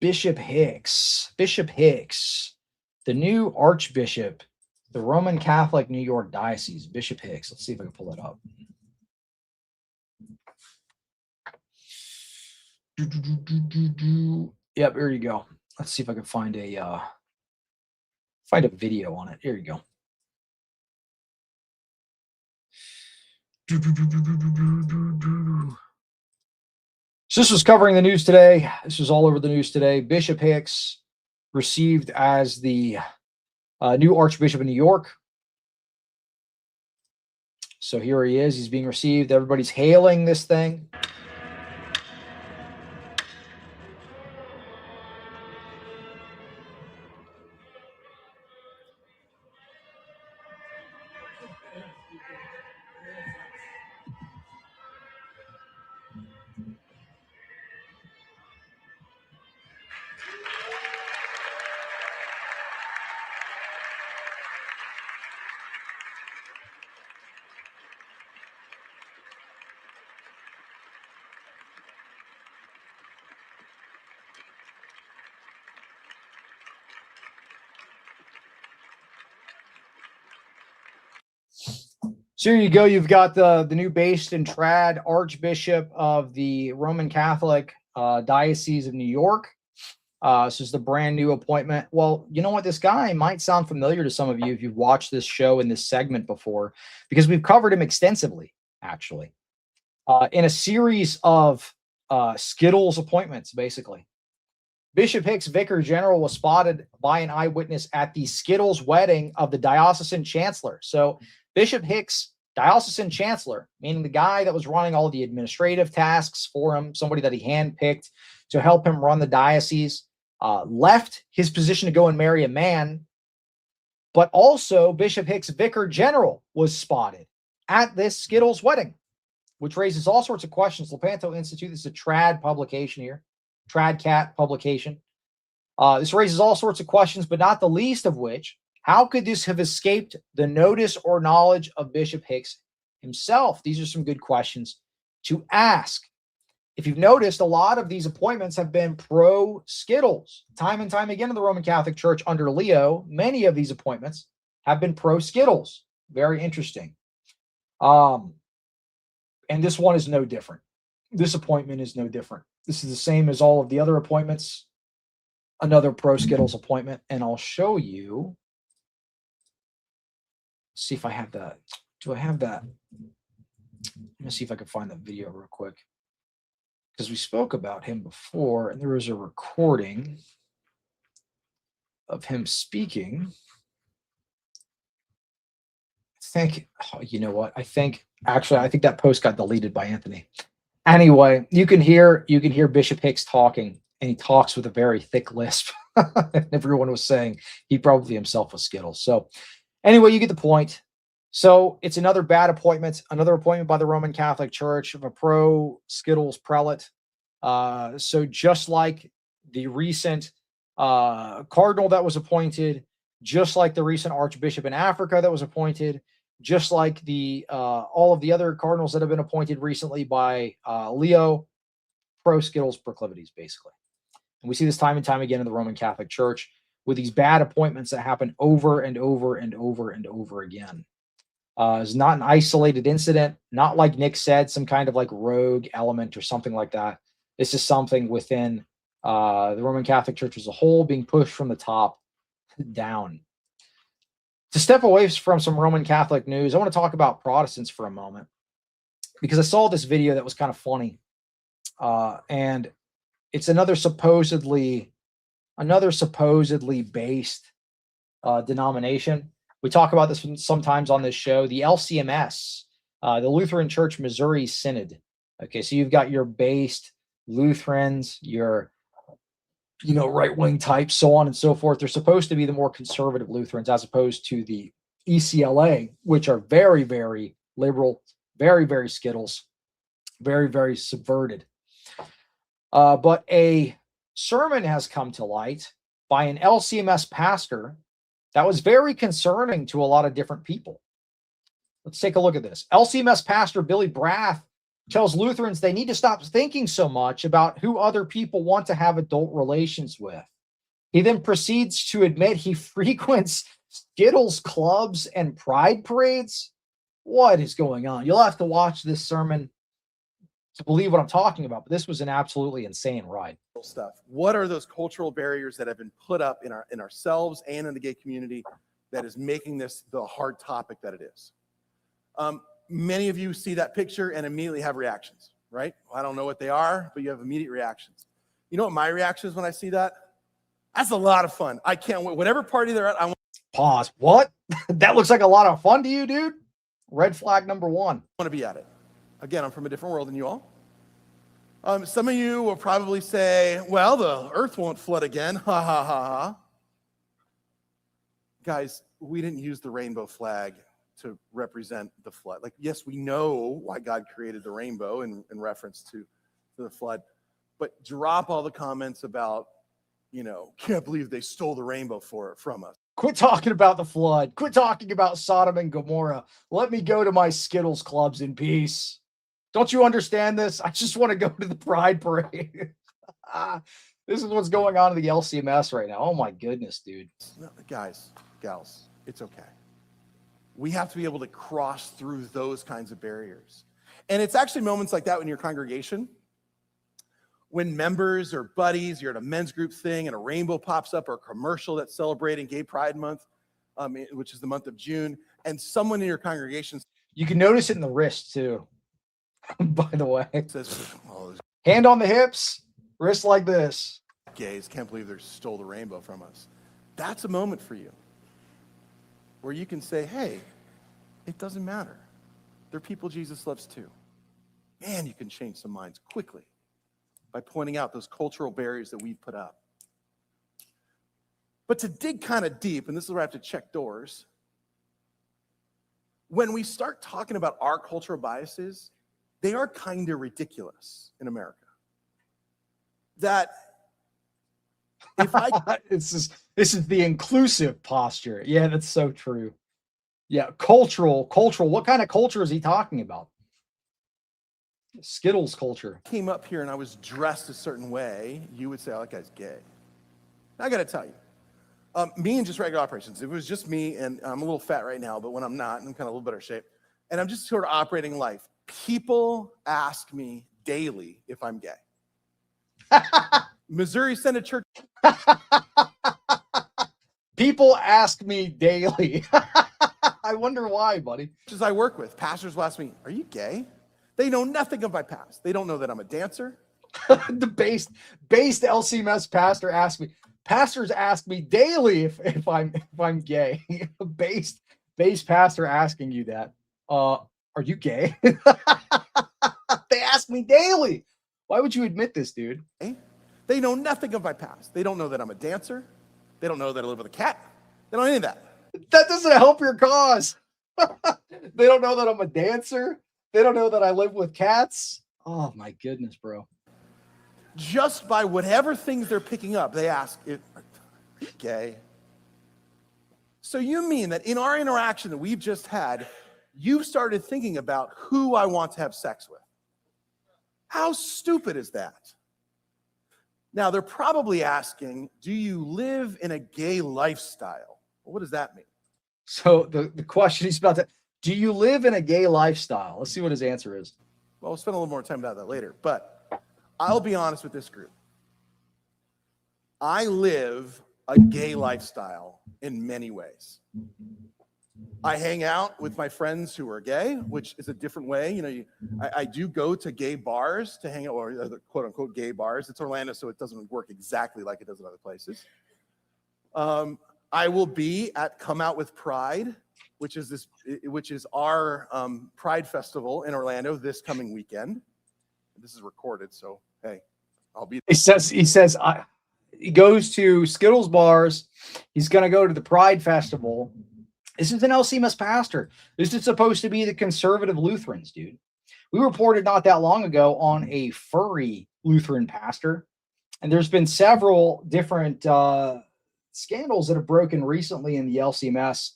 Bishop Hicks, the new Archbishop, the Roman Catholic New York Diocese, Bishop Hicks. Let's see if I can pull that up. Yep, here you go. Let's see if I can find a video on it. Here you go. So this was covering the news today. This was all over the news today. Bishop Hicks received as the new Archbishop of New York. So here he is. He's being received. Everybody's hailing this thing. So here you go. You've got the new based and trad Archbishop of the Roman Catholic Diocese of New York. This is the brand new appointment. Well, you know what? This guy might sound familiar to some of you if you've watched this show in this segment before, because we've covered him extensively, actually, in a series of skittles appointments, basically. Bishop Hicks, Vicar General, was spotted by an eyewitness at the skittles wedding of the diocesan chancellor. So Bishop Hicks, diocesan chancellor, meaning the guy that was running all the administrative tasks for him, somebody that he handpicked to help him run the diocese, left his position to go and marry a man. But also Bishop Hicks, Vicar General, was spotted at this skittles wedding, which raises all sorts of questions. Lepanto Institute, this is a trad publication here, trad cat publication. This raises all sorts of questions, but not the least of which, how could this have escaped the notice or knowledge of Bishop Hicks himself? These are some good questions to ask. If you've noticed, a lot of these appointments have been pro-skittles. Time and time again in the Roman Catholic Church under Leo, many of these appointments have been pro-skittles. Very interesting. And this one is no different. This appointment is no different. This is the same as all of the other appointments. Another pro-skittles appointment. And I'll show you. See if I have that. Do I have that? Let me see if I can find that video real quick. Because we spoke about him before, and there was a recording of him speaking. I think, oh, you know what? I think that post got deleted by Anthony. Anyway, you can hear Bishop Hicks talking, and he talks with a very thick lisp. And everyone was saying he probably himself was Skittles. So anyway, you get the point. So it's another bad appointment, another appointment by the Roman Catholic Church of a pro-Skittles prelate. So just like the recent cardinal that was appointed, just like the recent archbishop in Africa that was appointed, just like the all of the other cardinals that have been appointed recently by Leo, pro-Skittles proclivities, basically. And we see this time and time again in the Roman Catholic Church with these bad appointments that happen over and over and over and over again. It's not an isolated incident, not like Nick said, some kind of like rogue element or something like that. This is something within the Roman Catholic Church as a whole being pushed from the top down. To step away from some Roman Catholic news, I want to talk about Protestants for a moment, because I saw this video that was kind of funny. And it's another supposedly based denomination. We talk about this sometimes on this show, the LCMS, the Lutheran Church Missouri Synod. Okay, so you've got your based Lutherans, your right-wing types, so on and so forth. They're supposed to be the more conservative Lutherans, as opposed to the ECLA, which are very, very liberal, very, very Skittles, very, very subverted. But a sermon has come to light by an LCMS pastor that was very concerning to a lot of different people. Let's take a look at this. LCMS pastor Billy Brath tells Lutherans they need to stop thinking so much about who other people want to have adult relations with. He then proceeds to admit he frequents Skittles clubs and pride parades. What is going on? You'll have to watch this sermon to believe what I'm talking about, but this was an absolutely insane ride. Stuff. What are those cultural barriers that have been put up in ourselves and in the gay community that is making this the hard topic that it is? Many of you see that picture and immediately have reactions, right? I don't know what they are, but you have immediate reactions. You know what my reaction is when I see that? That's a lot of fun. I can't wait. Whatever party they're at, I want. Pause. What? That looks like a lot of fun to you, dude? Red flag number one. I want to be at it. Again, I'm from a different world than you all. Some of you will probably say, well, the earth won't flood again. Ha, ha, ha, ha. Guys, we didn't use the rainbow flag to represent the flood. Like, yes, we know why God created the rainbow in reference to the flood, but drop all the comments about, can't believe they stole the rainbow from us. Quit talking about the flood. Quit talking about Sodom and Gomorrah. Let me go to my Skittles clubs in peace. Don't you understand this? I just want to go to the Pride Parade. This is what's going on in the LCMS right now. Oh my goodness, dude. Guys, gals, it's okay. We have to be able to cross through those kinds of barriers. And it's actually moments like that in your congregation, when members or buddies, you're at a men's group thing and a rainbow pops up, or a commercial that's celebrating Gay Pride Month, which is the month of June, and someone in your congregation. You can notice it in the wrist too, by the way. Says, oh, hand on the hips, wrist like this. Gays can't believe they stole the rainbow from us. That's a moment for you where you can say, hey, it doesn't matter. They're people Jesus loves too. Man, you can change some minds quickly by pointing out those cultural barriers that we've put up. But to dig kind of deep, and this is where I have to check doors, when we start talking about our cultural biases, they are kind of ridiculous in America. That if I this is the inclusive posture. Yeah, that's so true. Yeah, cultural. What kind of culture is he talking about? Skittles culture. Came up here and I was dressed a certain way, you would say, oh, that guy's gay. I got to tell you, me and just regular operations, it was just me, and I'm a little fat right now, but when I'm not, I'm kind of a little better shape, and I'm just sort of operating life. People ask me daily if I'm gay. Missouri Synod Church. People ask me daily. I wonder why, buddy. As I work with, pastors will ask me, are you gay? They know nothing of my past. They don't know that I'm a dancer. The based LCMS pastor asked me. Pastors ask me daily if I'm gay. based pastor asking you that. Are you gay? They ask me daily. Why would you admit this, dude? They know nothing of my past. They don't know that I'm a dancer. They don't know that I live with a cat. They don't know any of that. That doesn't help your cause. They don't know that I'm a dancer. They don't know that I live with cats. Oh my goodness, bro. Just by whatever things they're picking up, they ask, are you gay? So you mean that in our interaction that we've just had, you've started thinking about who I want to have sex with? How stupid is that? Now, they're probably asking, do you live in a gay lifestyle? Well, what does that mean? So the question he's about to, do you live in a gay lifestyle? Let's see what his answer is. Well, we'll spend a little more time about that later, but I'll be honest with this group. I live a gay lifestyle in many ways. I hang out with my friends who are gay, which is a different way. I do go to gay bars to hang out, or the quote unquote gay bars. It's Orlando, so it doesn't work exactly like it does in other places. I will be at Come Out with Pride, which is our Pride Festival in Orlando this coming weekend. This is recorded, so hey, I'll be there. He says he goes to Skittles bars. He's going to go to the Pride Festival. This is an LCMS pastor. This is supposed to be the conservative Lutherans, dude. We reported not that long ago on a furry Lutheran pastor, and there's been several different scandals that have broken recently in the LCMS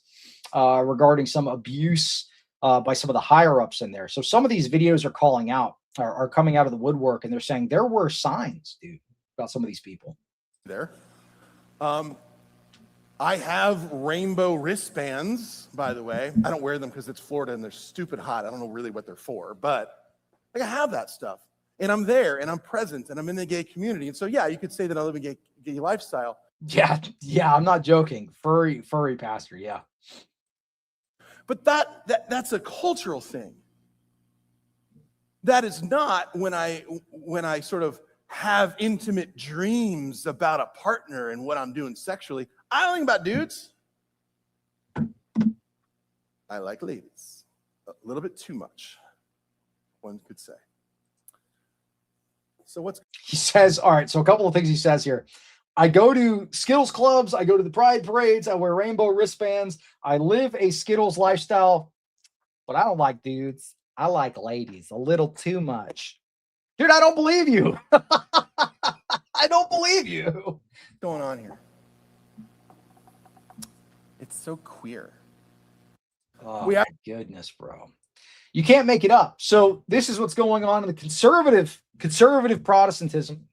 regarding some abuse by some of the higher ups in there. So some of these videos are coming out of the woodwork, and they're saying there were signs, dude, about some of these people. There. I have rainbow wristbands, by the way. I don't wear them because it's Florida and they're stupid hot. I don't know really what they're for, but I have that stuff. And I'm there and I'm present and I'm in the gay community. And so, yeah, you could say that I live a gay lifestyle. Yeah, I'm not joking. Furry pastor, yeah. But that's a cultural thing. That is not when I sort of have intimate dreams about a partner and what I'm doing sexually. I don't think about dudes. I like ladies. A little bit too much, one could say. So what's He says, all right, so a couple of things he says here. I go to Skittles clubs, I go to the pride parades, I wear rainbow wristbands, I live a Skittles lifestyle, but I don't like dudes. I like ladies a little too much. Dude, I don't believe you. I don't believe you. What's going on here? It's so queer. Oh my goodness, bro. You can't make it up. So this is what's going on in the conservative Protestantism.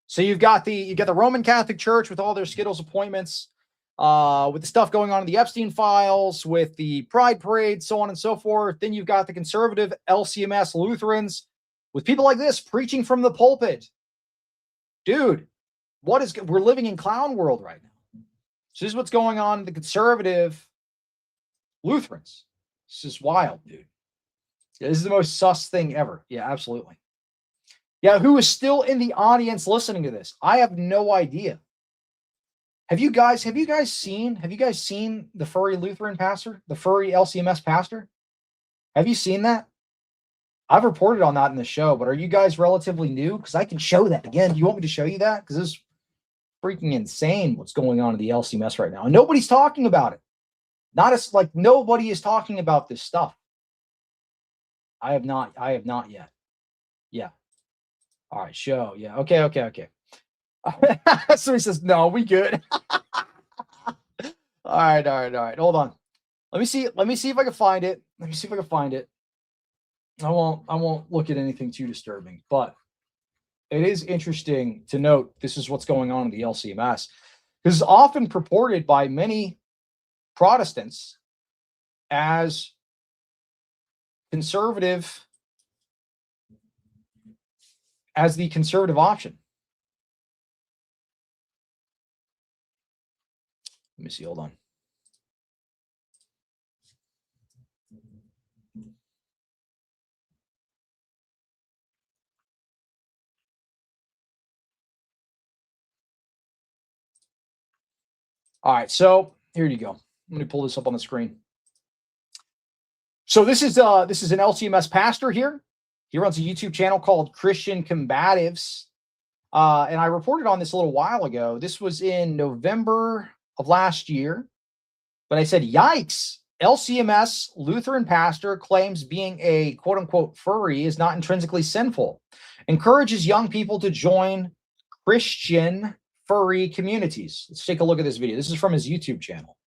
So you've got the Roman Catholic Church with all their Skittles appointments, with the stuff going on in the Epstein files, with the Pride Parade, so on and so forth. Then you've got the conservative LCMS Lutherans with people like this preaching from the pulpit. Dude, we're living in clown world right now. So this is what's going on in the conservative Lutherans. This is wild, dude. This is the most sus thing ever. Yeah, absolutely. Yeah, who is still in the audience listening to this? I have no idea. Have you guys seen the furry Lutheran pastor, the furry LCMS pastor? Have you seen that? I've reported on that in the show, but are you guys relatively new? Because I can show that again. Do you want me to show you that? Because it's freaking insane what's going on in the LCMS right now. And nobody's talking about it. Nobody is talking about this stuff. I have not yet. Yeah. All right, show. Yeah. Okay. So he says, no, we good. All right. Hold on. Let me see if I can find it. I won't look at anything too disturbing, but it is interesting to note this is what's going on in the LCMS. This is often purported by many Protestants as conservative, as the conservative option. Let me see, hold on. All right, so here you go. Let me pull this up on the screen. So this is an LCMS pastor here. He runs a YouTube channel called Christian Combatives. And I reported on this a little while ago. This was in November of last year. But I said, yikes, LCMS Lutheran pastor claims being a quote unquote furry is not intrinsically sinful. Encourages young people to join Christian furry communities. Let's take a look at this video. This is from his YouTube channel.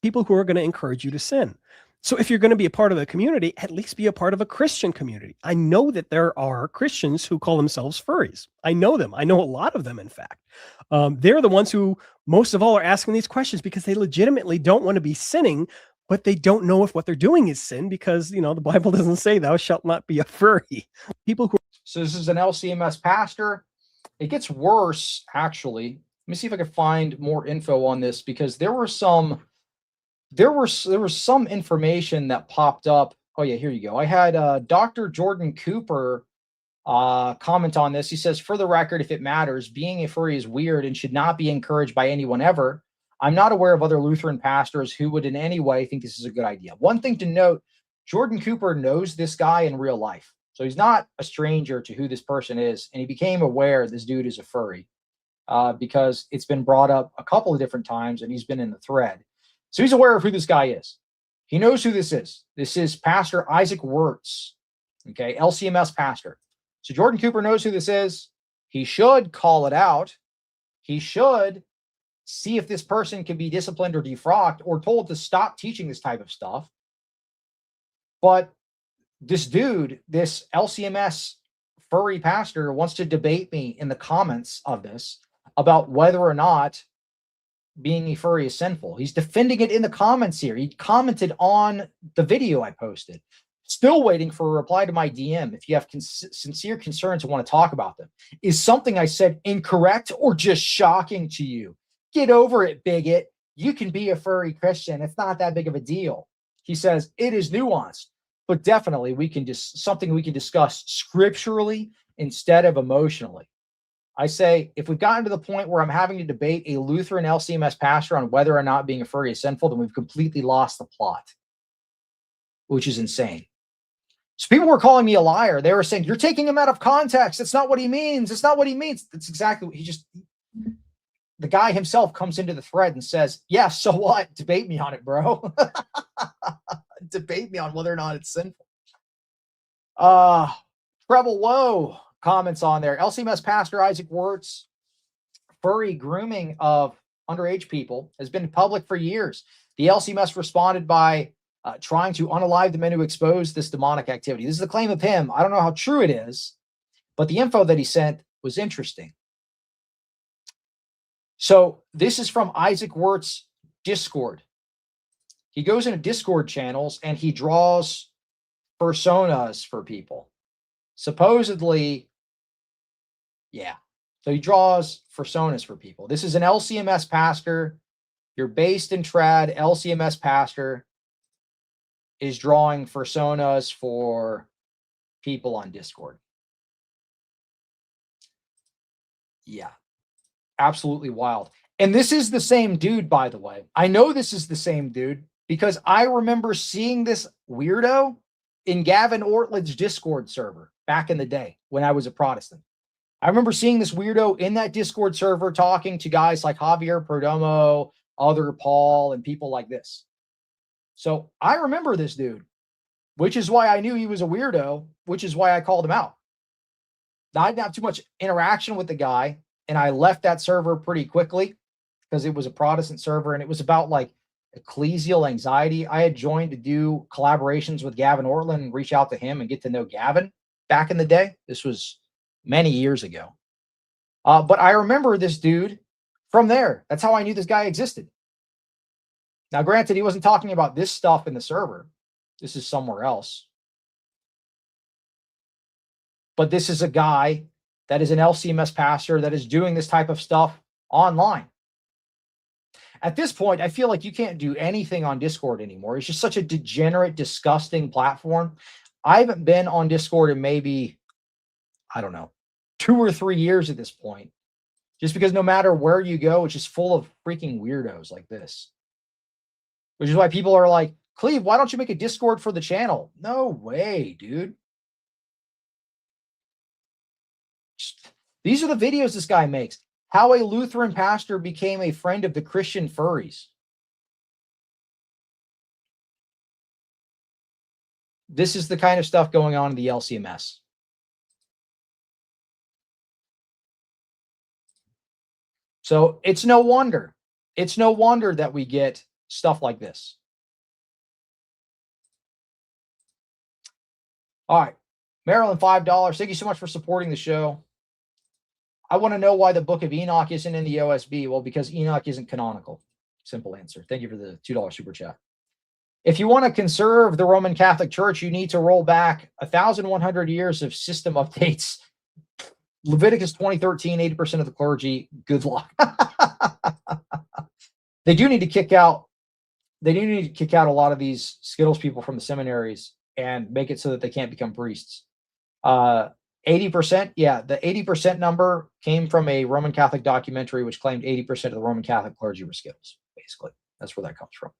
People who are going to encourage you to sin. So if you're going to be a part of the community, at least be a part of a Christian community. I know that there are Christians who call themselves furries. I know them. I know a lot of them, in fact. They're the ones who most of all are asking these questions because they legitimately don't want to be sinning, but they don't know if what they're doing is sin because, the Bible doesn't say thou shalt not be a furry. So this is an LCMS pastor. It gets worse, actually. Let me see if I can find more info on this because there was some information that popped up. Oh yeah, here you go. I had Dr. Jordan Cooper comment on this. He says, for the record, if it matters, being a furry is weird and should not be encouraged by anyone ever. I'm not aware of other Lutheran pastors who would in any way think this is a good idea. One thing to note, Jordan Cooper knows this guy in real life. So he's not a stranger to who this person is. And he became aware this dude is a furry because it's been brought up a couple of different times and he's been in the thread. So he's aware of who this guy is. He knows who this is. This is Pastor Isaac Wirtz, okay, LCMS pastor. So Jordan Cooper knows who this is. He should call it out. He should see if this person can be disciplined or defrocked or told to stop teaching this type of stuff. But this dude, this LCMS furry pastor, wants to debate me in the comments of this about whether or not being a furry is sinful. He's defending it in the comments here. He commented on the video I posted. Still waiting for a reply to my DM if you have sincere concerns and want to talk about them. Is something I said incorrect or just shocking to you? Get over it, bigot. You can be a furry Christian. It's not that big of a deal. He says it is nuanced, but definitely we can just something we can discuss scripturally instead of emotionally. I say, if we've gotten to the point where I'm having to debate a Lutheran LCMS pastor on whether or not being a furry is sinful, then we've completely lost the plot, which is insane. So people were calling me a liar. They were saying, you're taking him out of context. It's not what he means. It's not what he means. That's exactly what the guy himself comes into the thread and says, yeah, so what? Debate me on it, bro. Debate me on whether or not it's sinful. Treble Low comments on there. LCMS Pastor Isaac Wirtz, furry grooming of underage people has been public for years. The LCMS responded by trying to unalive the men who exposed this demonic activity. This is the claim of him. I don't know how true it is, but the info that he sent was interesting. So this is from Isaac Wirtz Discord. He goes into Discord channels and he draws personas for people. Supposedly, yeah. So he draws personas for people. This is an LCMS pastor. You're based in trad. LCMS pastor is drawing personas for people on Discord. Yeah. Absolutely wild. And this is the same dude, by the way. I know this is the same dude because I remember seeing this weirdo in Gavin Ortled's Discord server back in the day when I was a Protestant. I remember seeing this weirdo in that Discord server talking to guys like Javier Perdomo, other Paul, and people like this. So I remember this dude, which is why I knew he was a weirdo, which is why I called him out. Now, I didn't have too much interaction with the guy, and I left that server pretty quickly because it was a Protestant server, and it was about like ecclesial anxiety. I had joined to do collaborations with Gavin Ortland and reach out to him and get to know Gavin back in the day. This was many years ago. But I remember this dude from there. That's how I knew this guy existed. Now, granted, he wasn't talking about this stuff in the server. This is somewhere else. But this is a guy that is an LCMS pastor that is doing this type of stuff online. At this point, I feel like you can't do anything on Discord anymore. It's just such a degenerate, disgusting platform. I haven't been on Discord in maybe, I don't know, 2 or 3 years at this point. Just because no matter where you go, it's just full of freaking weirdos like this. Which is why people are like, Cleve, why don't you make a Discord for the channel? No way, dude. These are the videos this guy makes. How a Lutheran pastor became a friend of the Christian furries. This is the kind of stuff going on in the LCMS. So it's no wonder. It's no wonder that we get stuff like this. All right. Maryland, $5. Thank you so much for supporting the show. I want to know why the Book of Enoch isn't in the OSB. Well, because Enoch isn't canonical. Simple answer. Thank you for the $2 super chat. If you want to conserve the Roman Catholic Church, you need to roll back 1,100 years of system updates. Leviticus 20:13, 80% of the clergy. Good luck. They do need to kick out. They do need to kick out a lot of these Skittles people from the seminaries and make it so that they can't become priests. 80%, yeah, the 80% number came from a Roman Catholic documentary which claimed 80% of the Roman Catholic clergy were Skittles, basically. That's where that comes from.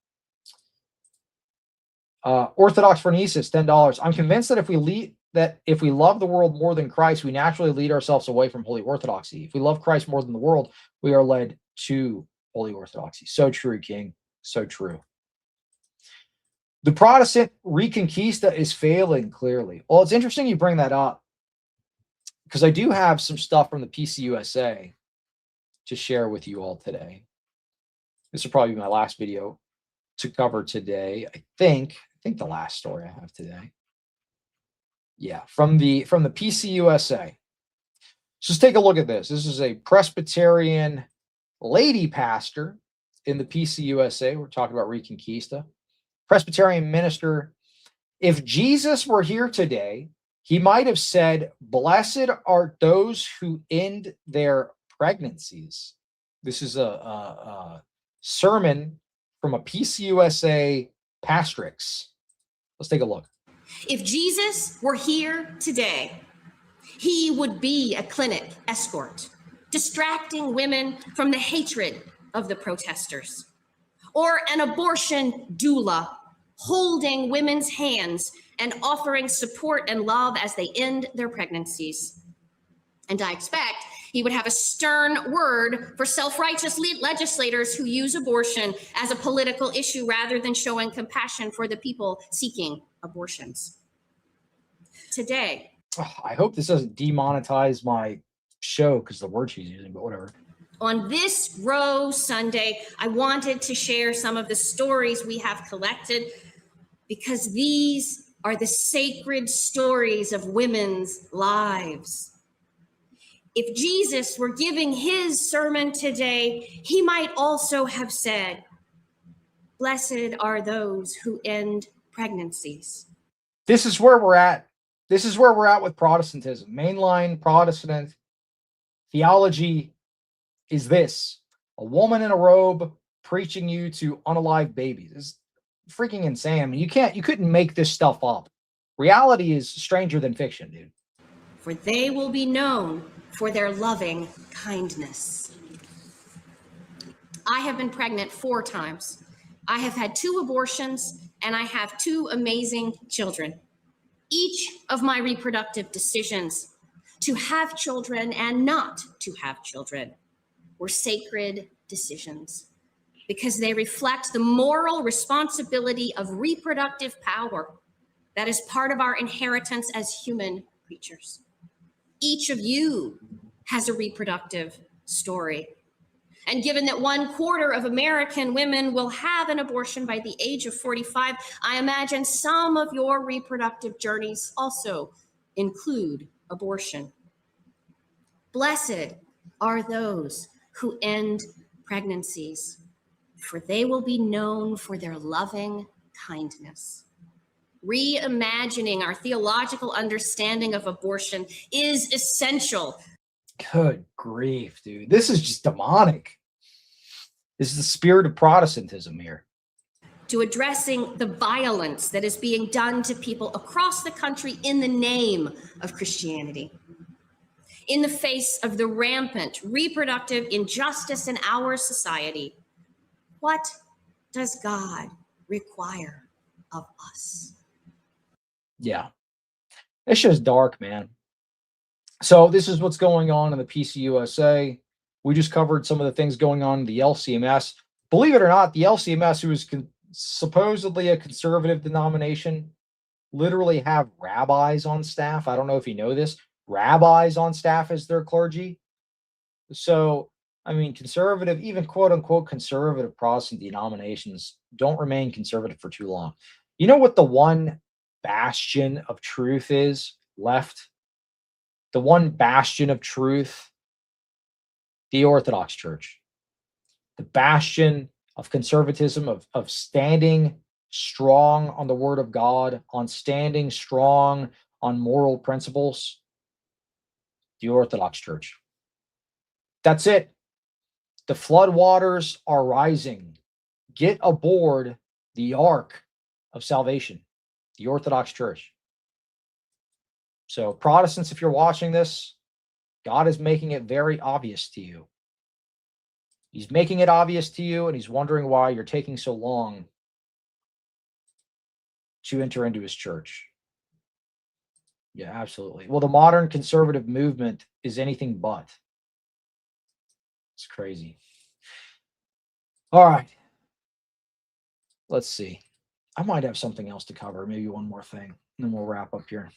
Orthodox Phronesis, $10. I'm convinced that if we love the world more than Christ, we naturally lead ourselves away from Holy Orthodoxy. If we love Christ more than the world, we are led to Holy Orthodoxy. So true, King. So true. The Protestant Reconquista is failing, clearly. Well, it's interesting you bring that up, because I do have some stuff from the PCUSA to share with you all today. This will probably be my last video to cover today. I think the last story I have today. Yeah, from the PCUSA. So let's take a look at this. This is a Presbyterian lady pastor in the PCUSA. We're talking about Reconquista. Presbyterian minister. If Jesus were here today, he might have said, "Blessed are those who end their pregnancies." This is a sermon from a PCUSA pastrix. Let's take a look. If Jesus were here today, he would be a clinic escort. distracting women from the hatred of the protesters, or an abortion doula holding women's hands and offering support and love as they end their pregnancies. And I expect he would have a stern word for self-righteous legislators who use abortion as a political issue rather than showing compassion for the people seeking abortions. Today, I hope this doesn't demonetize my show because the word she's using, but whatever. on this Rose Sunday, I wanted to share some of the stories we have collected because these are the sacred stories of women's lives. If Jesus were giving his sermon today, he might also have said, "Blessed are those who end pregnancies." This is where we're at. This is where we're at with Protestantism. Mainline Protestant theology is this: a woman in a robe preaching you to unalive babies. It's freaking insane. I mean, you couldn't make this stuff up. Reality is stranger than fiction, dude. For they will be known for their loving kindness. I have been pregnant 4 times. I have had 2 abortions, and I have 2 amazing children. Each of my reproductive decisions to have children and not to have children were sacred decisions because they reflect the moral responsibility of reproductive power that is part of our inheritance as human creatures. Each of you has a reproductive story. And given that 1/4 of American women will have an abortion by the age of 45, I imagine some of your reproductive journeys also include abortion. Blessed are those who end pregnancies, for they will be known for their loving kindness. Reimagining our theological understanding of abortion is essential. Good grief, dude. This is just demonic. This is the spirit of Protestantism here. To addressing the violence that is being done to people across the country in the name of Christianity. In the face of the rampant reproductive injustice in our society, what does God require of us? Yeah. It's just dark, man. So this is what's going on in the PCUSA. We just covered some of the things going on in the LCMS. Believe it or not, the LCMS, who is supposedly a conservative denomination, literally have rabbis on staff. I don't know if you know this. Rabbis on staff as their clergy. So, I mean, conservative, even quote unquote conservative Protestant denominations don't remain conservative for too long. You know what the one bastion of truth is left? The one bastion of truth? The Orthodox Church. The bastion of conservatism, of standing strong on the Word of God, on standing strong on moral principles. The Orthodox Church. That's it. The floodwaters are rising. Get aboard the ark of salvation, the Orthodox Church. So, Protestants, if you're watching this, God is making it very obvious to you. He's making it obvious to you, and he's wondering why you're taking so long to enter into his church. Yeah, absolutely. Well, the modern conservative movement is anything but. It's crazy. All right. Let's see. I might have something else to cover, maybe one more thing, and then we'll wrap up here.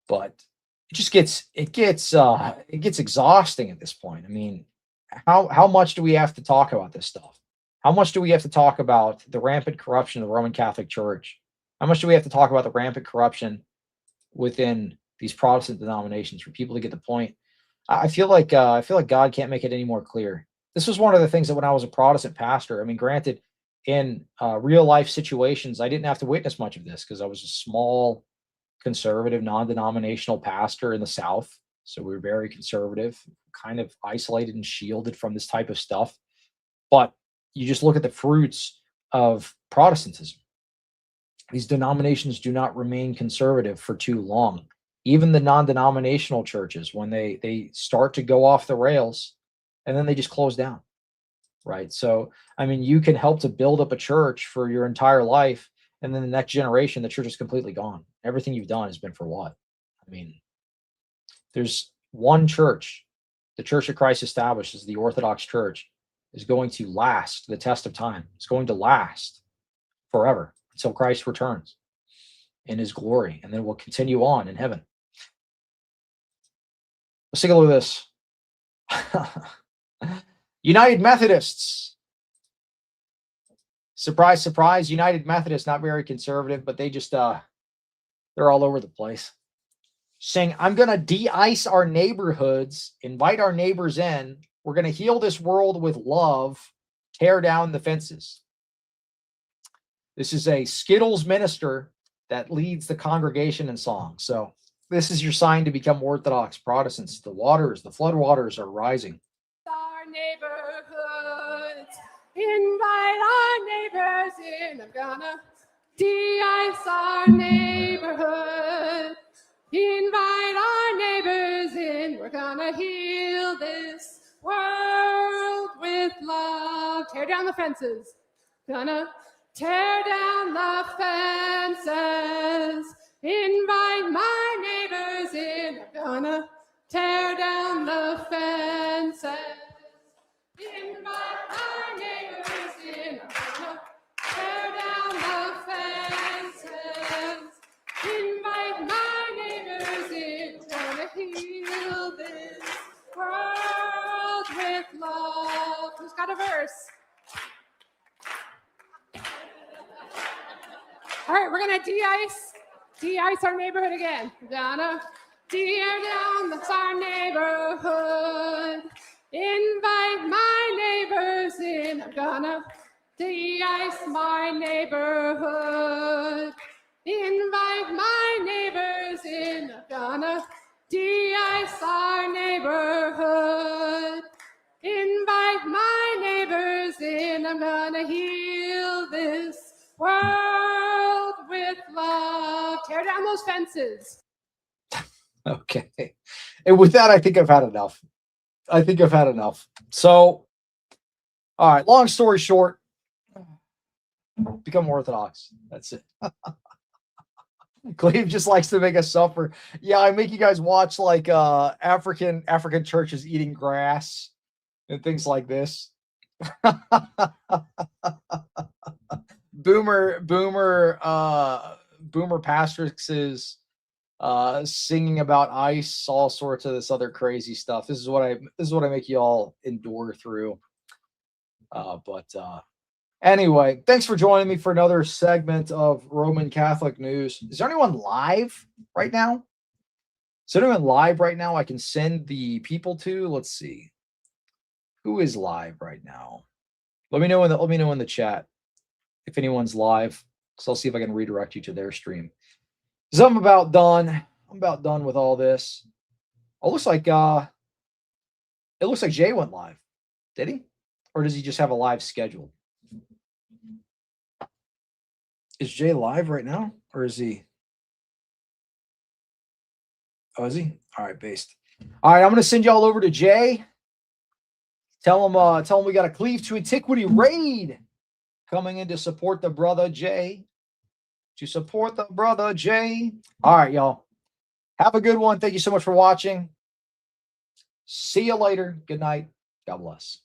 But it just gets exhausting at this point. I mean, how much do we have to talk about this stuff? How much do we have to talk about the rampant corruption of the Roman Catholic Church? How much do we have to talk about the rampant corruption within these Protestant denominations for people to get the point? I feel like God can't make it any more clear. This was one of the things that when I was a Protestant pastor, I mean, granted, in real life situations, I didn't have to witness much of this because I was a small, conservative, non-denominational pastor in the South. So we were very conservative, kind of isolated and shielded from this type of stuff. But you just look at the fruits of Protestantism. These denominations do not remain conservative for too long. even the non-denominational churches, when they start to go off the rails, and then they just close down, right? So, I mean, you can help to build up a church for your entire life, and then the next generation, the church is completely gone. Everything you've done has been for what? I mean, there's one church, the Church of Christ established as the Orthodox Church, is going to last the test of time. It's going to last forever until Christ returns in his glory, and then we'll continue on in heaven. Let's take a look at this. United Methodists. Surprise, surprise. United Methodists, not very conservative, but they just, they're all over the place. Saying, I'm going to de-ice our neighborhoods, invite our neighbors in. We're going to heal this world with love, tear down the fences. This is a Skittles minister that leads the congregation in song. So this is your sign to become Orthodox Protestants. The flood waters are rising. Our neighborhoods, invite our neighbors in. I'm gonna de-ice our neighborhood. Invite our neighbors in. We're gonna heal this world with love. Tear down the fences. Gonna tear down the fences. Invite my neighbors in. I'm gonna tear down the fences. Invite my neighbors in. I'm gonna tear down the fences. Invite my neighbors in. Gonna heal this world with love. Who's got a verse? All right, we're gonna de-ice our neighborhood again. We're gonna tear down our neighborhood. Invite my neighbors in. I'm gonna de-ice my neighborhood. Invite my neighbors in. I'm gonna de-ice our neighborhood. Invite my neighbors in. I'm gonna heal this world with love. Tear down those fences. Okay. And with that, I think I've had enough. So, all right, long story short, become Orthodox. That's it. Cleve just likes to make us suffer. Yeah, I make you guys watch like African churches eating grass and things like this. Boomer pastors is singing about ice, all sorts of this other crazy stuff. This is what I make you all endure through. Anyway, thanks for joining me for another segment of Roman Catholic News. Is there anyone live right now? I can send the people to? Let's see. Who is live right now? Let me know in the chat if anyone's live, so I'll see if I can redirect you to their stream. Because I'm about done. I'm about done with all this. Oh, it looks like Jay went live. Did he? Or does he just have a live schedule? Is Jay live right now? Or is he? Oh, is he? All right, based. All right, I'm gonna send y'all over to Jay. Tell him we got a Cleave to Antiquity raid coming in to support the brother Jay. All right, y'all. Have a good one. Thank you so much for watching. See you later. Good night. God bless.